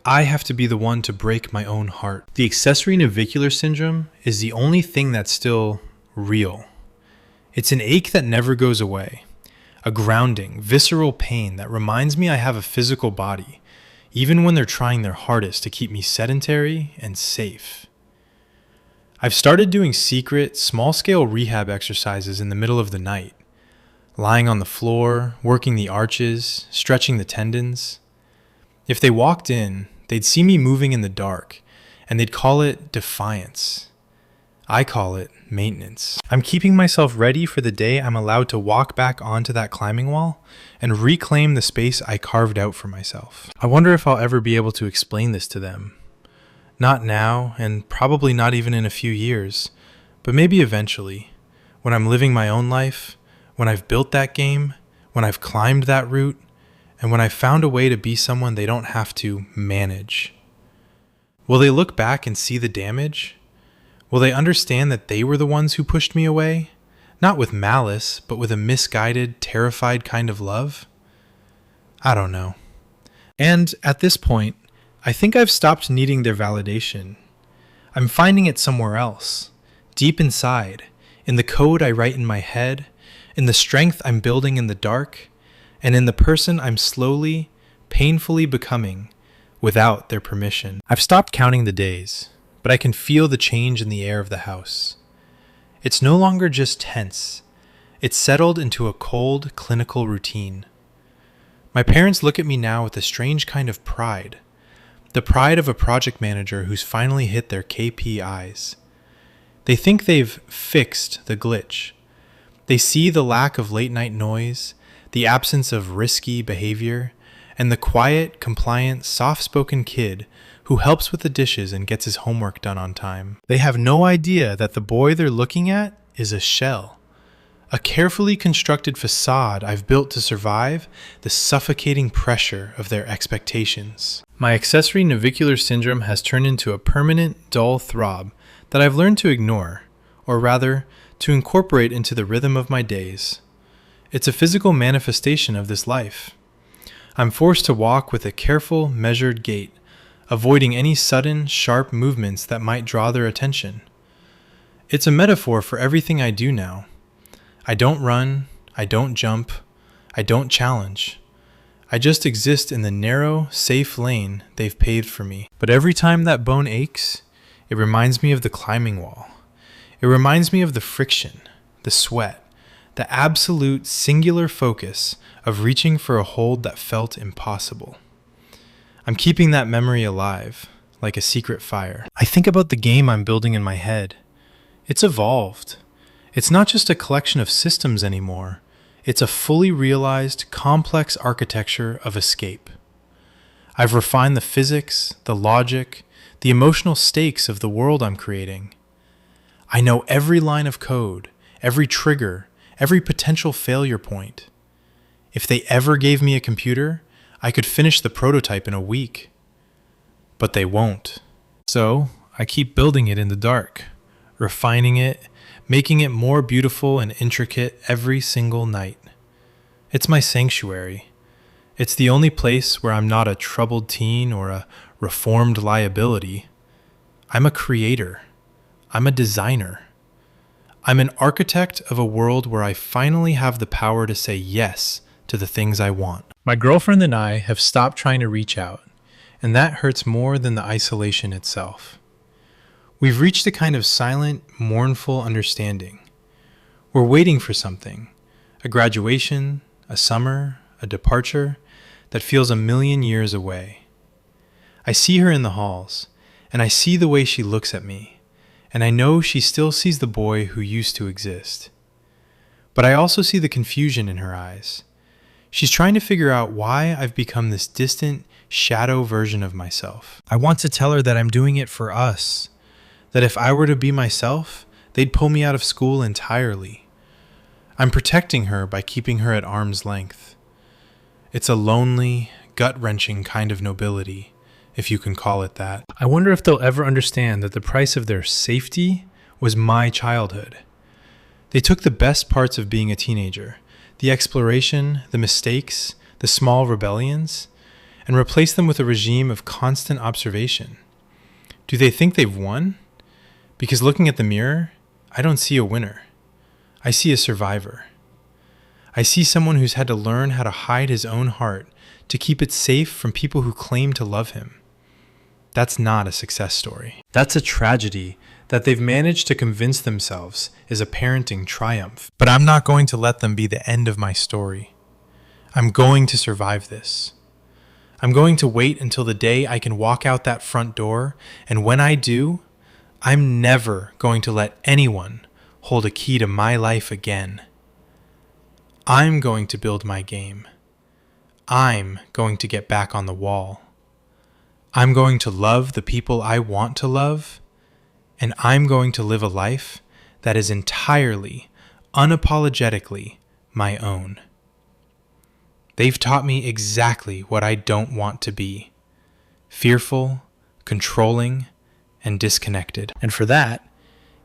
I have to be the one to break my own heart. The accessory navicular syndrome is the only thing that's still real. It's an ache that never goes away, a grounding, visceral pain that reminds me I have a physical body, even when they're trying their hardest to keep me sedentary and safe. I've started doing secret, small-scale rehab exercises in the middle of the night, lying on the floor, working the arches, stretching the tendons. If they walked in, they'd see me moving in the dark, and they'd call it defiance. I call it maintenance. I'm keeping myself ready for the day I'm allowed to walk back onto that climbing wall and reclaim the space I carved out for myself. I wonder if I'll ever be able to explain this to them. Not now, and probably not even in a few years, but maybe eventually, when I'm living my own life, when I've built that game, when I've climbed that route, and when I've found a way to be someone they don't have to manage. Will they look back and see the damage? Will they understand that they were the ones who pushed me away? Not with malice, but with a misguided, terrified kind of love? I don't know. And at this point, I think I've stopped needing their validation. I'm finding it somewhere else, deep inside, in the code I write in my head, in the strength I'm building in the dark, and in the person I'm slowly, painfully becoming without their permission. I've stopped counting the days, but I can feel the change in the air of the house. It's no longer just tense. It's settled into a cold, clinical routine. My parents look at me now with a strange kind of pride. The pride of a project manager who's finally hit their KPIs. They think they've fixed the glitch. They see the lack of late-night noise, the absence of risky behavior, and the quiet, compliant, soft-spoken kid who helps with the dishes and gets his homework done on time. They have no idea that the boy they're looking at is a shell, a carefully constructed facade I've built to survive the suffocating pressure of their expectations. My accessory navicular syndrome has turned into a permanent, dull throb that I've learned to ignore, or rather, to incorporate into the rhythm of my days. It's a physical manifestation of this life. I'm forced to walk with a careful, measured gait, avoiding any sudden, sharp movements that might draw their attention. It's a metaphor for everything I do now. I don't run, I don't jump, I don't challenge. I just exist in the narrow, safe lane they've paved for me. But every time that bone aches, it reminds me of the climbing wall. It reminds me of the friction, the sweat, the absolute singular focus of reaching for a hold that felt impossible. I'm keeping that memory alive, like a secret fire. I think about the game I'm building in my head. It's evolved. It's not just a collection of systems anymore. It's a fully realized, complex architecture of escape. I've refined the physics, the logic, the emotional stakes of the world I'm creating. I know every line of code, every trigger, every potential failure point. If they ever gave me a computer, I could finish the prototype in a week. But they won't. So I keep building it in the dark, refining it, making it more beautiful and intricate every single night. It's my sanctuary. It's the only place where I'm not a troubled teen or a reformed liability. I'm a creator. I'm a designer. I'm an architect of a world where I finally have the power to say yes to the things I want. My girlfriend and I have stopped trying to reach out, and that hurts more than the isolation itself. We've reached a kind of silent, mournful understanding. We're waiting for something, a graduation, a summer, a departure that feels a million years away. I see her in the halls, and I see the way she looks at me, and I know she still sees the boy who used to exist. But I also see the confusion in her eyes. She's trying to figure out why I've become this distant, shadow version of myself. I want to tell her that I'm doing it for us, that if I were to be myself, they'd pull me out of school entirely. I'm protecting her by keeping her at arm's length. It's a lonely, gut-wrenching kind of nobility, if you can call it that. I wonder if they'll ever understand that the price of their safety was my childhood. They took the best parts of being a teenager, the exploration, the mistakes, the small rebellions, and replaced them with a regime of constant observation. Do they think they've won? Because looking at the mirror, I don't see a winner. I see a survivor. I see someone who's had to learn how to hide his own heart to keep it safe from people who claim to love him. That's not a success story. That's a tragedy that they've managed to convince themselves is a parenting triumph. But I'm not going to let them be the end of my story. I'm going to survive this. I'm going to wait until the day I can walk out that front door, and when I do, I'm never going to let anyone hold a key to my life again. I'm going to build my game. I'm going to get back on the wall. I'm going to love the people I want to love, and I'm going to live a life that is entirely, unapologetically my own. They've taught me exactly what I don't want to be: fearful, controlling, and disconnected. And for that,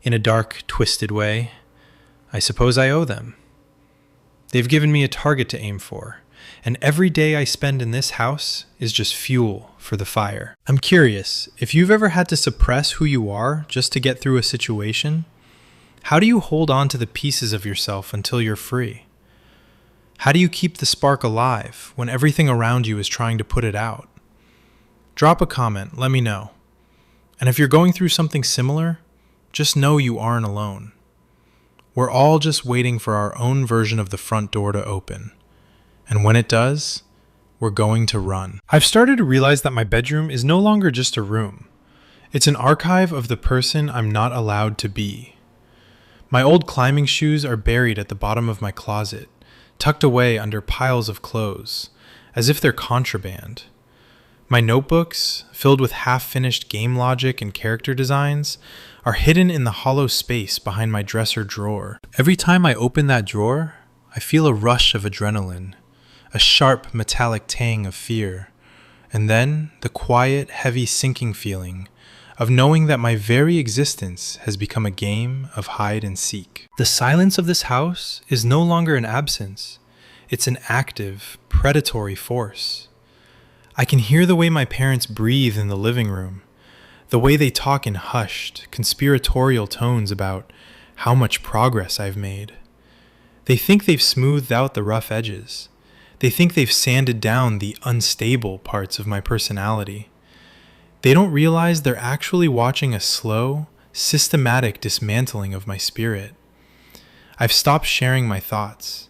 in a dark, twisted way, I suppose I owe them. They've given me a target to aim for, and every day I spend in this house is just fuel for the fire. I'm curious, if you've ever had to suppress who you are just to get through a situation, how do you hold on to the pieces of yourself until you're free? How do you keep the spark alive when everything around you is trying to put it out? Drop a comment, let me know. And if you're going through something similar, just know you aren't alone. We're all just waiting for our own version of the front door to open. And when it does, we're going to run. I've started to realize that my bedroom is no longer just a room. It's an archive of the person I'm not allowed to be. My old climbing shoes are buried at the bottom of my closet, tucked away under piles of clothes, as if they're contraband. My notebooks, filled with half-finished game logic and character designs, are hidden in the hollow space behind my dresser drawer. Every time I open that drawer, I feel a rush of adrenaline, a sharp metallic tang of fear, and then the quiet, heavy sinking feeling of knowing that my very existence has become a game of hide and seek. The silence of this house is no longer an absence. It's an active, predatory force. I can hear the way my parents breathe in the living room, the way they talk in hushed, conspiratorial tones about how much progress I've made. They think they've smoothed out the rough edges. They think they've sanded down the unstable parts of my personality. They don't realize they're actually watching a slow, systematic dismantling of my spirit. I've stopped sharing my thoughts.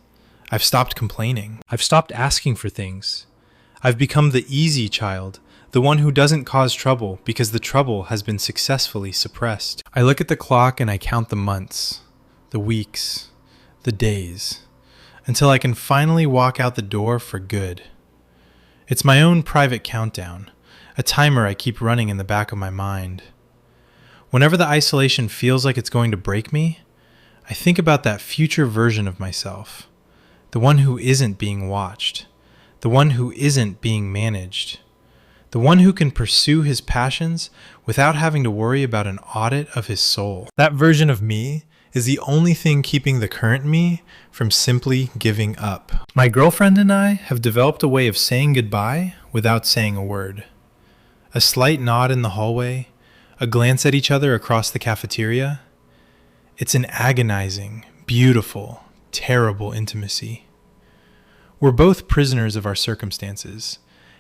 I've stopped complaining. I've stopped asking for things. I've become the easy child, the one who doesn't cause trouble because the trouble has been successfully suppressed. I look at the clock and I count the months, the weeks, the days, until I can finally walk out the door for good. It's my own private countdown, a timer I keep running in the back of my mind. Whenever the isolation feels like it's going to break me, I think about that future version of myself, the one who isn't being watched, the one who isn't being managed, the one who can pursue his passions without having to worry about an audit of his soul. That version of me is the only thing keeping the current me from simply giving up. My girlfriend and I have developed a way of saying goodbye without saying a word. A slight nod in the hallway, a glance at each other across the cafeteria. It's an agonizing, beautiful, terrible intimacy. We're both prisoners of our circumstances,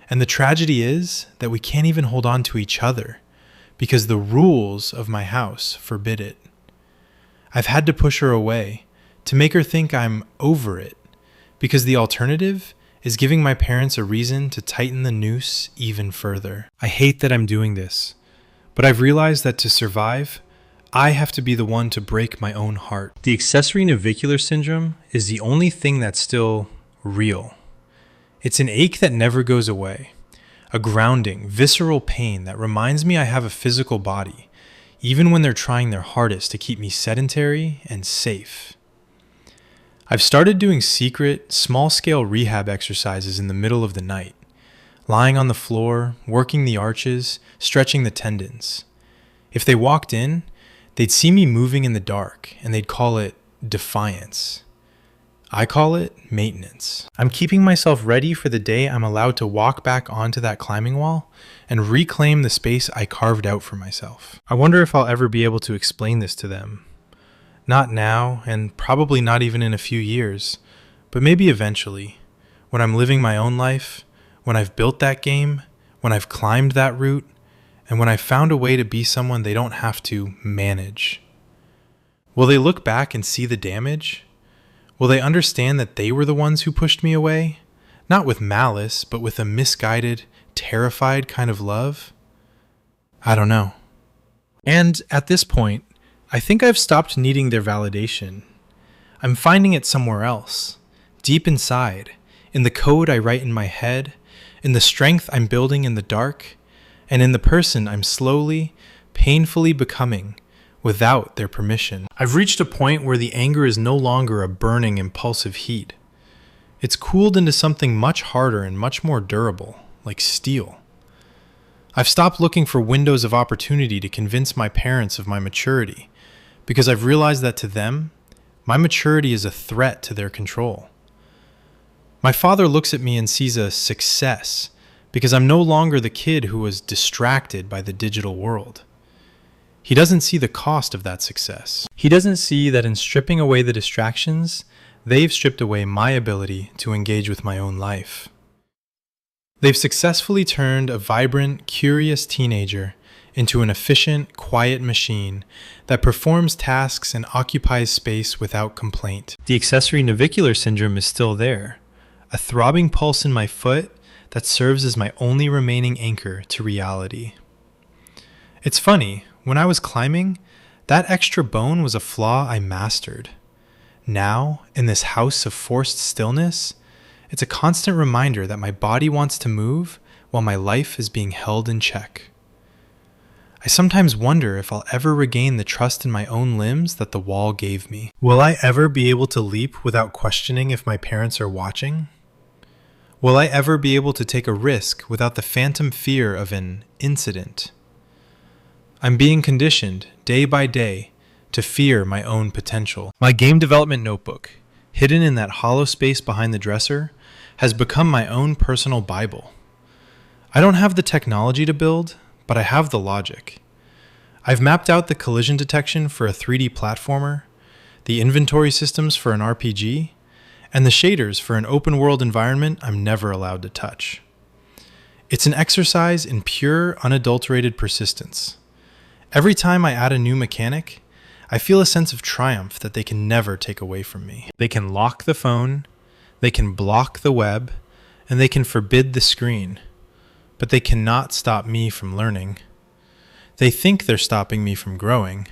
and the tragedy is that we can't even hold on to each other because the rules of my house forbid it. I've had to push her away to make her think I'm over it because the alternative is giving my parents a reason to tighten the noose even further. I hate that I'm doing this, but I've realized that to survive, I have to be the one to break my own heart. The accessory navicular syndrome is the only thing that's still real. It's an ache that never goes away, a grounding, visceral pain that reminds me I have a physical body, even when they're trying their hardest to keep me sedentary and safe. I've started doing secret, small-scale rehab exercises in the middle of the night, lying on the floor, working the arches, stretching the tendons. If they walked in, they'd see me moving in the dark, and they'd call it defiance. I call it maintenance. I'm keeping myself ready for the day I'm allowed to walk back onto that climbing wall and reclaim the space I carved out for myself. I wonder if I'll ever be able to explain this to them. Not now, and probably not even in a few years, but maybe eventually, when I'm living my own life, when I've built that game, when I've climbed that route, and when I've found a way to be someone they don't have to manage. Will they look back and see the damage? Will they understand that they were the ones who pushed me away? Not with malice, but with a misguided, terrified kind of love? I don't know. And at this point, I think I've stopped needing their validation. I'm finding it somewhere else, deep inside, in the code I write in my head, in the strength I'm building in the dark, and in the person I'm slowly, painfully becoming without their permission. I've reached a point where the anger is no longer a burning, impulsive heat. It's cooled into something much harder and much more durable, like steel. I've stopped looking for windows of opportunity to convince my parents of my maturity, because I've realized that to them, my maturity is a threat to their control. My father looks at me and sees a success, because I'm no longer the kid who was distracted by the digital world. He doesn't see the cost of that success. He doesn't see that in stripping away the distractions, they've stripped away my ability to engage with my own life. They've successfully turned a vibrant, curious teenager into an efficient, quiet machine that performs tasks and occupies space without complaint. The accessory navicular syndrome is still there, a throbbing pulse in my foot that serves as my only remaining anchor to reality. It's funny, when I was climbing, that extra bone was a flaw I mastered. Now, in this house of forced stillness, it's a constant reminder that my body wants to move while my life is being held in check. I sometimes wonder if I'll ever regain the trust in my own limbs that the wall gave me. Will I ever be able to leap without questioning if my parents are watching? Will I ever be able to take a risk without the phantom fear of an incident? I'm being conditioned, day by day, to fear my own potential. My game development notebook, hidden in that hollow space behind the dresser, has become my own personal Bible. I don't have the technology to build, but I have the logic. I've mapped out the collision detection for a 3D platformer, the inventory systems for an RPG, and the shaders for an open-world environment I'm never allowed to touch. It's an exercise in pure, unadulterated persistence. Every time I add a new mechanic, I feel a sense of triumph that they can never take away from me. They can lock the phone, they can block the web, and they can forbid the screen, but they cannot stop me from learning. They think they're stopping me from growing.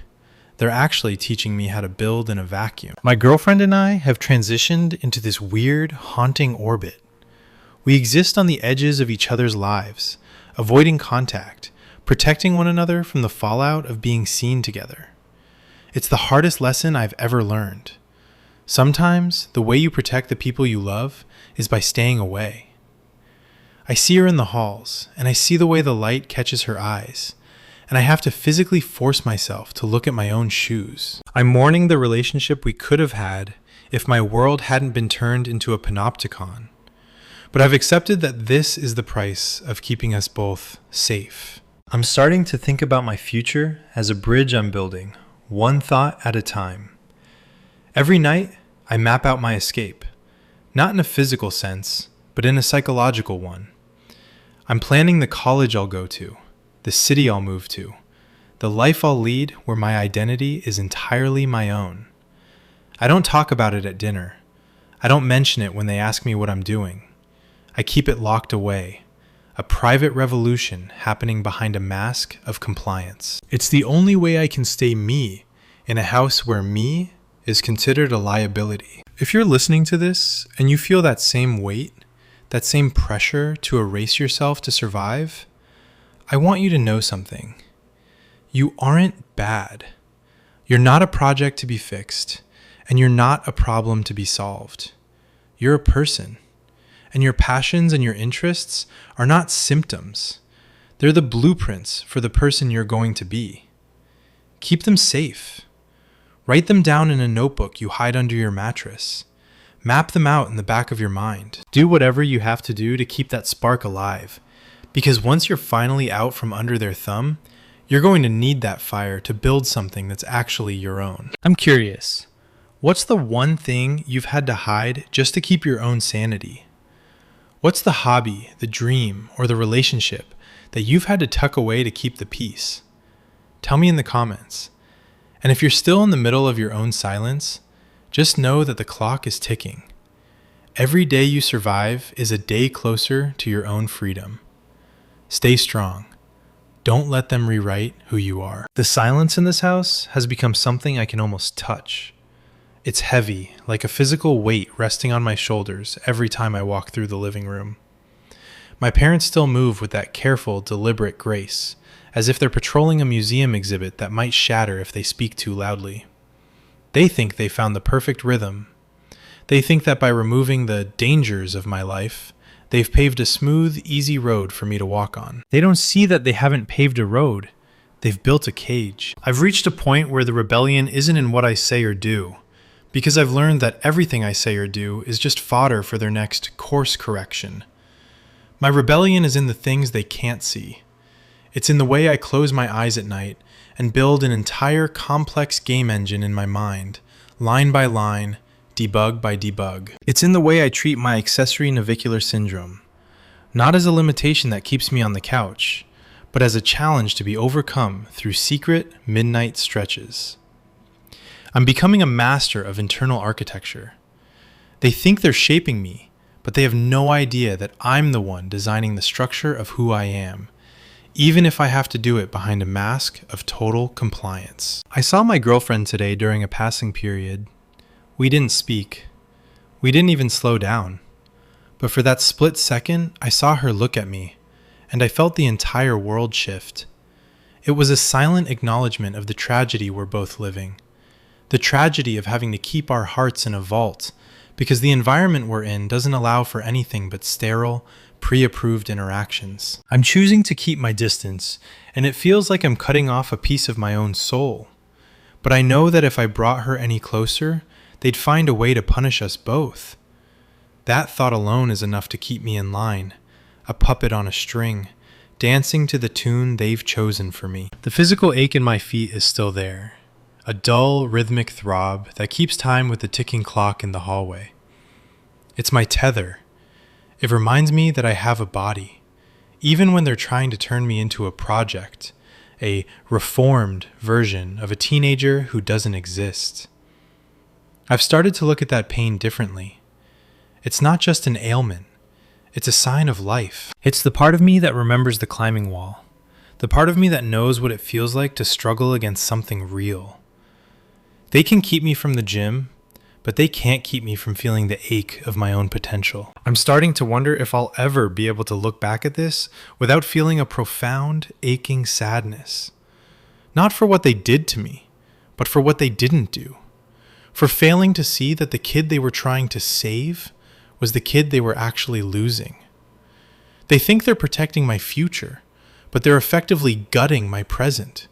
They're actually teaching me how to build in a vacuum. My girlfriend and I have transitioned into this weird, haunting orbit. We exist on the edges of each other's lives, avoiding contact, protecting one another from the fallout of being seen together. It's the hardest lesson I've ever learned. Sometimes, the way you protect the people you love is by staying away. I see her in the halls, and I see the way the light catches her eyes, and I have to physically force myself to look at my own shoes. I'm mourning the relationship we could have had if my world hadn't been turned into a panopticon. But I've accepted that this is the price of keeping us both safe. I'm starting to think about my future as a bridge I'm building, one thought at a time. Every night, I map out my escape, not in a physical sense, but in a psychological one. I'm planning the college I'll go to, the city I'll move to, the life I'll lead where my identity is entirely my own. I don't talk about it at dinner. I don't mention it when they ask me what I'm doing. I keep it locked away. A private revolution happening behind a mask of compliance. It's the only way I can stay me in a house where me is considered a liability. If you're listening to this and you feel that same weight, that same pressure to erase yourself to survive, I want you to know something. You aren't bad. You're not a project to be fixed, and you're not a problem to be solved. You're a person. And your passions and your interests are not symptoms. They're the blueprints for the person you're going to be. Keep them safe. Write them down in a notebook you hide under your mattress. Map them out in the back of your mind. Do whatever you have to do to keep that spark alive. Because once you're finally out from under their thumb, you're going to need that fire to build something that's actually your own. I'm curious. What's the one thing you've had to hide just to keep your own sanity? What's the hobby, the dream, or the relationship that you've had to tuck away to keep the peace? Tell me in the comments. And if you're still in the middle of your own silence, just know that the clock is ticking. Every day you survive is a day closer to your own freedom. Stay strong. Don't let them rewrite who you are. The silence in this house has become something I can almost touch. It's heavy, like a physical weight resting on my shoulders every time I walk through the living room. My parents still move with that careful, deliberate grace, as if they're patrolling a museum exhibit that might shatter if they speak too loudly. They think they found the perfect rhythm. They think that by removing the dangers of my life, they've paved a smooth, easy road for me to walk on. They don't see that they haven't paved a road. They've built a cage. I've reached a point where the rebellion isn't in what I say or do, because I've learned that everything I say or do is just fodder for their next course correction. My rebellion is in the things they can't see. It's in the way I close my eyes at night and build an entire complex game engine in my mind, line by line, debug by debug. It's in the way I treat my accessory navicular syndrome, not as a limitation that keeps me on the couch, but as a challenge to be overcome through secret midnight stretches. I'm becoming a master of internal architecture. They think they're shaping me, but they have no idea that I'm the one designing the structure of who I am, even if I have to do it behind a mask of total compliance. I saw my girlfriend today during a passing period. We didn't speak. We didn't even slow down. But for that split second, I saw her look at me, and I felt the entire world shift. It was a silent acknowledgement of the tragedy we're both living. The tragedy of having to keep our hearts in a vault because the environment we're in doesn't allow for anything but sterile, pre-approved interactions. I'm choosing to keep my distance, and it feels like I'm cutting off a piece of my own soul. But I know that if I brought her any closer, they'd find a way to punish us both. That thought alone is enough to keep me in line, a puppet on a string, dancing to the tune they've chosen for me. The physical ache in my feet is still there. A dull, rhythmic throb that keeps time with the ticking clock in the hallway. It's my tether. It reminds me that I have a body, even when they're trying to turn me into a project, a reformed version of a teenager who doesn't exist. I've started to look at that pain differently. It's not just an ailment. It's a sign of life. It's the part of me that remembers the climbing wall, the part of me that knows what it feels like to struggle against something real. They can keep me from the gym, but they can't keep me from feeling the ache of my own potential. I'm starting to wonder if I'll ever be able to look back at this without feeling a profound, aching sadness. Not for what they did to me, but for what they didn't do. For failing to see that the kid they were trying to save was the kid they were actually losing. They think they're protecting my future, but they're effectively gutting my present.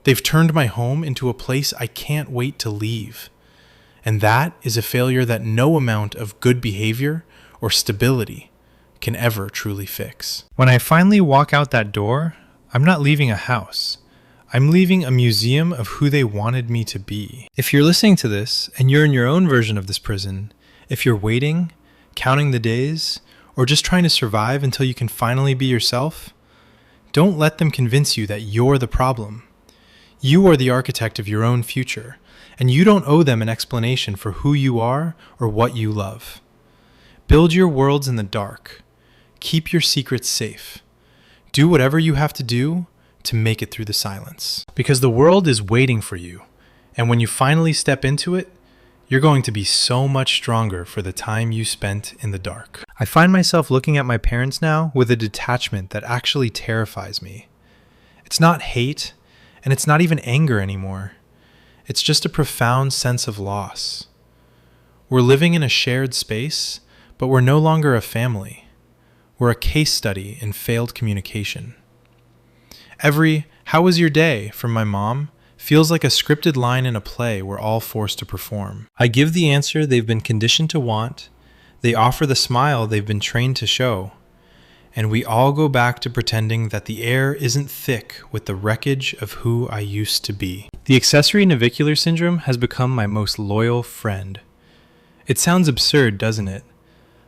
They've turned my home into a place I can't wait to leave. And that is a failure that no amount of good behavior or stability can ever truly fix. When I finally walk out that door, I'm not leaving a house. I'm leaving a museum of who they wanted me to be. If you're listening to this and you're in your own version of this prison, if you're waiting, counting the days, or just trying to survive until you can finally be yourself, don't let them convince you that you're the problem. You are the architect of your own future, and you don't owe them an explanation for who you are or what you love. Build your worlds in the dark. Keep your secrets safe. Do whatever you have to do to make it through the silence. Because the world is waiting for you, and when you finally step into it, you're going to be so much stronger for the time you spent in the dark. I find myself looking at my parents now with a detachment that actually terrifies me. It's not hate, and it's not even anger anymore. It's just a profound sense of loss. We're living in a shared space, but we're no longer a family. We're a case study in failed communication. Every "how was your day?" from my mom feels like a scripted line in a play we're all forced to perform. I give the answer they've been conditioned to want, they offer the smile they've been trained to show, and we all go back to pretending that the air isn't thick with the wreckage of who I used to be. The accessory navicular syndrome has become my most loyal friend. It sounds absurd, doesn't it?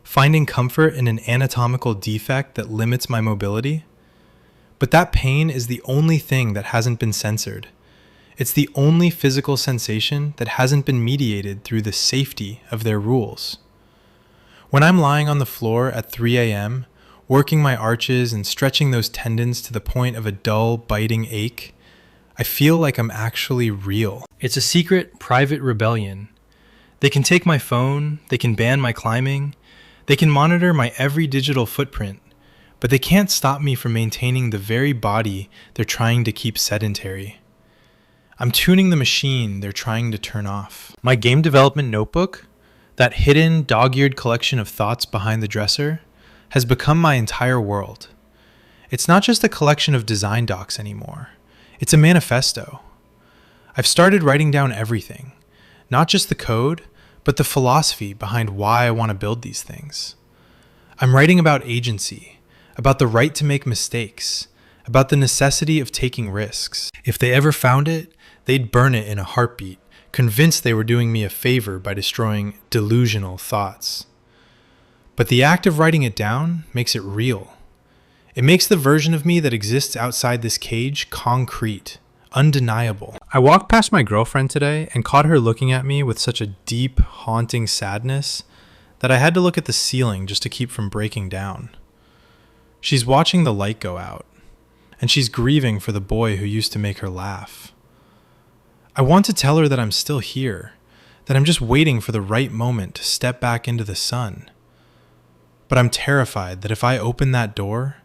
Finding comfort in an anatomical defect that limits my mobility? But that pain is the only thing that hasn't been censored. It's the only physical sensation that hasn't been mediated through the safety of their rules. When I'm lying on the floor at 3 a.m., working my arches and stretching those tendons to the point of a dull, biting ache, I feel like I'm actually real. It's a secret, private rebellion. They can take my phone, they can ban my climbing, they can monitor my every digital footprint, but they can't stop me from maintaining the very body they're trying to keep sedentary. I'm tuning the machine they're trying to turn off. My game development notebook, that hidden, dog-eared collection of thoughts behind the dresser, has become my entire world. It's not just a collection of design docs anymore. It's a manifesto. I've started writing down everything, not just the code, but the philosophy behind why I want to build these things. I'm writing about agency, about the right to make mistakes, about the necessity of taking risks. If they ever found it, they'd burn it in a heartbeat, convinced they were doing me a favor by destroying delusional thoughts. But the act of writing it down makes it real. It makes the version of me that exists outside this cage concrete, undeniable. I walked past my girlfriend today and caught her looking at me with such a deep, haunting sadness that I had to look at the ceiling just to keep from breaking down. She's watching the light go out, and she's grieving for the boy who used to make her laugh. I want to tell her that I'm still here, that I'm just waiting for the right moment to step back into the sun. But I'm terrified that if I open that door,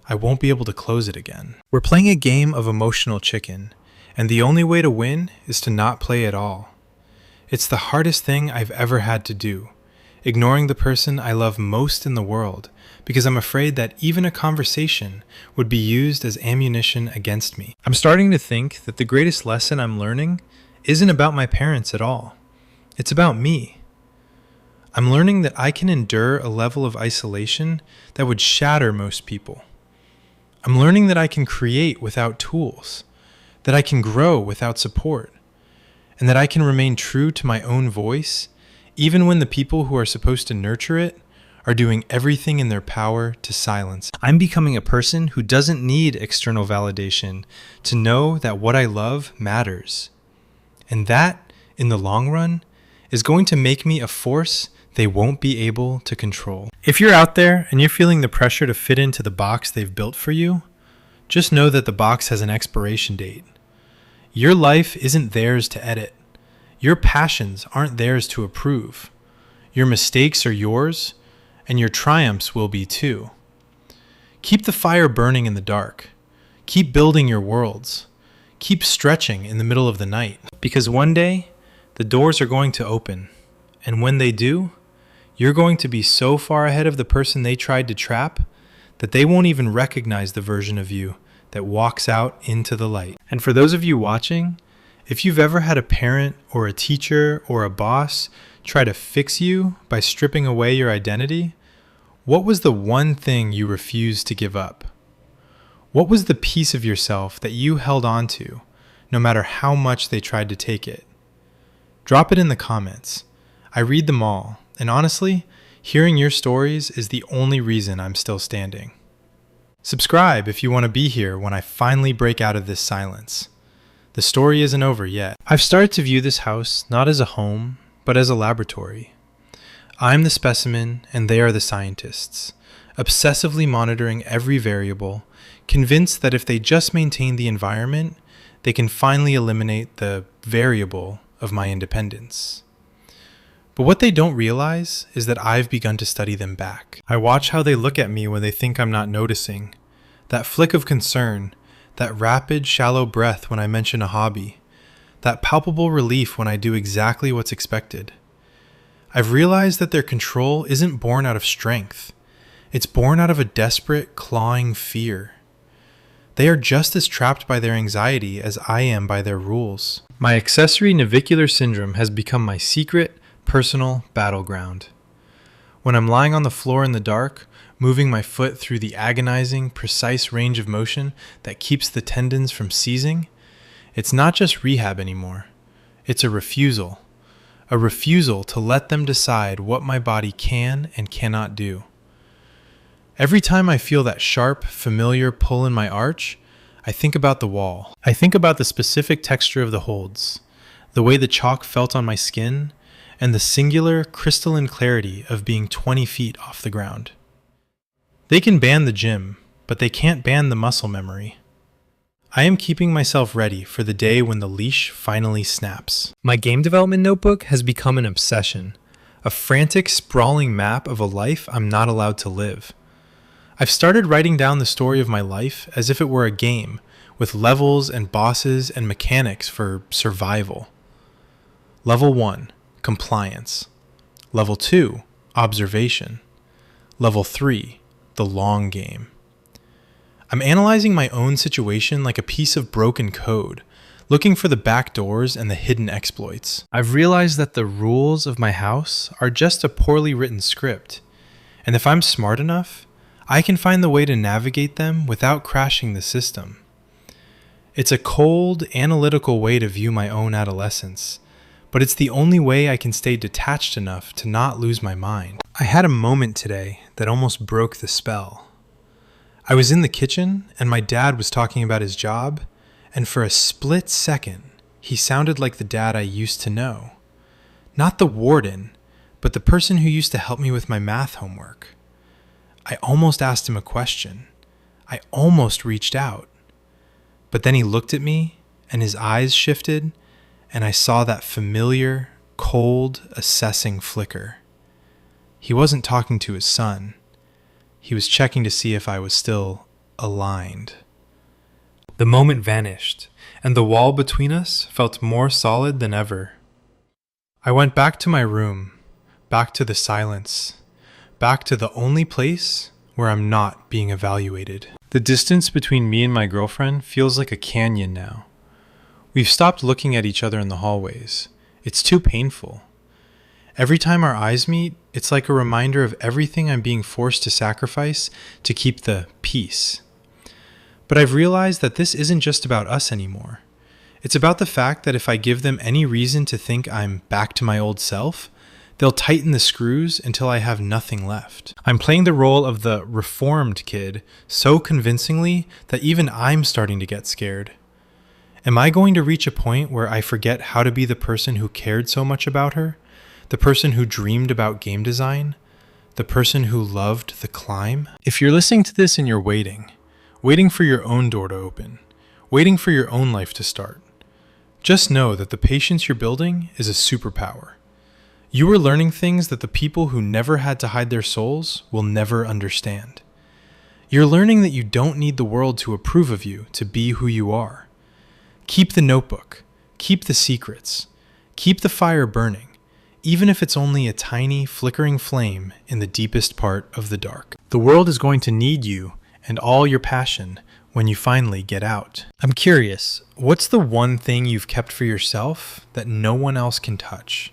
I won't be able to close it again. We're playing a game of emotional chicken, and the only way to win is to not play at all. It's the hardest thing I've ever had to do, ignoring the person I love most in the world, because I'm afraid that even a conversation would be used as ammunition against me. I'm starting to think that the greatest lesson I'm learning isn't about my parents at all. It's about me. I'm learning that I can endure a level of isolation that would shatter most people. I'm learning that I can create without tools, that I can grow without support, and that I can remain true to my own voice even when the people who are supposed to nurture it are doing everything in their power to silence. I'm becoming a person who doesn't need external validation to know that what I love matters. And that, in the long run, is going to make me a force they won't be able to control. If you're out there and you're feeling the pressure to fit into the box they've built for you, just know that the box has an expiration date. Your life isn't theirs to edit. Your passions aren't theirs to approve. Your mistakes are yours, and your triumphs will be too. Keep the fire burning in the dark. Keep building your worlds. Keep stretching in the middle of the night. Because one day, the doors are going to open. And when they do, you're going to be so far ahead of the person they tried to trap that they won't even recognize the version of you that walks out into the light. And for those of you watching, if you've ever had a parent or a teacher or a boss try to fix you by stripping away your identity, what was the one thing you refused to give up? What was the piece of yourself that you held on to, no matter how much they tried to take it? Drop it in the comments. I read them all, and honestly, hearing your stories is the only reason I'm still standing. Subscribe if you want to be here when I finally break out of this silence. The story isn't over yet. I've started to view this house not as a home, but as a laboratory. I'm the specimen and they are the scientists, obsessively monitoring every variable, convinced that if they just maintain the environment, they can finally eliminate the variable of my independence. But what they don't realize is that I've begun to study them back. I watch how they look at me when they think I'm not noticing. That flick of concern, that rapid, shallow breath when I mention a hobby, that palpable relief when I do exactly what's expected. I've realized that their control isn't born out of strength. It's born out of a desperate, clawing fear. They are just as trapped by their anxiety as I am by their rules. My accessory navicular syndrome has become my secret, personal battleground. When I'm lying on the floor in the dark, moving my foot through the agonizing, precise range of motion that keeps the tendons from seizing, it's not just rehab anymore. It's a refusal to let them decide what my body can and cannot do. Every time I feel that sharp, familiar pull in my arch, I think about the wall. I think about the specific texture of the holds, the way the chalk felt on my skin, and the singular, crystalline clarity of being 20 feet off the ground. They can ban the gym, but they can't ban the muscle memory. I am keeping myself ready for the day when the leash finally snaps. My game development notebook has become an obsession, a frantic, sprawling map of a life I'm not allowed to live. I've started writing down the story of my life as if it were a game, with levels and bosses and mechanics for survival. Level 1, compliance. Level 2, observation. Level 3, the long game. I'm analyzing my own situation like a piece of broken code, looking for the back doors and the hidden exploits. I've realized that the rules of my house are just a poorly written script, and if I'm smart enough, I can find the way to navigate them without crashing the system. It's a cold, analytical way to view my own adolescence, but it's the only way I can stay detached enough to not lose my mind. I had a moment today that almost broke the spell. I was in the kitchen, and my dad was talking about his job, and for a split second, he sounded like the dad I used to know. Not the warden, but the person who used to help me with my math homework. I almost asked him a question. I almost reached out. But then he looked at me, and his eyes shifted, and I saw that familiar, cold, assessing flicker. He wasn't talking to his son. He was checking to see if I was still aligned. The moment vanished, and the wall between us felt more solid than ever. I went back to my room, back to the silence, back to the only place where I'm not being evaluated. The distance between me and my girlfriend feels like a canyon now. We've stopped looking at each other in the hallways. It's too painful. Every time our eyes meet, it's like a reminder of everything I'm being forced to sacrifice to keep the peace. But I've realized that this isn't just about us anymore. It's about the fact that if I give them any reason to think I'm back to my old self, they'll tighten the screws until I have nothing left. I'm playing the role of the reformed kid so convincingly that even I'm starting to get scared. Am I going to reach a point where I forget how to be the person who cared so much about her? The person who dreamed about game design? The person who loved the climb? If you're listening to this and you're waiting for your own door to open, waiting for your own life to start, just know that the patience you're building is a superpower. You are learning things that the people who never had to hide their souls will never understand. You're learning that you don't need the world to approve of you to be who you are. Keep the notebook. Keep the secrets. Keep the fire burning, even if it's only a tiny, flickering flame in the deepest part of the dark. The world is going to need you and all your passion when you finally get out. I'm curious, what's the one thing you've kept for yourself that no one else can touch?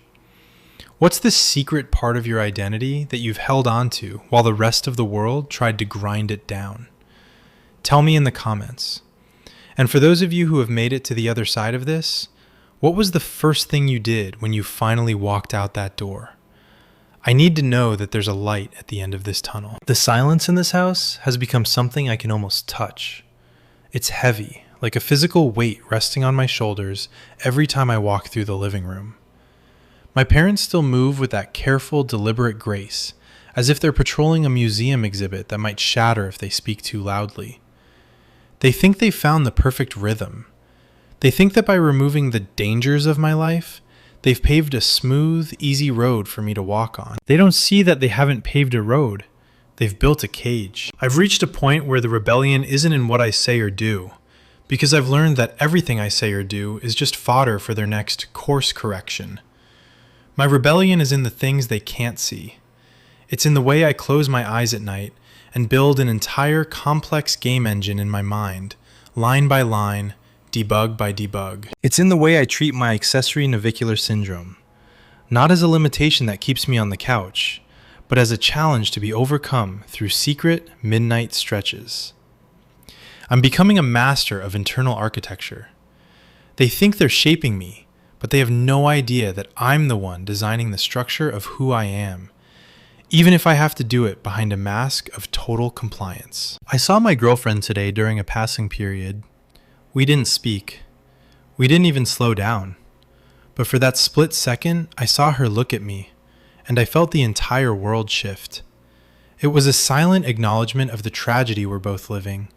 What's the secret part of your identity that you've held on to while the rest of the world tried to grind it down? Tell me in the comments. And for those of you who have made it to the other side of this, what was the first thing you did when you finally walked out that door? I need to know that there's a light at the end of this tunnel. The silence in this house has become something I can almost touch. It's heavy, like a physical weight resting on my shoulders every time I walk through the living room. My parents still move with that careful, deliberate grace, as if they're patrolling a museum exhibit that might shatter if they speak too loudly. They think they've found the perfect rhythm. They think that by removing the dangers of my life, they've paved a smooth, easy road for me to walk on. They don't see that they haven't paved a road. They've built a cage. I've reached a point where the rebellion isn't in what I say or do, because I've learned that everything I say or do is just fodder for their next course correction. My rebellion is in the things they can't see. It's in the way I close my eyes at night and build an entire complex game engine in my mind, line by line, debug by debug. It's in the way I treat my accessory navicular syndrome, not as a limitation that keeps me on the couch, but as a challenge to be overcome through secret midnight stretches. I'm becoming a master of internal architecture. They think they're shaping me, but they have no idea that I'm the one designing the structure of who I am, even if I have to do it behind a mask of total compliance. I saw my girlfriend today during a passing period. We didn't speak. We didn't even slow down. But for that split second, I saw her look at me, and I felt the entire world shift. It was a silent acknowledgement of the tragedy we're both living.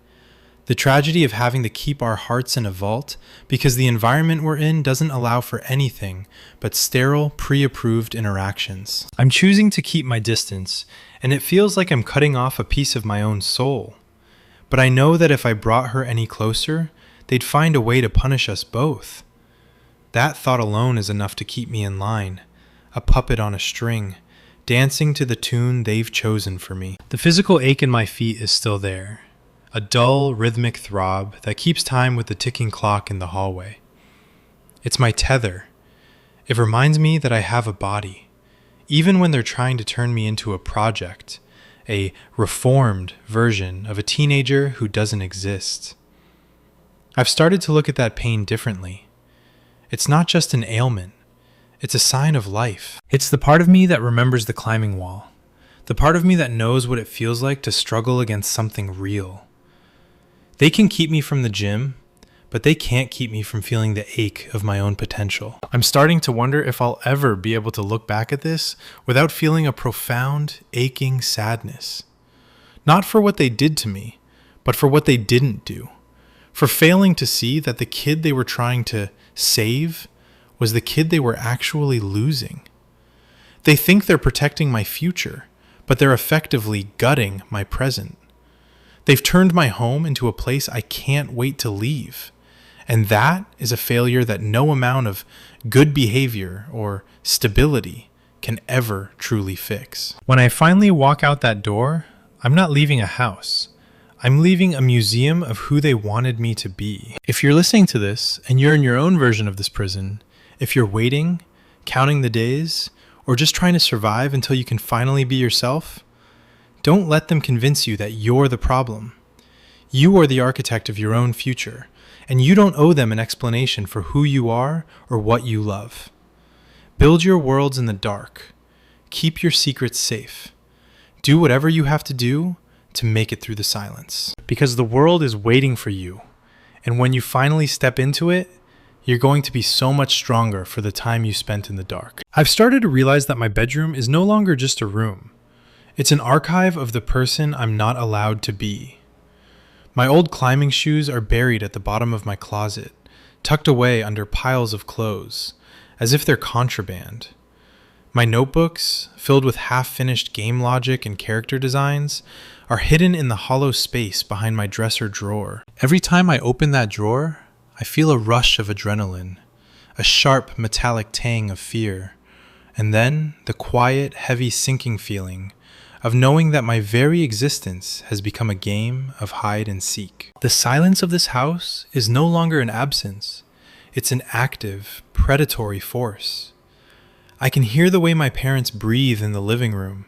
The tragedy of having to keep our hearts in a vault because the environment we're in doesn't allow for anything but sterile, pre-approved interactions. I'm choosing to keep my distance, and it feels like I'm cutting off a piece of my own soul. But I know that if I brought her any closer, they'd find a way to punish us both. That thought alone is enough to keep me in line, a puppet on a string, dancing to the tune they've chosen for me. The physical ache in my feet is still there. A dull, rhythmic throb that keeps time with the ticking clock in the hallway. It's my tether. It reminds me that I have a body, even when they're trying to turn me into a project, a reformed version of a teenager who doesn't exist. I've started to look at that pain differently. It's not just an ailment. It's a sign of life. It's the part of me that remembers the climbing wall, the part of me that knows what it feels like to struggle against something real. They can keep me from the gym, but they can't keep me from feeling the ache of my own potential. I'm starting to wonder if I'll ever be able to look back at this without feeling a profound, aching sadness. Not for what they did to me, but for what they didn't do. For failing to see that the kid they were trying to save was the kid they were actually losing. They think they're protecting my future, but they're effectively gutting my present. They've turned my home into a place I can't wait to leave. And that is a failure that no amount of good behavior or stability can ever truly fix. When I finally walk out that door, I'm not leaving a house. I'm leaving a museum of who they wanted me to be. If you're listening to this and you're in your own version of this prison, if you're waiting, counting the days, or just trying to survive until you can finally be yourself, don't let them convince you that you're the problem. You are the architect of your own future, and you don't owe them an explanation for who you are or what you love. Build your worlds in the dark. Keep your secrets safe. Do whatever you have to do to make it through the silence. Because the world is waiting for you, and when you finally step into it, you're going to be so much stronger for the time you spent in the dark. I've started to realize that my bedroom is no longer just a room. It's an archive of the person I'm not allowed to be. My old climbing shoes are buried at the bottom of my closet, tucked away under piles of clothes, as if they're contraband. My notebooks, filled with half-finished game logic and character designs, are hidden in the hollow space behind my dresser drawer. Every time I open that drawer, I feel a rush of adrenaline, a sharp metallic tang of fear, and then the quiet, heavy sinking feeling of knowing that my very existence has become a game of hide and seek. The silence of this house is no longer an absence. It's an active, predatory force. I can hear the way my parents breathe in the living room,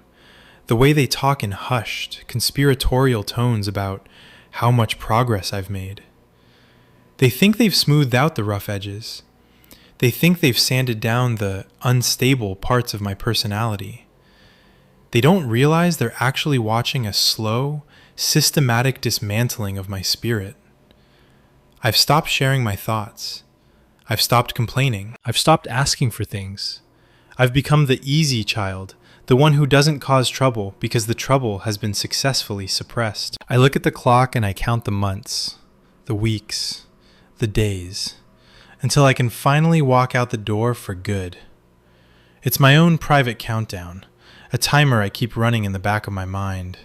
the way they talk in hushed, conspiratorial tones about how much progress I've made. They think they've smoothed out the rough edges. They think they've sanded down the unstable parts of my personality. They don't realize they're actually watching a slow, systematic dismantling of my spirit. I've stopped sharing my thoughts. I've stopped complaining. I've stopped asking for things. I've become the easy child, the one who doesn't cause trouble because the trouble has been successfully suppressed. I look at the clock and I count the months, the weeks, the days, until I can finally walk out the door for good. It's my own private countdown, a timer I keep running in the back of my mind.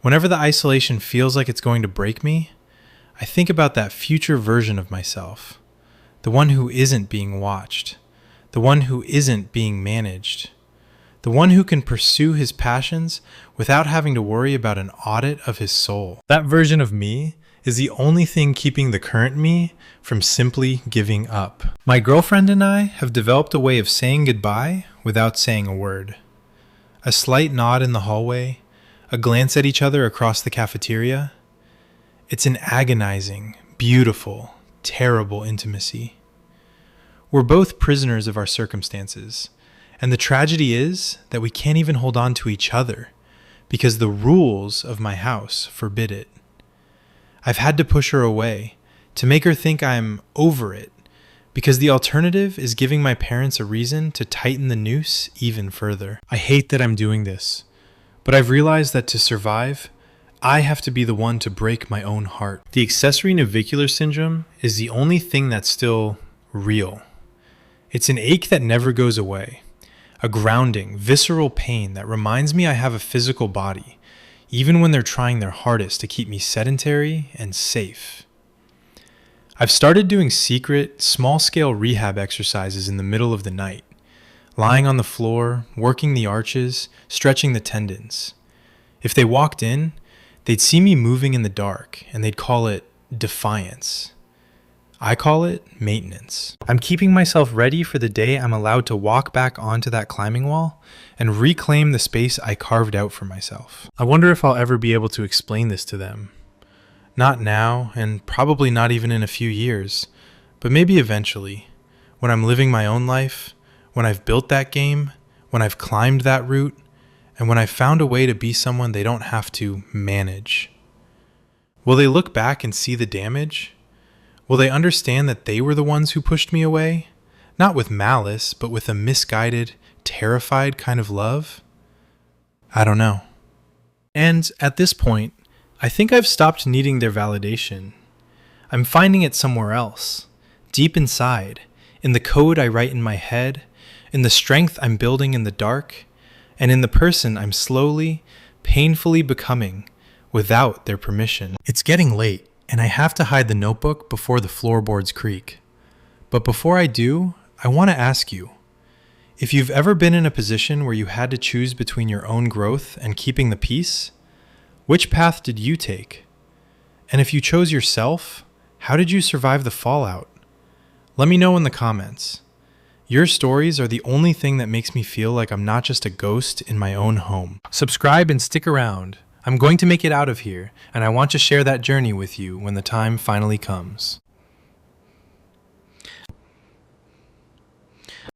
Whenever the isolation feels like it's going to break me, I think about that future version of myself, the one who isn't being watched, the one who isn't being managed, the one who can pursue his passions without having to worry about an audit of his soul. That version of me is the only thing keeping the current me from simply giving up. My girlfriend and I have developed a way of saying goodbye without saying a word. A slight nod in the hallway, a glance at each other across the cafeteria. It's an agonizing, beautiful, terrible intimacy. We're both prisoners of our circumstances, and the tragedy is that we can't even hold on to each other because the rules of my house forbid it. I've had to push her away, to make her think I'm over it, because the alternative is giving my parents a reason to tighten the noose even further. I hate that I'm doing this, but I've realized that to survive, I have to be the one to break my own heart. The accessory navicular syndrome is the only thing that's still real. It's an ache that never goes away, a grounding, visceral pain that reminds me I have a physical body, even when they're trying their hardest to keep me sedentary and safe. I've started doing secret, small-scale rehab exercises in the middle of the night, lying on the floor, working the arches, stretching the tendons. If they walked in, they'd see me moving in the dark, and they'd call it defiance. I call it maintenance. I'm keeping myself ready for the day I'm allowed to walk back onto that climbing wall and reclaim the space I carved out for myself. I wonder if I'll ever be able to explain this to them. Not now, and probably not even in a few years, but maybe eventually, when I'm living my own life, when I've built that game, when I've climbed that route, and when I've found a way to be someone they don't have to manage. Will they look back and see the damage? Will they understand that they were the ones who pushed me away? Not with malice, but with a misguided, terrified kind of love? I don't know. And at this point, I think I've stopped needing their validation. I'm finding it somewhere else, deep inside, in the code I write in my head, in the strength I'm building in the dark, and in the person I'm slowly, painfully becoming without their permission. It's getting late, and I have to hide the notebook before the floorboards creak. But before I do, I want to ask you, if you've ever been in a position where you had to choose between your own growth and keeping the peace, which path did you take? And if you chose yourself, how did you survive the fallout? Let me know in the comments. Your stories are the only thing that makes me feel like I'm not just a ghost in my own home. Subscribe and stick around. I'm going to make it out of here, and I want to share that journey with you when the time finally comes.